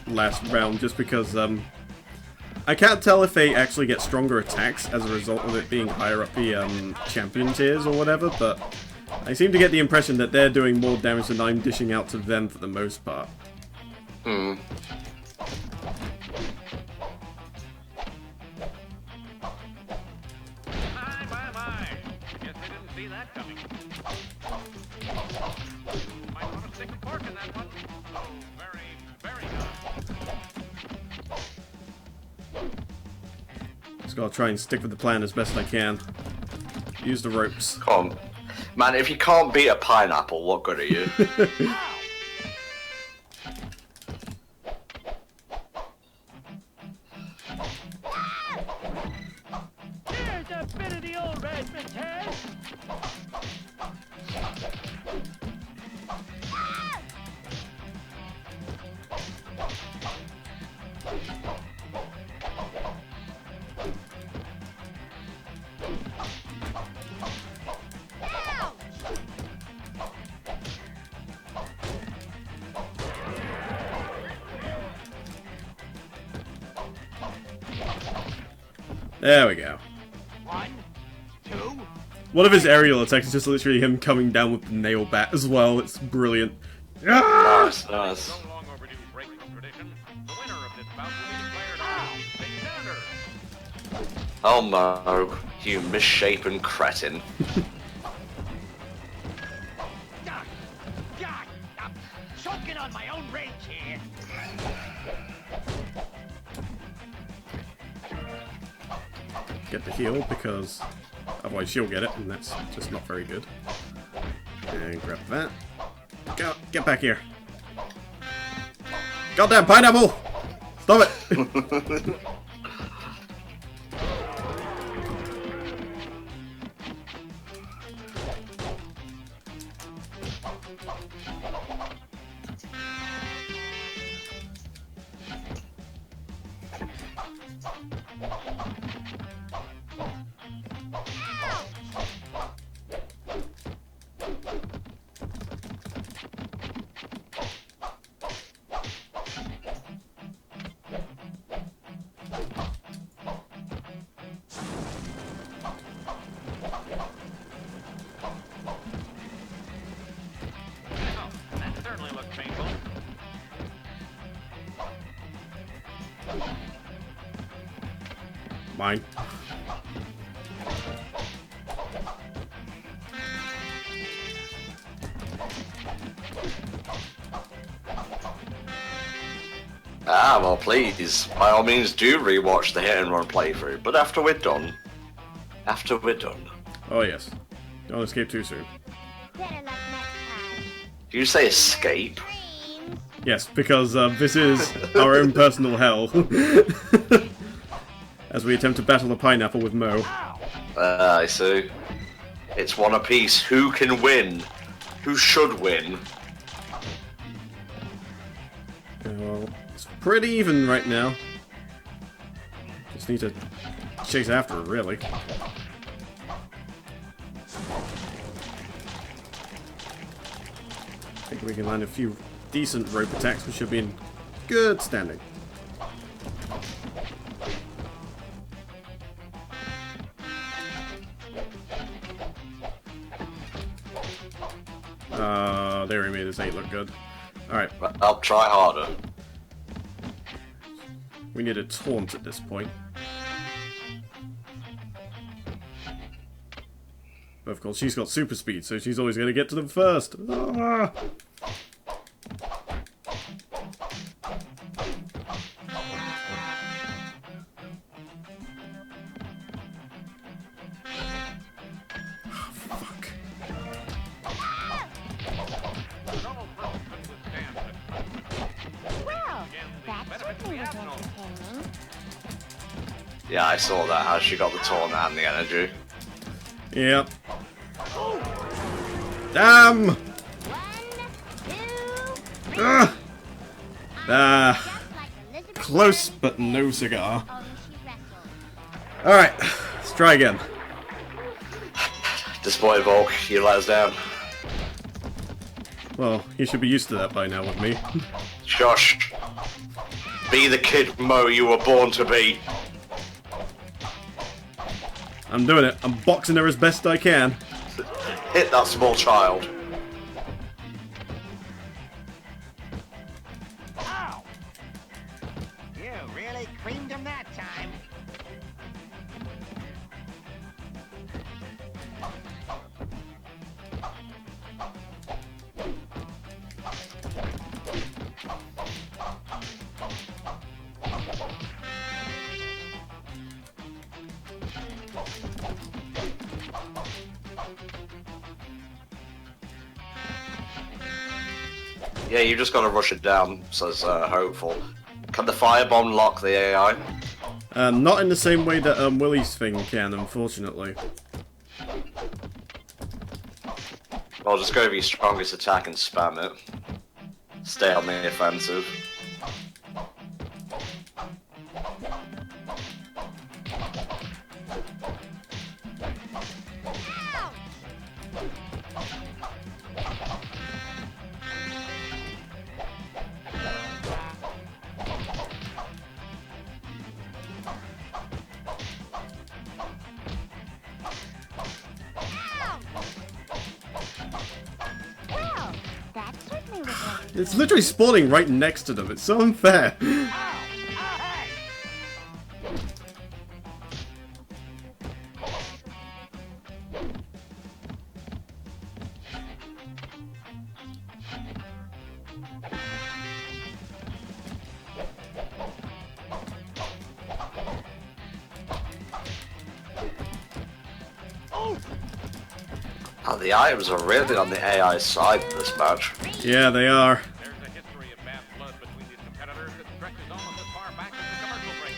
last round, just because, I can't tell if they actually get stronger attacks as a result of it being higher up the champion tiers or whatever, but I seem to get the impression that they're doing more damage than I'm dishing out to them for the most part. Hmm. My. Guess they didn't see that coming. Might want to stick a fork in that one. Oh, very good. Just gotta try and stick with the plan as best I can. Use the ropes. Come on. Man, if you can't beat a pineapple, what good are you? Here's a bit of the old razzmatazz. There we go. 1, 2. One of his aerial attacks is just literally him coming down with the nail bat as well. It's brilliant. Ah! Nice. No long overdue break from tradition. The winner of this bout will be declared as Big Senator. Oh no, you misshapen cretin. God, I'm choking on my own rage here. Get the heal because otherwise she'll get it, and that's just not very good. And grab that. Go, get back here. Goddamn pineapple! Stop it! Oh, that certainly looks painful. Mine. Ah, well please, by all means do rewatch the hit and run playthrough, but after we're done. After we're done. Oh yes. Don't escape too soon. Better luck next time. Do you say escape? Dreams. Yes, because this is our own personal hell. As we attempt to battle the pineapple with Mo. I see. It's one apiece. Who can win? Who should win? Well, it's pretty even right now. Just need to chase after it, really. I think we can land a few decent rope attacks. We should be in good standing. There we made this 8 look good. Alright, I'll try harder. we need a taunt at this point. But of course, she's got super speed, so she's always going to get to them first. Ah! Fuck. Normal person couldn't withstand such Well, Again, the that benefits of certainly the was abnormal. entertaining. Yeah, I saw that, how she got the taunt and the energy. Yep. Damn! 1, 2, 3. Ah! Ah, Just like Elizabeth close, Bennet but no said, cigar. only she wrestled. Alright, let's try again. Disappointed, Volk, you let us down. Well, you should be used to that by now with me. Shush. Be the kid Mo you were born to be. I'm doing it. I'm boxing her as best I can. Hit that small child. Ow! You really creamed him that time. Yeah, you just gotta rush it down, says Hopeful. Can the firebomb lock the AI? Not in the same way that Willie's thing can, unfortunately. Well, just go for your strongest attack and spam it. Stay on the offensive. Well, that certainly was a... It's literally spawning right next to them. It's so unfair. Ow! Ah, hey! Oh, the items are really on the AI side in this match. Yeah, they are. There's a history of bad blood between these competitors that stretches almost as far back as the commercial break.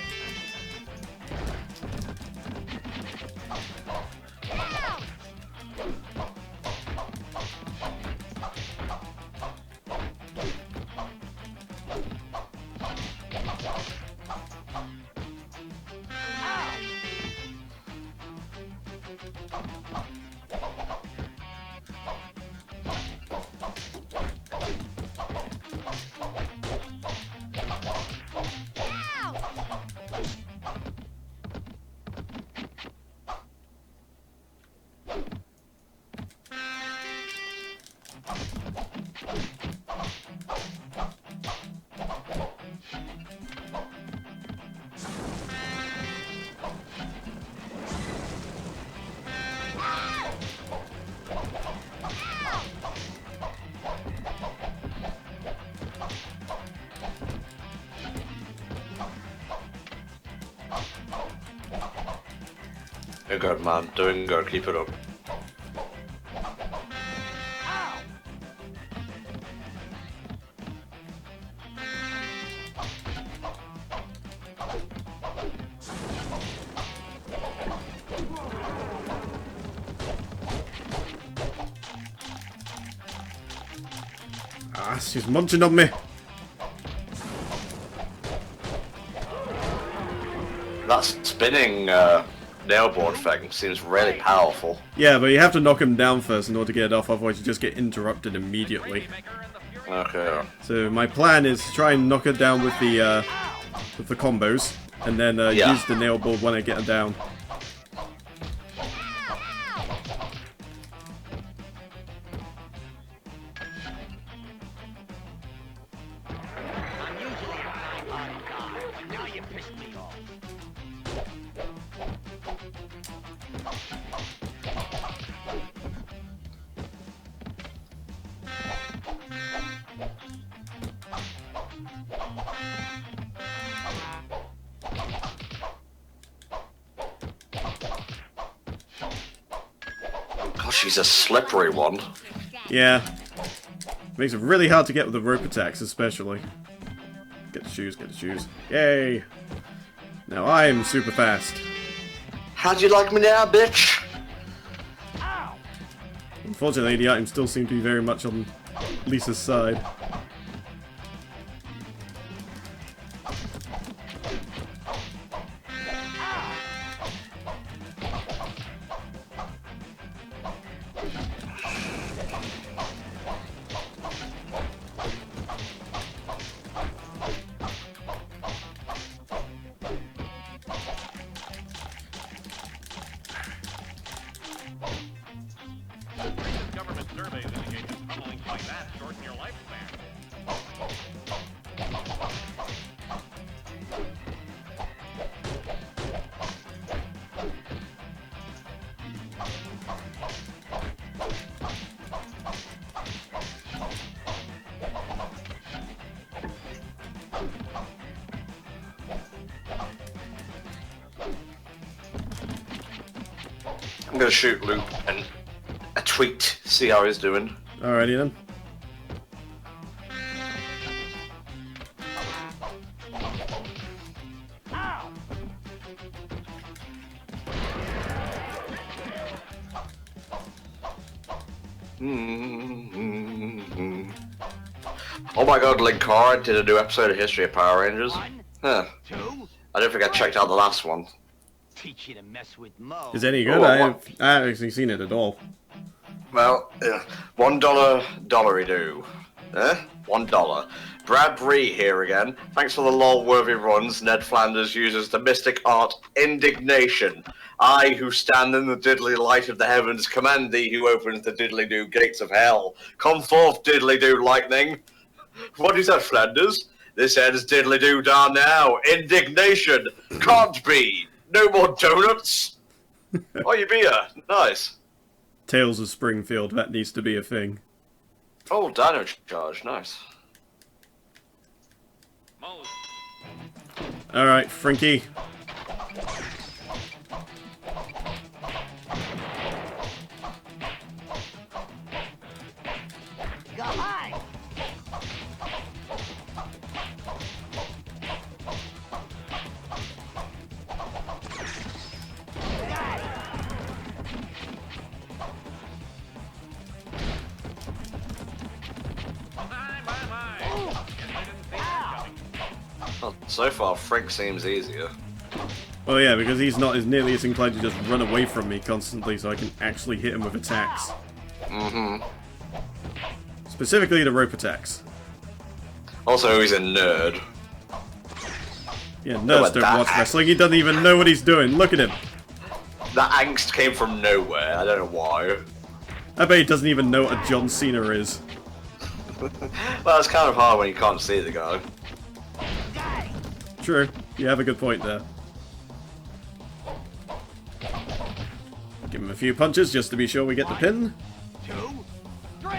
Doing good, man. Doing good. Keep it up. Ah, she's munching on me. That spinning nailboard thing seems really powerful. Yeah, but you have to knock him down first in order to get it off, otherwise you just get interrupted immediately. Okay. So my plan is to try and knock her down with the combos, and then Yeah. use the nail board when I get her down. I'm usually a kind-hearted guy, but now you pissed me off. Gosh, she's a slippery one. Yeah. Makes it really hard to get with the rope attacks, especially. Get the shoes, get the shoes. Yay! Now I'm super fast. How'd you like me now, bitch? Unfortunately, the items still seem to be very much on Lisa's side. I'm gonna shoot Loop and a tweet, see how he's doing. Alrighty then. Oh my god, Linkara did a new episode of History of Power Rangers. Huh. I don't think I checked out the last one. Teach you to mess with Mo. Is it any good? Oh, I what? haven't actually seen it at all. Well, $1 dollary do. $1. Brad Bree here again. Thanks for the lol-worthy runs. Ned Flanders uses the mystic art indignation. I, who stand in the diddly light of the heavens, command thee who opens the diddly-doo gates of hell. Come forth, diddly-doo lightning. What is that, Flanders? This ends diddly-doo down now. Indignation. Can't be. No more donuts. Oh, you beer. Nice. Tales of Springfield, that needs to be a thing. Oh, Dino Charge. Nice. Mose. Alright, Frankie. Go high. My. Guess I didn't see that coming. Well, so far, Frink seems easier. Well, yeah, because he's not as nearly as inclined to just run away from me constantly, so I can actually hit him with attacks. Mm-hmm. Specifically the rope attacks. Also, he's a nerd. Yeah, No, nerds but don't that watch act- wrestling. He doesn't even know what he's doing. Look at him. That angst came from nowhere. I don't know why. I bet he doesn't even know what a John Cena is. Well, it's kind of hard when you can't see the guy. True. You have a good point there. Give him a few punches just to be sure we get the pin. 2, 3.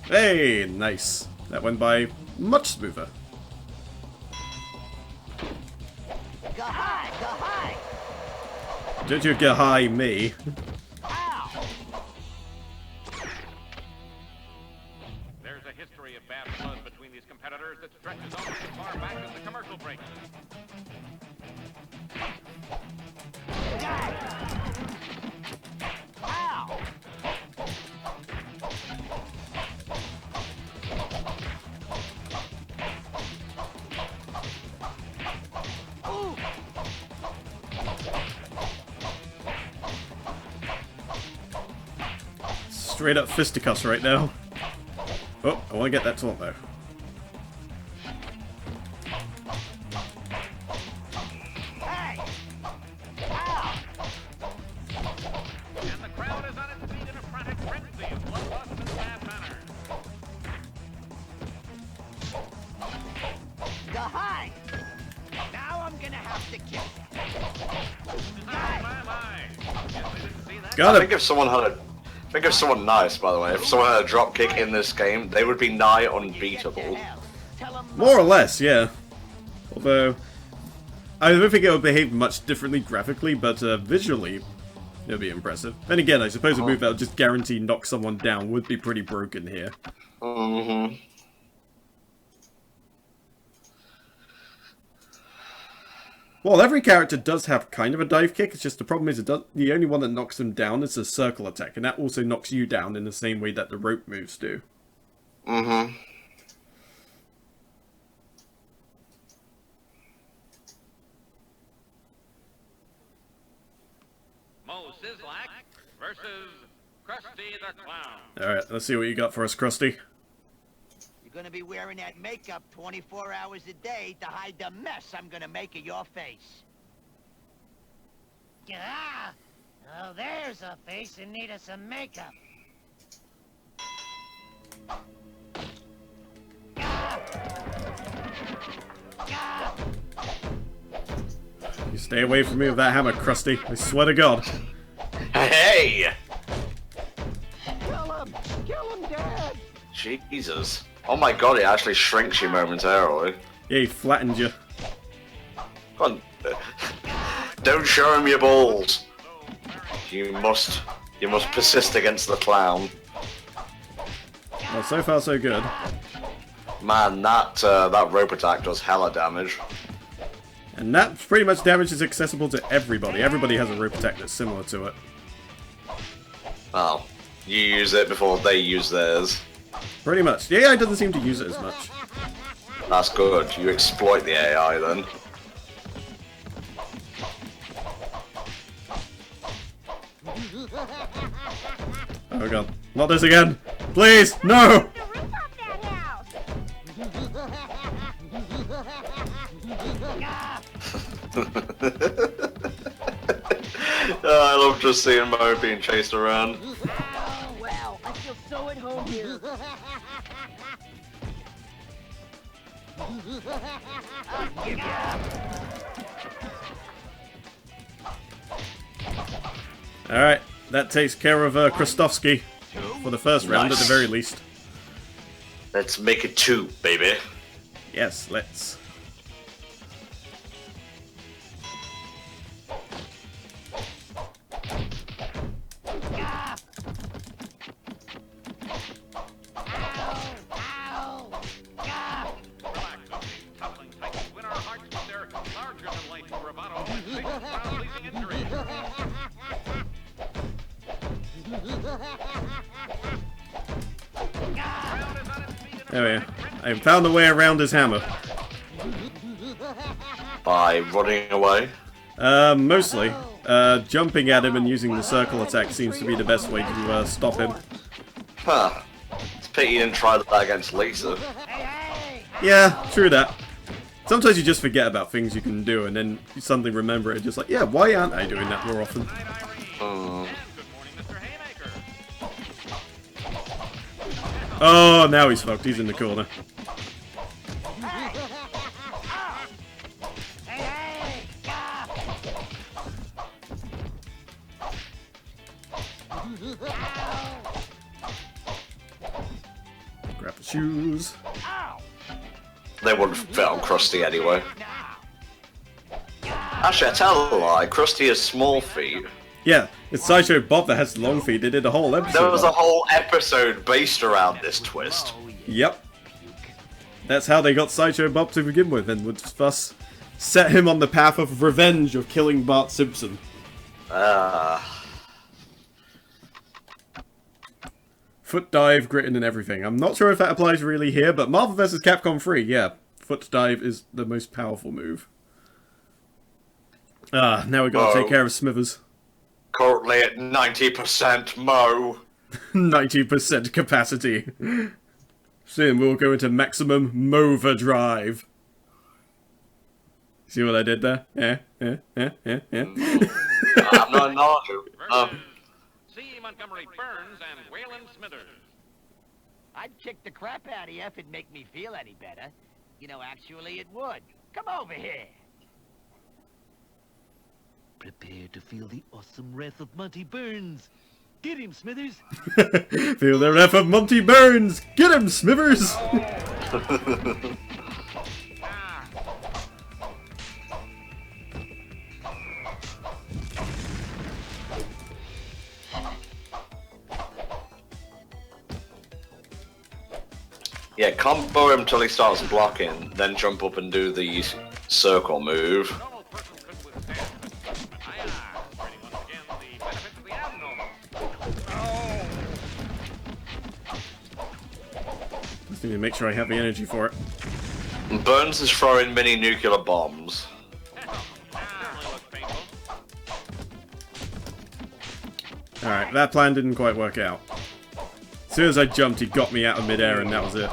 Hey, nice. That went by much smoother. Go high. Go high. Don't you get high me. Ow. There's a history of bad blood between these competitors that stretches almost as far back as the commercial break. Ow. Ooh. Straight up fisticuffs right now. Oh, I want to get that taunt though. Hey. Ow. And the crowd is on its feet in a frantic frenzy of bloodlust and bad manners. Go high. Now I'm gonna have to kill you. My. Guess I didn't see that. Got I him. think if someone had a... Think of someone nice, by the way. If someone had a drop kick in this game, they would be nigh unbeatable. Tell 'em More or less, yeah. Although, I don't think it would behave much differently graphically, but visually, it would be impressive. Then again, I suppose a move that would just guarantee knock someone down would be pretty broken here. Mm-hmm. Well, every character does have kind of a dive kick, it's just the problem is the only one that knocks them down is a circle attack, and that also knocks you down in the same way that the rope moves do. Mm-hmm. Mo Sislak versus Krusty the Clown. Alright, let's see what you got for us, Krusty. You're gonna be wearing that makeup 24 hours a day to hide the mess I'm gonna make of your face. Ah! Oh, there's a face in need of some makeup. You stay away from me with that hammer, Krusty. I swear to God. Hey! Kill him! Kill him, Dad! Jesus. Oh my god, it actually shrinks you momentarily. Yeah, he flattened you. Come on. Don't show him your balls. You must You must persist against the clown. Well, so far so good. Man, that rope attack does hella damage. And that pretty much damage is accessible to everybody. Everybody has a rope attack that's similar to it. Oh, you use it before they use theirs. Pretty much. The AI doesn't seem to use it as much. That's good. You exploit the AI then. Oh god. Not this again! Please! No! I love just seeing Mo being chased around. Oh, wow, I feel so at home here. Alright, that takes care of Krostowski for the first round at the very least. Let's make it 2, baby. Yes, let's. There we go. I found a way around his hammer. By running away? Mostly. Jumping at him and using the circle attack seems to be the best way to stop him. Huh. It's a pity you didn't try that against Lisa. Yeah, true that. Sometimes you just forget about things you can do and then you suddenly remember it, just like, yeah, why aren't I doing that more often? Oh, now he's fucked. He's in the corner. Grab the shoes. They wouldn't fit on Krusty anyway. Actually, I tell a lie. Krusty has small feet. Yeah, it's Sideshow Bob that has long feet. They did a whole episode. There was a whole episode based around this twist. Yep. That's how they got Sideshow Bob to begin with, and would thus set him on the path of revenge of killing Bart Simpson. Foot dive, gritting and everything. I'm not sure if that applies really here, but Marvel vs. Capcom 3, yeah. Foot dive is the most powerful move. Now we've got to take care of Smithers. Currently at 90%, Mo. 90% capacity. Soon we'll go into maximum Mova drive. See what I did there? Yeah. I'm not knowledgeable. C. Montgomery Burns and Waylon Smithers. I'd kick the crap out of you if it'd make me feel any better. You know, actually it would. Come over here. Prepare to feel the awesome wrath of Monty Burns. Get him, Smithers. Feel the wrath of Monty Burns. Get him, Smithers. Yeah, combo him till he starts blocking, then jump up and do the circle move. Just need to make sure I have the energy for it. Burns is throwing mini nuclear bombs. Alright, that plan didn't quite work out. As soon as I jumped, he got me out of midair and that was it.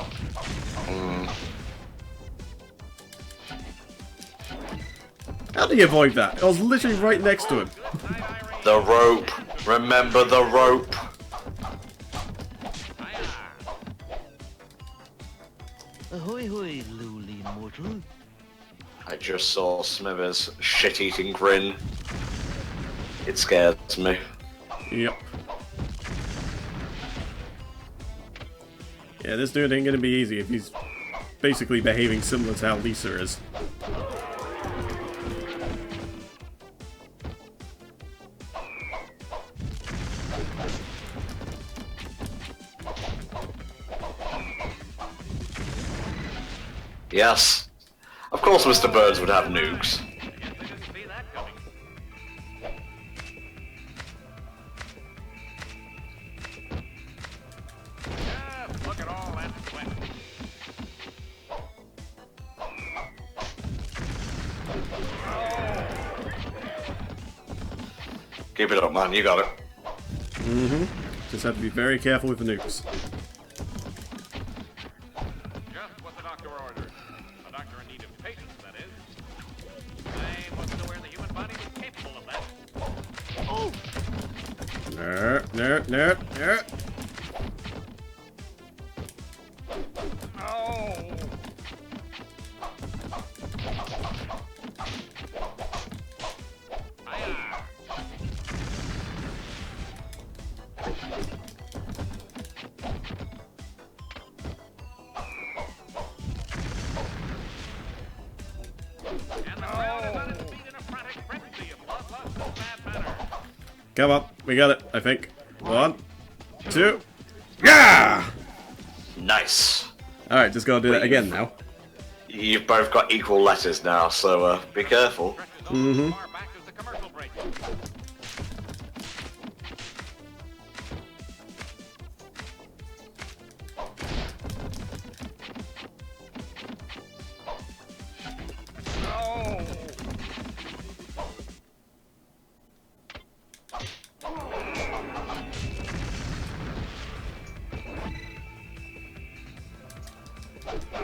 How did he avoid that? I was literally right next to him. The rope. Remember the rope. Ahoy hoy, lowly mortal. I just saw Smithers' shit-eating grin. It scares me. Yep. Yeah, this dude ain't gonna be easy if he's basically behaving similar to how Lisa is. Yes. Of course Mr. Burns would have nukes. I guess they didn't see that coming. Just look at all that sweat. Keep it up, man. You got it. Mm-hmm. Just have to be very careful with the nukes. Just what the doctor ordered. A doctor in need of patience, that is. I wasn't aware the human body was capable of that. Oh! No. Oh! Hiya! And the crowd is on its feet in a frantic frenzy of bloodlust and mad manner. Come on, we got it, I think. 1, 2. Yeah! Nice. Alright, just gotta do that again now. You've both got equal letters now, so be careful. Mm-hmm. Far back as the commercial break. Oh! Ow!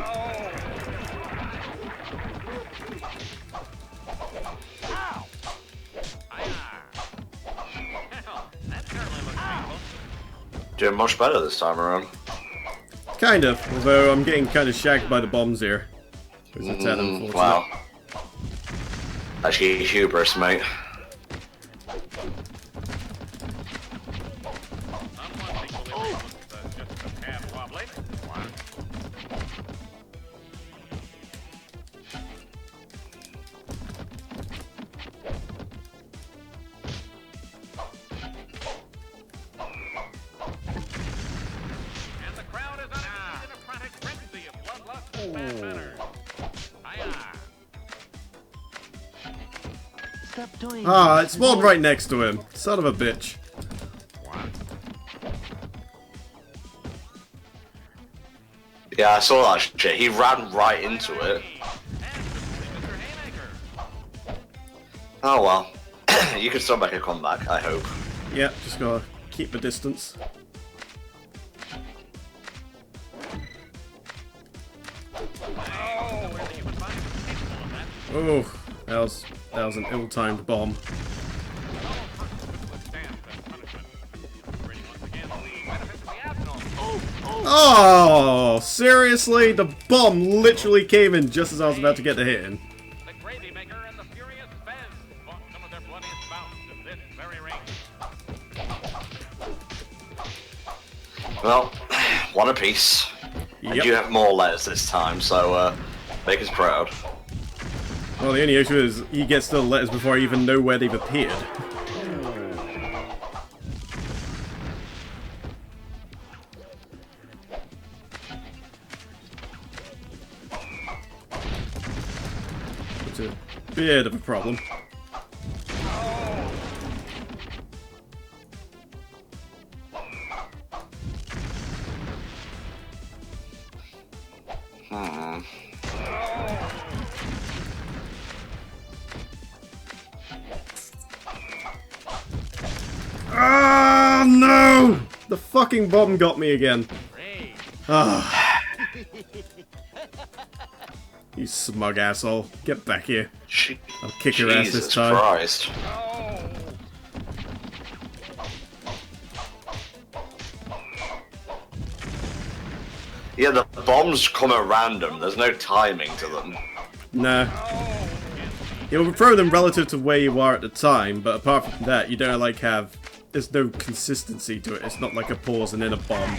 Hell, that certainly looks painful. Doing much better this time around. Kind of, although I'm getting kind of shagged by the bombs here. Which is a tad unfortunate. Wow. Actually, hubris, mate. Someone's equilibrium looks just a tad wobbly. What? And the crowd is on its feet in a frantic frenzy of bloodlust and bad manner. Hiya! Stop doing Ah, this. it spawned right next to him. Son of a bitch. Yeah, I saw that shit. He ran right into it. Mr. Haymaker. Oh well. You can still make a comeback, I hope. Yeah, just gotta keep the distance. Oh, where the human body was capable of that. Oh, that was an ill-timed bomb. Oh, seriously? The bomb literally came in just as I was about to get the hit in. The Gravy Maker and the Furious Fez fought some of their bloodiest bouts in this very ring. Well, one apiece. And Yep. you have more letters this time, so make us proud. Well, the only issue is he gets the letters before I even know where they've appeared. It's a bit of a problem. Ah, no! The fucking bomb got me again. Ah. You smug asshole. Get back here. I'll kick your ass this Jesus time. Christ. Yeah, the bombs come at random. There's no timing to them. Nah. You'll throw them relative to where you are at the time, but apart from that, you don't like have... There's no consistency to it. It's not like a pause and then a bomb.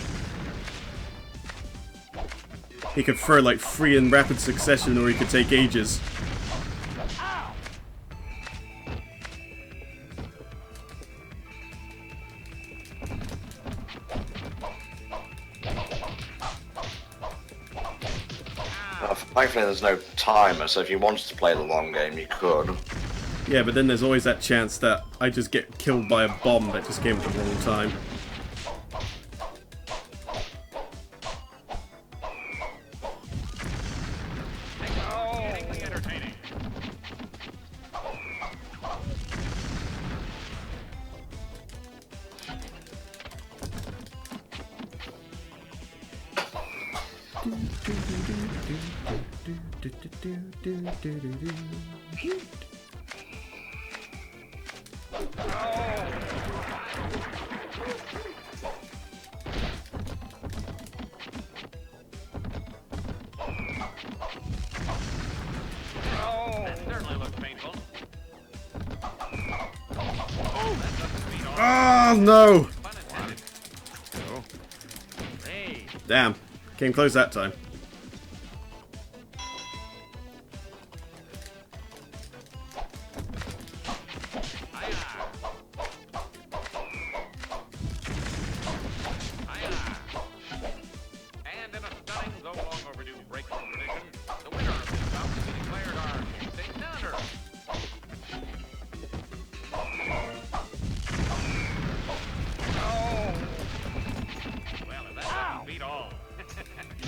He could throw like 3 in rapid succession, or he could take ages. Thankfully, there's no timer, so if you wanted to play the long game, you could. Yeah, but then there's always that chance that I just get killed by a bomb that just came at the wrong time. Excitingly entertaining. That certainly looks painful. Oh, that doesn't beat all. Oh no! Pun intended. Hey, Damn, came close that time. And in a stunning, though long overdue breakthrough tradition, the winner of this bout to be declared our state sounder. Well, if that doesn't beat all.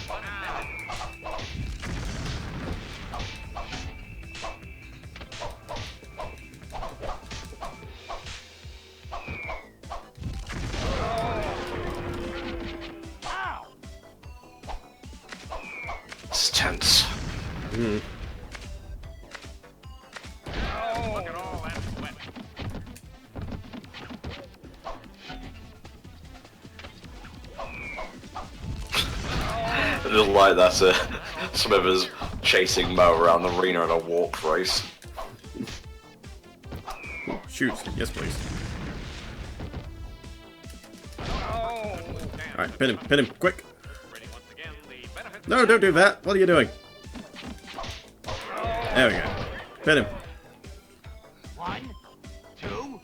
Pun intended. It's tense. Hmm. Look at all that sweat. I just like that Smithers chasing Mo around the arena in a warp race. Shoot, yes please. Alright, pin him, quick! Ready once again, the benefits. No, don't do that! What are you doing? There we go. Pin him. 1, 2,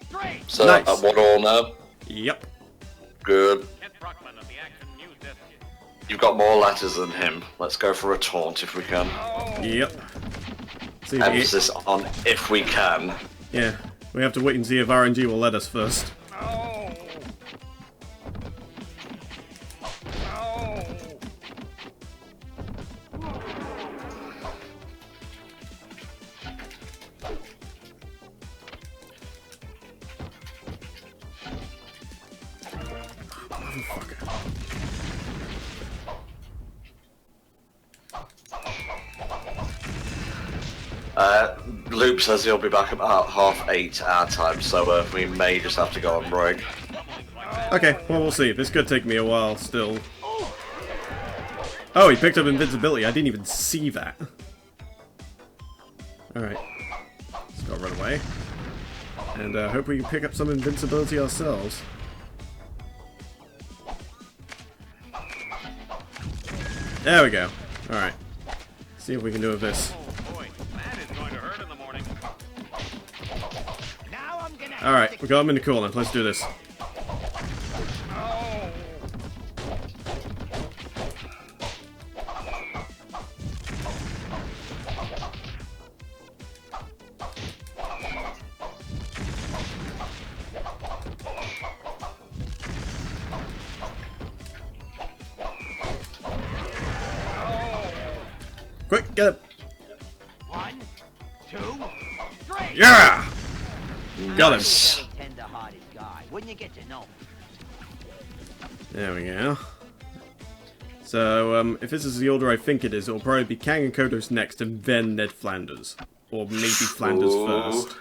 3. So, Nice. at what all now? Yep. Good. Kent Brockman of the Action News Desk. You've got more letters than him. Let's go for a taunt if we can. Yep. See if he, Emphasis on if we can. yeah, we have to wait and see if RNG will let us first. Loop says he'll be back about 8:30 our time, so we may just have to go on break. Okay, well we'll see. This could take me a while still. Oh, he picked up invincibility. I didn't even see that. Alright. Let's go run away. And hope we can pick up some invincibility ourselves. There we go. Alright. See if we can do with this. Oh boy, that is going to hurt in the morning. Now I'm gonna have Alright, to we got him in the corner. Let's do this. Quick, get it! 1, 2, 3. Yeah! Got him. Very tender-hearted guy. Wouldn't you get to know? There we go. So, if this is the order I think it is, it'll probably be Kang and Kodos next and then Ned Flanders. Or maybe Flanders Ooh. first.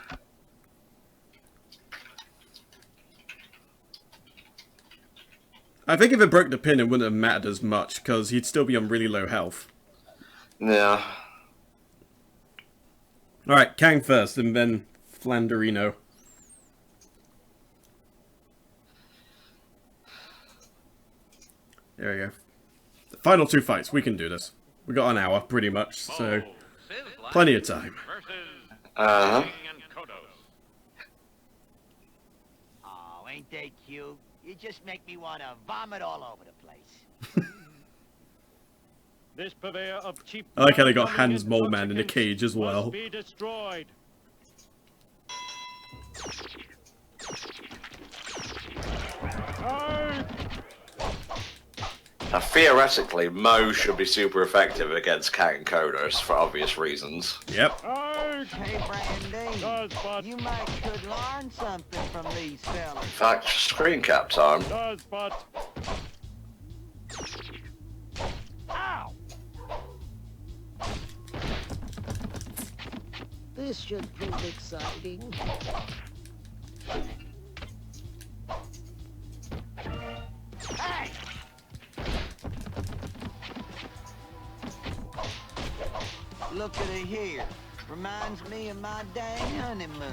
I think if it broke the pin, it wouldn't have mattered as much, because he'd still be on really low health. Yeah. Alright, Kang first, and then Flanderino. There we go. The final two fights, we can do this. We got an hour, pretty much, so plenty of time. Versus Uh-huh. King and Kodos. Oh, ain't they cute? You just make me want to vomit all over the place. This purveyor of cheap I like how they got non-human Hans Mole Man in a cage as well. must be destroyed. Now, theoretically, Mo should be super effective against Cat and Kodos for obvious reasons. Yep. Hey, Brandy, you might could learn something from these fellas. In fact, screen cap time. Does but. Ow! This should prove exciting. Hey! Look at it here. Reminds me of my dang honeymoon.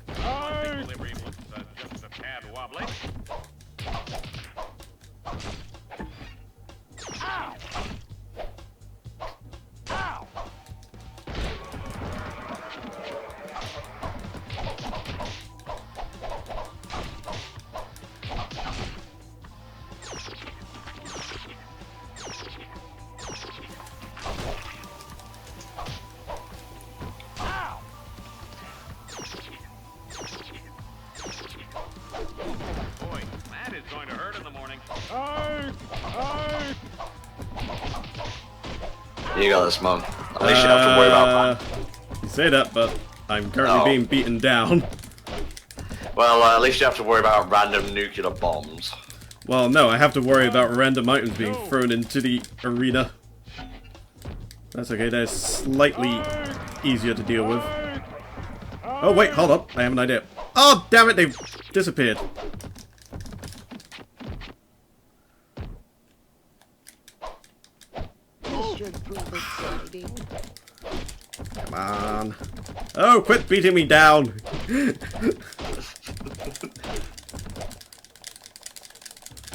Equilibrium looks just a tad wobbly. Ow! Ow! Ow! Boy, that is going to hurt in the morning. You got this, Mum. At least you don't have to worry about You say that, but I'm currently being beaten down. Well, at least you have to worry about random nuclear bombs. Well, no, I have to worry about random items being thrown into the arena. That's okay, that's slightly easier to deal with. Oh, wait, hold up, I have an idea. Oh, damn it, they've disappeared. This should prove exciting. Come on. Oh, quit beating me down!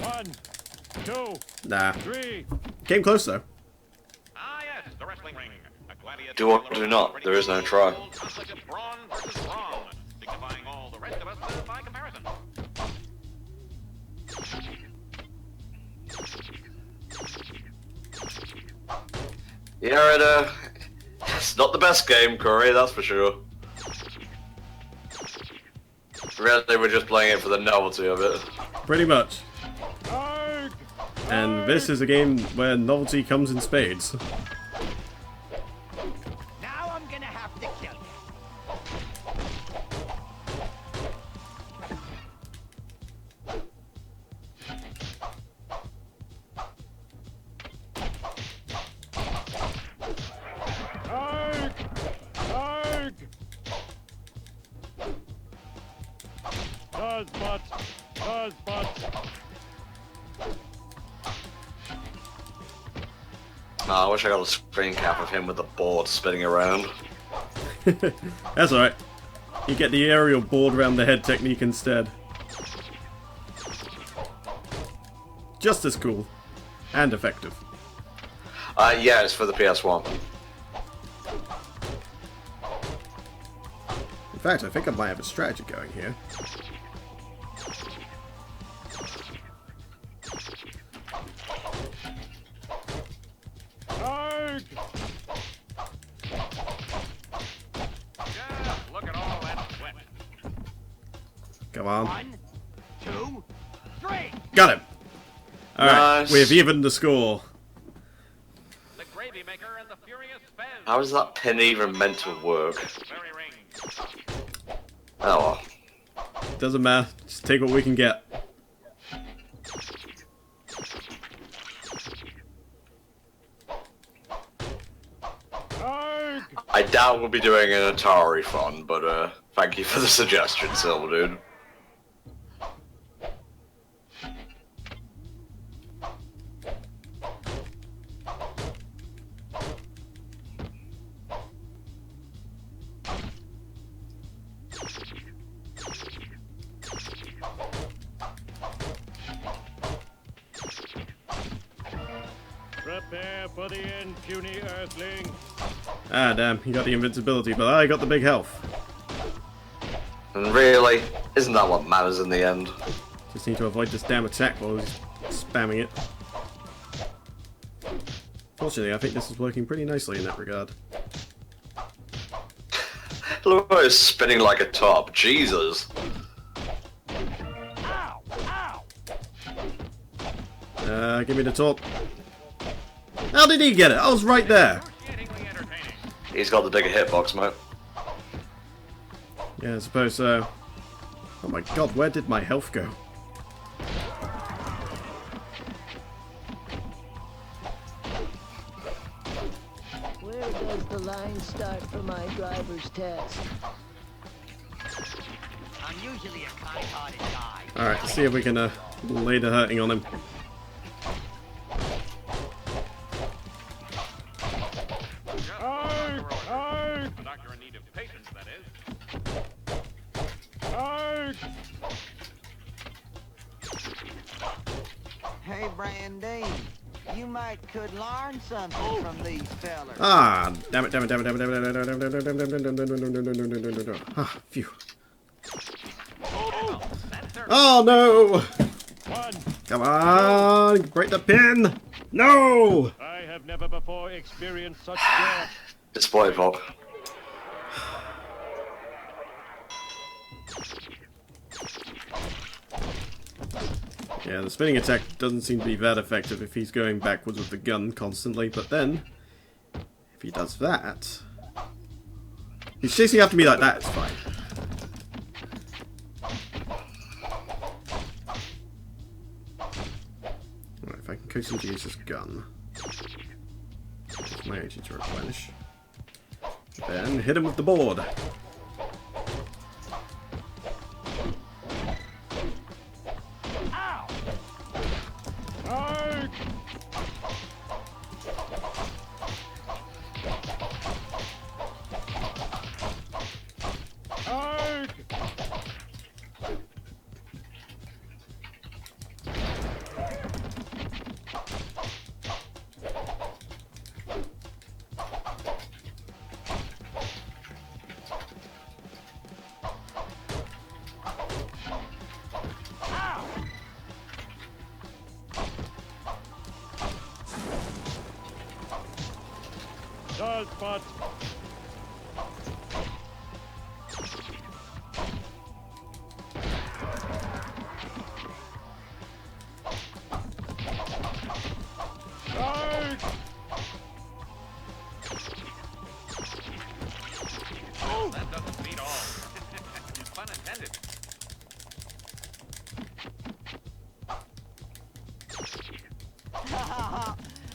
One, two, Nah. three. Came close, though. Ah, yes, the wrestling ring. A gladiator. Do or do not, there is no try. Conflict of brawn versus brawn, signifying all the rest of us by comparison. Yeah, it's not the best game, Corey, that's for sure. Really, we're just playing it for the novelty of it. Pretty much. And this is a game where novelty comes in spades. Now I'm gonna have to kill you. Does but. I wish I got a screen cap of him with the board spinning around. That's alright. You get the aerial board around the head technique instead. Just as cool. And effective. Yeah, it's for the PS1. In fact, I think I might have a strategy going here. Just look at all that sweat. Come on. 1, 2, 3. Got him! Alright, Nice. we've evened the score. The gravy maker and the furious Fez. How is that pin even meant to work? Very ring. Oh well. Doesn't matter, just take what we can get. I doubt we'll be doing an Atari fun, but thank you for the suggestion, Silver Dude. Prepare for the end, puny earthling. Ah, damn, he got the invincibility, but I got the big health. And really, isn't that what matters in the end? Just need to avoid this damn attack while he's spamming it. Fortunately, I think this is working pretty nicely in that regard. Look at it spinning like a top. Jesus. Ow! Ow! Give me the top. How did he get it? I was right there. He's got the bigger hitbox, mate. Yeah, I suppose so. Oh my god, where did my health go? Where does the line start for my driver's test? I'm usually a kind-hearted guy. Alright, let's see if we can lay the hurting on him. A doctor in need of patience, that is. Hey, Brandy, you might could learn something from these fellers. Ah, damn it, damn it, damn it, damn it, damn it, damn it. Ah, phew. Oh no! Come on, break the pin! No! I have never before experienced such death. Disappointed, Bob. Yeah, the spinning attack doesn't seem to be that effective if he's going backwards with the gun constantly, but then, if he does that... If he's chasing after me like that, it's fine. Alright, if I can coax him to use this gun. My HP to replenish. Then hit him with the board. Spot. That doesn't beat all. Pun intended.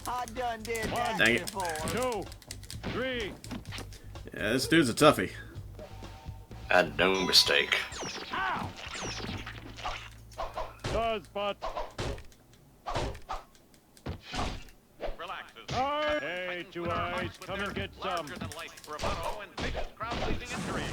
I done did that Dang it. before. 2, 3. Yeah, this dude's a toughie. And no mistake. Spot. Relaxes. Hey, Two Eyes, come and get some. Larger than life bravado and vicious crowd-pleasing injury.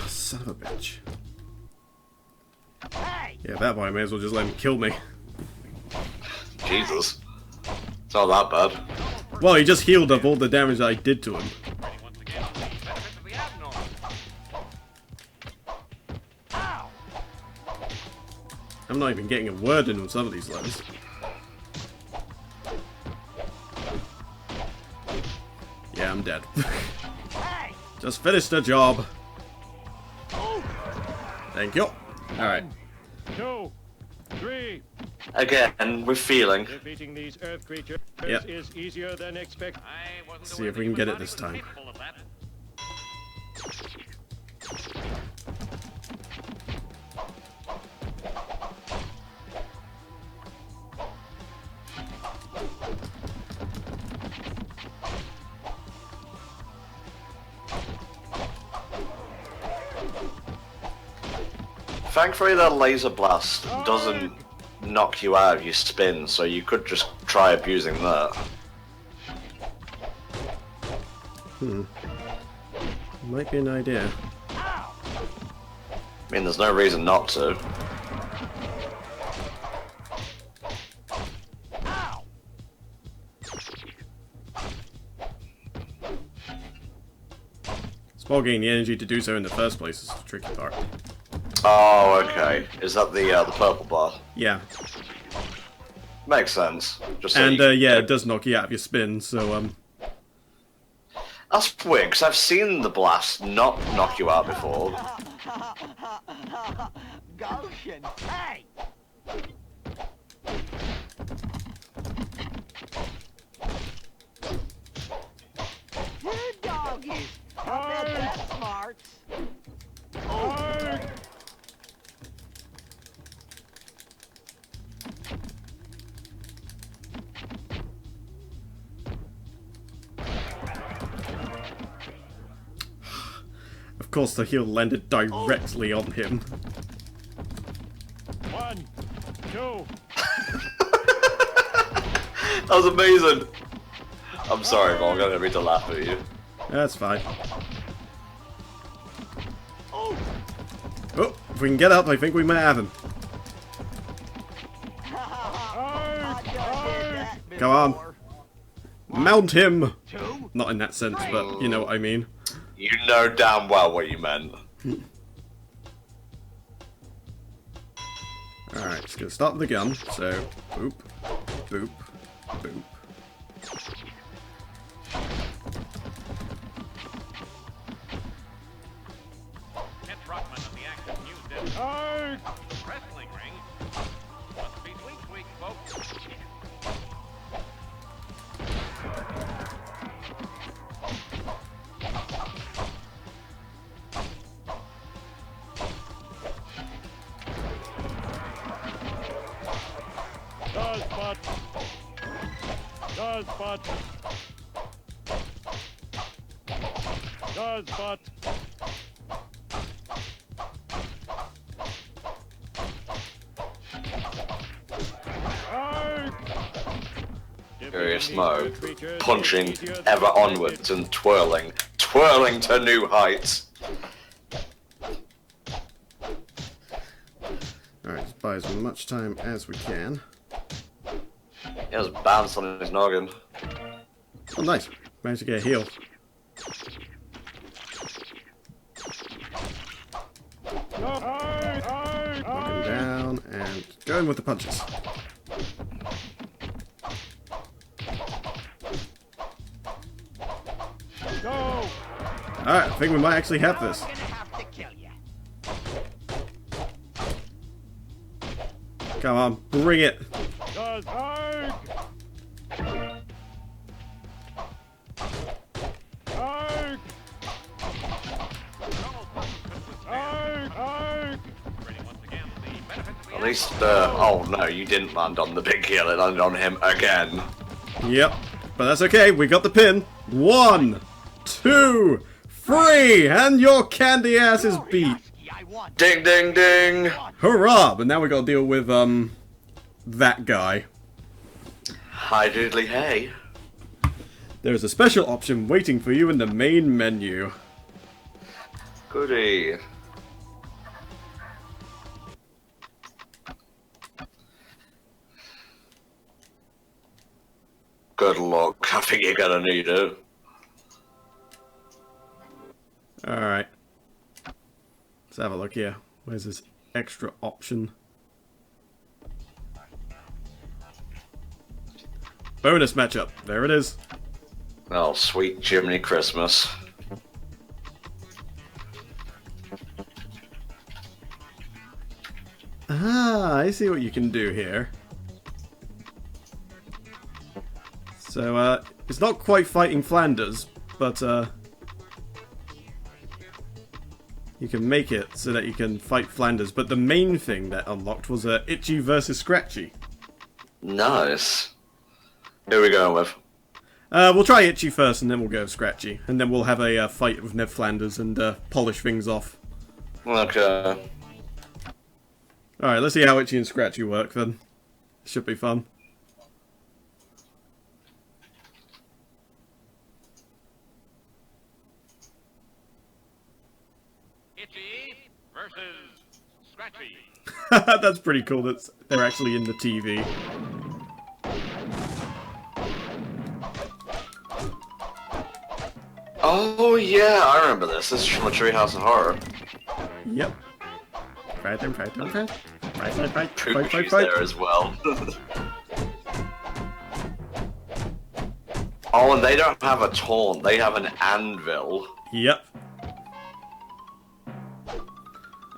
Son of a bitch. Hey! Yeah, that boy, I may as well just let him kill me. Jesus. It's not that bad. Well, he just healed up all the damage I did to him. Once again, the benefits of the abnormal. Ow! I'm not even getting a word in on some of these levels. Yeah, I'm dead. Hey! Just finished the job. Thank you. Alright. 2, 3. Again, we're feeling. Defeating these earth creatures Yep. is easier than expected. I wasn't See aware if the we can human get it body this was time. capable of that. Thankfully, the laser blast doesn't knock you out of your spin, so you could just try abusing that. Might be an idea. I mean, there's no reason not to. It's more getting the energy to do so in the first place is the tricky part. Oh, okay. Is that the purple bar? Yeah. Makes sense. Just so And you- yeah, it does knock you out of your spin, so That's weird, because I've seen the blast not knock you out before. Goshen, hey! Good doggies. I bet that's smart. of course the heel landed directly on him. 1, 2. That was amazing! I'm sorry, Mom, I didn't mean to laugh at you. That's fine. Oh, if we can get up, I think we might have him. Come on. Mount him! Not in that sense, but you know what I mean. You know damn well what you meant. Alright, just gonna start with the gun, so boop, boop, boop. Ken Trockman of the Action News Desk. Wrestling ring. Must be sweet, sweet, folks. Does but. Does but. Does but. Furious Mo, punching ever onwards and twirling to new heights. Alright, just buy as much time as we can. He has bounce on his noggin. Oh nice, managed to get a heal. Knock him down, and go in with the punches. Alright, I think we might actually have this. Come on, bring it. At least, oh no, you didn't land on the big heel, it landed on him again. Yep, but that's okay, we got the pin. 1, 2, 3, and your candy ass is beat. Ding ding ding! Hurrah! But now we gotta deal with, that guy. Hi doodly hey. There's a special option waiting for you in the main menu. Goody. Good luck, I think you're gonna need it. Alright. Let's have a look here. Where's this extra option? Bonus matchup. There it is. Oh, sweet Jiminy Christmas. Ah, I see what you can do here. So, it's not quite fighting Flanders, but, you can make it so that you can fight Flanders, but the main thing that unlocked was, Itchy versus Scratchy. Nice. Who are we going with? We'll try Itchy first, and then we'll go Scratchy. And then we'll have a fight with Ned Flanders and polish things off. Okay. Alright, let's see how Itchy and Scratchy work, then. Should be fun. Itchy versus Scratchy. That's pretty cool that they're actually in the TV. Oh yeah, I remember this. This is from the Treehouse of Horror. Yep. Fight them, fight them, fight. Fight, fight, fight, Poop fight, fight, issues fight. there as well. Oh, and they don't have a taunt, they have an anvil. Yep.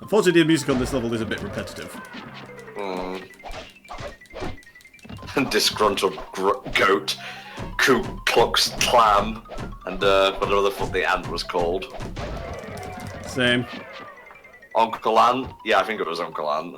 Unfortunately, the music on this level is a bit repetitive. Disgruntled goat, Ku Klux Klan, and whatever the fuck the ant was called. Same. Uncle Ant? Yeah, I think it was Uncle Ant.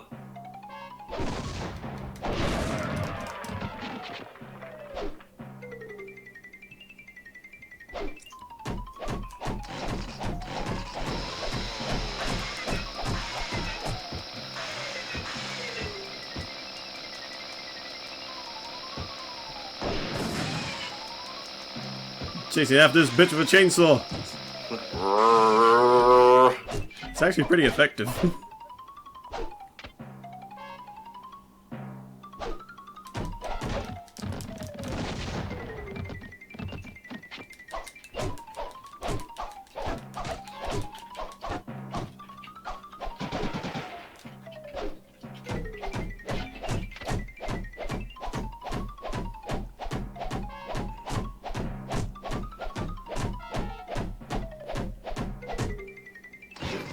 Chasing after this bitch with a chainsaw. It's actually pretty effective.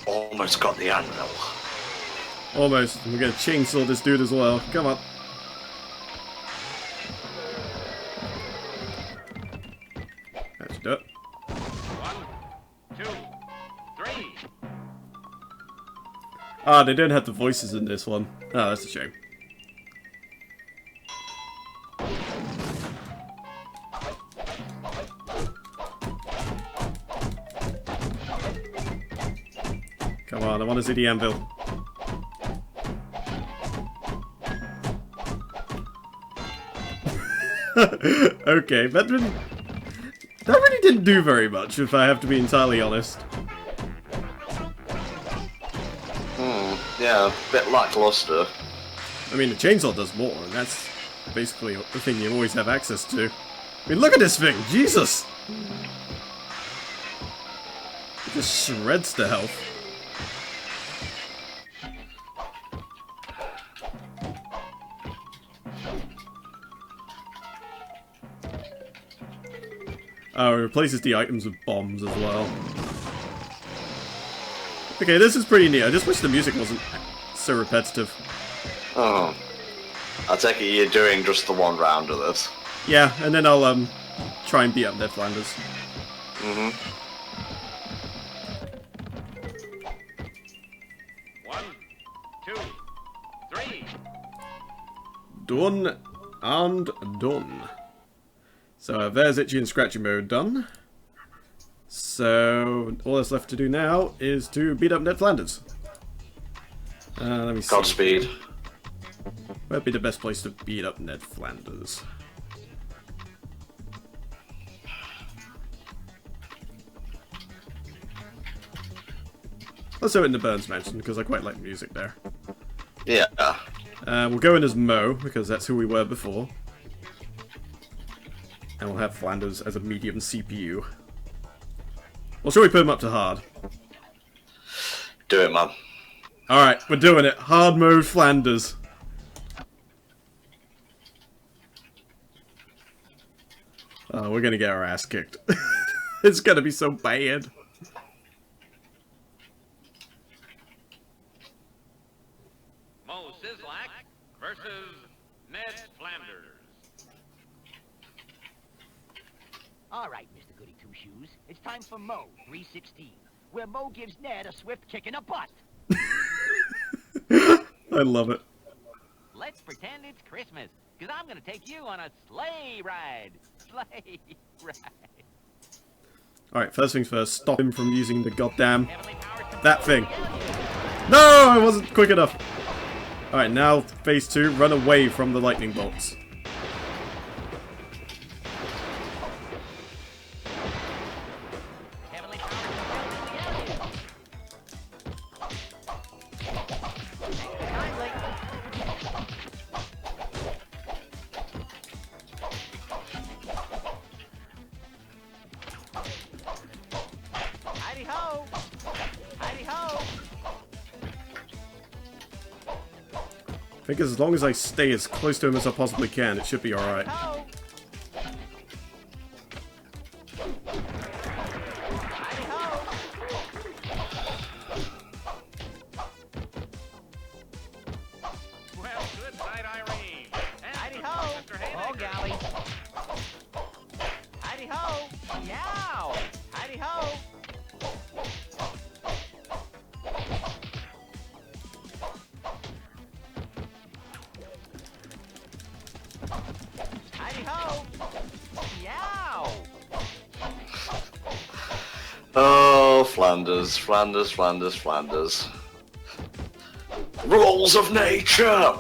Almost got the anvil. Almost. We're gonna chainsaw this dude as well. Come on. Let's do it. 1, 2, 3. Ah, they don't have the voices in this one. Oh, that's a shame. Come on, I want to see the anvil. Okay, that really didn't do very much, if I have to be entirely honest. Yeah, a bit lackluster. I mean, the chainsaw does more, and that's basically the thing you always have access to. I mean, look at this thing! Jesus! It just shreds the health. Oh, it replaces the items with bombs as well. Okay, this is pretty neat. I just wish the music wasn't so repetitive. Oh. I take it you're doing just the one round of this. Yeah, and then I'll try and beat up Ned Flanders. Mm-hmm. 1, 2, 3. Done and done. So there's Itchy and Scratchy mode done. So all that's left to do now is to beat up Ned Flanders. Let me see. Godspeed. Where'd be the best place to beat up Ned Flanders? Let's do it in the Burns Mansion, because I quite like the music there. Yeah. We'll go in as Mo, because that's who we were before. And we'll have Flanders as a medium CPU. Well, shall we put him up to hard? Do it, man. Alright, we're doing it. Hard mode Flanders. Oh, we're gonna get our ass kicked. It's gonna be so bad. Mo Sizlak versus Ned Flanders. All right, Mr. Goody Two-Shoes. It's time for Mo 316, where Mo gives Ned a swift kick in the butt. I love it. Let's pretend it's Christmas, because I'm going to take you on a sleigh ride. Sleigh ride. Alright, first things first, stop him from using the goddamn... that thing. No, I wasn't quick enough. Alright, now phase 2, run away from the lightning bolts. Heavenly power compelled in the area. Kindly. Heidi-ho! Heidi-ho! I think as long as I stay as close to him as I possibly can, it should be alright. Heidi-ho! Heidi-ho! Well, good night, Irene. And Heidi-ho! Mr. Hayden. Oh, golly. Heidi-ho! Yow! Heidi-ho! Heidi-ho! Yow! Oh, Flanders, Flanders, Flanders, Flanders. Rules of nature!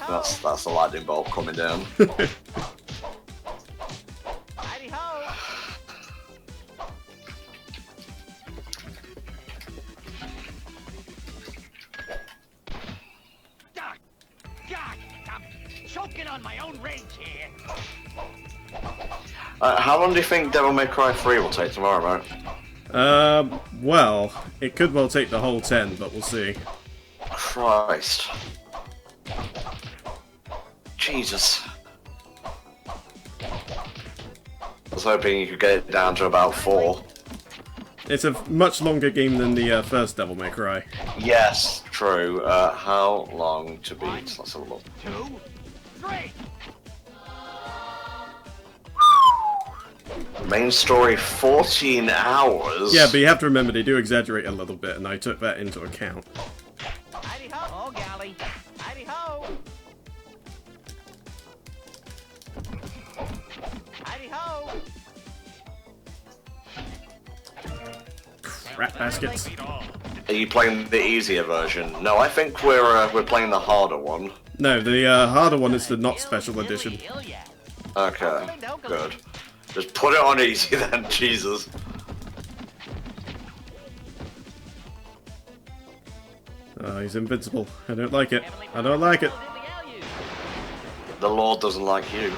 That's the lightning bolt coming down. Heidi-ho! Doc! God! I'm choking on my own rage here. How long do you think Devil May Cry 3 will take tomorrow, mate? Well, it could well take the whole 10, but we'll see. Christ. Jesus. I was hoping you could get it down to about 4. It's a much longer game than the first Devil May Cry. Yes, true. How long to beat? Let's have a look. 2, 3. Main story, 14 hours? Yeah, but you have to remember they do exaggerate a little bit, and I took that into account. Heidi-ho! Oh, golly. Heidi-ho! Heidi-ho! Rat baskets. Are you playing the easier version? No, I think we're playing the harder one. No, the harder one is the not special edition. Okay, good. Just put it on easy then, Jesus. Oh, he's invincible. I don't like it. I don't like it. The Lord doesn't like you.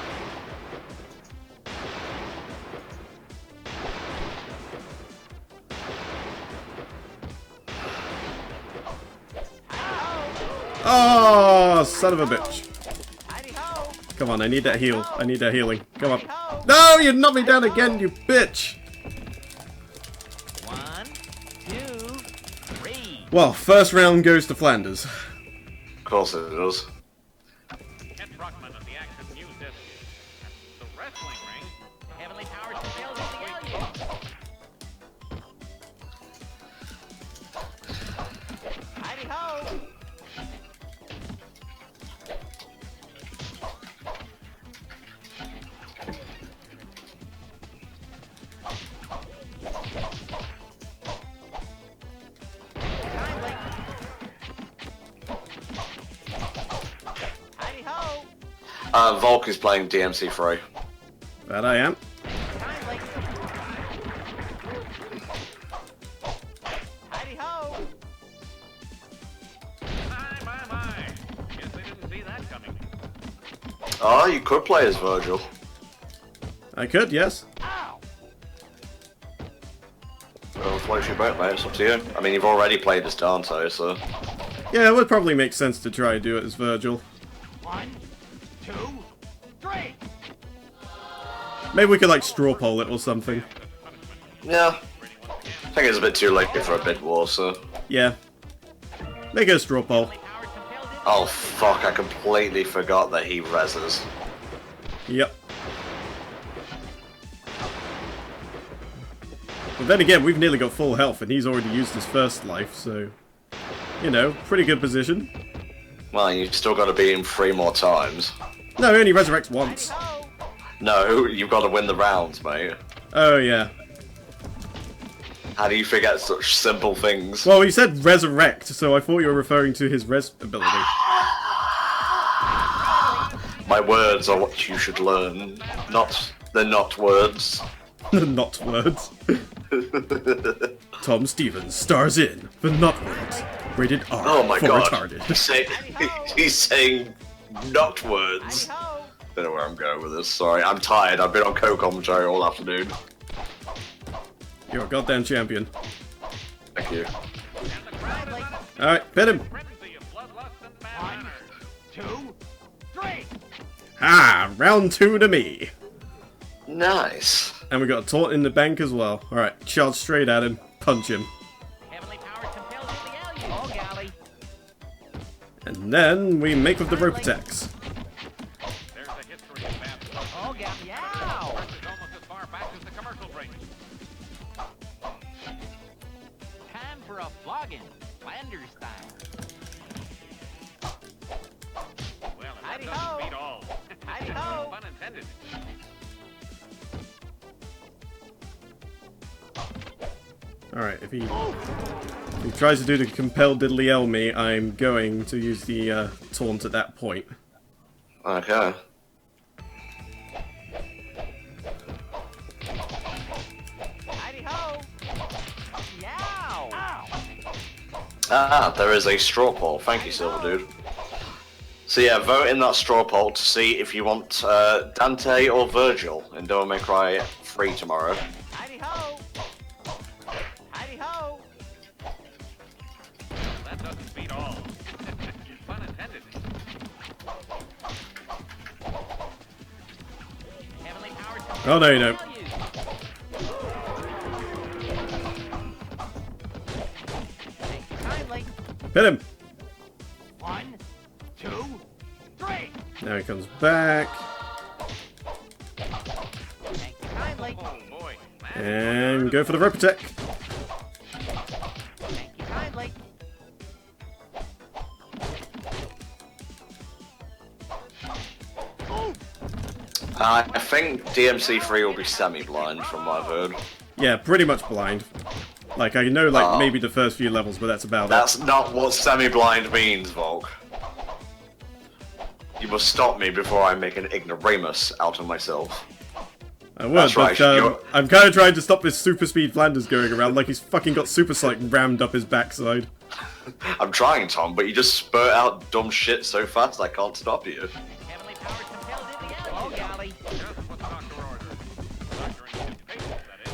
Oh, son of a bitch. Come on, I need that heal. I need that healing. Come on. No, you knocked me down again, you bitch! 1, 2, 3. Well, first round goes to Flanders. Of course it does. Ed Brockman of the Action News Desk. At the wrestling ring. Heavenly powers compelled in the area. Heidi-ho! Kindly. Heidi-ho! Volk is playing DMC3. That I am. Kindly. Heidi-ho! My. Guess they didn't see that coming. Oh, you could play as Virgil. I could, yes. Well, floats your boat, mate. It's up to you. I mean, you've already played as Dante, so... Yeah, it would probably make sense to try and do it as Virgil. 1, 2, 3. Maybe we could, like, straw poll it or something. Yeah. I think it's a bit too late for a bid war, so... Yeah. Make it a straw poll. Oh, fuck, I completely forgot that he reses. Yep. But then again, we've nearly got full health, and he's already used his first life, so... You know, pretty good position. Well, you've still got to beat him 3 more times. No, he only resurrects once. No, you've got to win the rounds, mate. Oh, yeah. How do you forget such simple things? Well, he said resurrect, so I thought you were referring to his res ability. My words are what you should learn, not the not words. Not words. Tom Stevens stars in The Not Words. Rated R Oh my for god. retarded. He's saying not words. Don't know where I'm going with this, sorry. I'm tired, I've been on co-commentary all afternoon. You're a goddamn champion. Thank you. Alright, pin him! 1, 2, 3. Ah, round 2 to me. Nice. And we got a taunt in the bank as well. Alright, charge straight at him. Punch him. Heavenly power compels the alley. Oh, golly. And then we make with the rope attacks. There's a history of bad luck. Oh, golly. Ow! Versus almost as far back as the commercial break. Time for a flogging. Flanders style. Well, if that Hidey-ho. doesn't beat all. Hidey-ho. Pun intended. Alright, if he tries to do the compel diddly L me, I'm going to use the taunt at that point. Okay. Hidey-ho. Yow! Ow! Ah, there is a straw poll. Thank you, Silver Dude. So yeah, vote in that straw poll to see if you want Dante or Virgil in Devil May Cry 3 tomorrow. Hidey-ho. Hidey-ho. That doesn't beat all. Pun intended. Heavenly powers compels Oh, no, you the don't. value. Thank you kindly. Hit him! 1, 2, 3. Now he comes back. Thank you kindly. Oh boy. And go for the rope attack. Thank you kindly. I think DMC3 will be semi-blind from what I've heard. Yeah, pretty much blind. Like, I know, like, maybe the first few levels, but that's about That's not what semi-blind means, Volk. You must stop me before I make an ignoramus out of myself. I would, That's but right, I'm kind of trying to stop this super speed Flanders going around like he's fucking got super psych rammed up his backside. I'm trying, Tom, but you just spurt out dumb shit so fast I can't stop you. Heavenly powers compels the alley. Oh, golly. Just what the doctor ordered. Doctor and his patients, that is.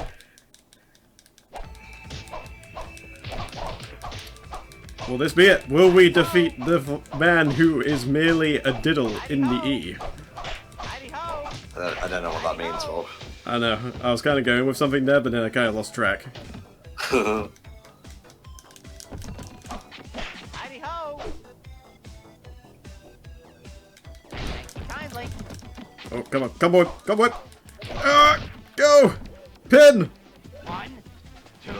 Will this be it? Will we defeat the man who is merely a diddle in the E? Hidey-ho. I don't know what that means, Volk. I know, I was kind of going with something there, but then I kind of lost track. Hidey-ho. Thank you kindly. Oh, come on, come on, come on! Go! Pin! 1, 2,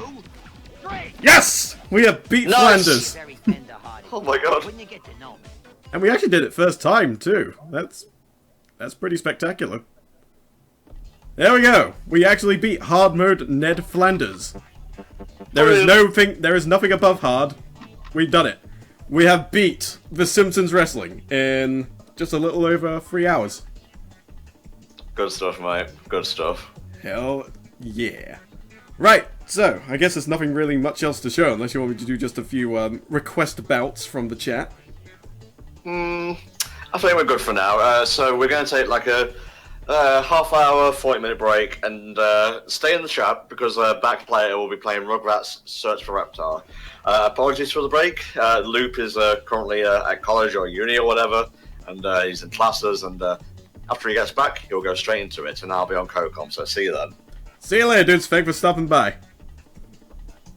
3. Yes! We have beat Nice! Flanders! Very tender-hearted. Oh my god. When you get to know me. And we actually did it first time, too. That's pretty spectacular. There we go! We actually beat hard mode Ned Flanders. There is nothing above hard. We've done it. We have beat the Simpsons Wrestling in just a little over 3 hours. Good stuff, mate. Good stuff. Hell yeah. Right, so, I guess there's nothing really much else to show unless you want me to do just a few request bouts from the chat. I think we're good for now. So we're going to take like a half-hour, 40-minute break and stay in the chat because back player will be playing Rugrats Search for Reptar. Apologies for the break. Loop is currently at college or uni or whatever, and he's in classes, and after he gets back, he'll go straight into it, and I'll be on CoCom, so see you then. See you later, dudes. Thanks for stopping by.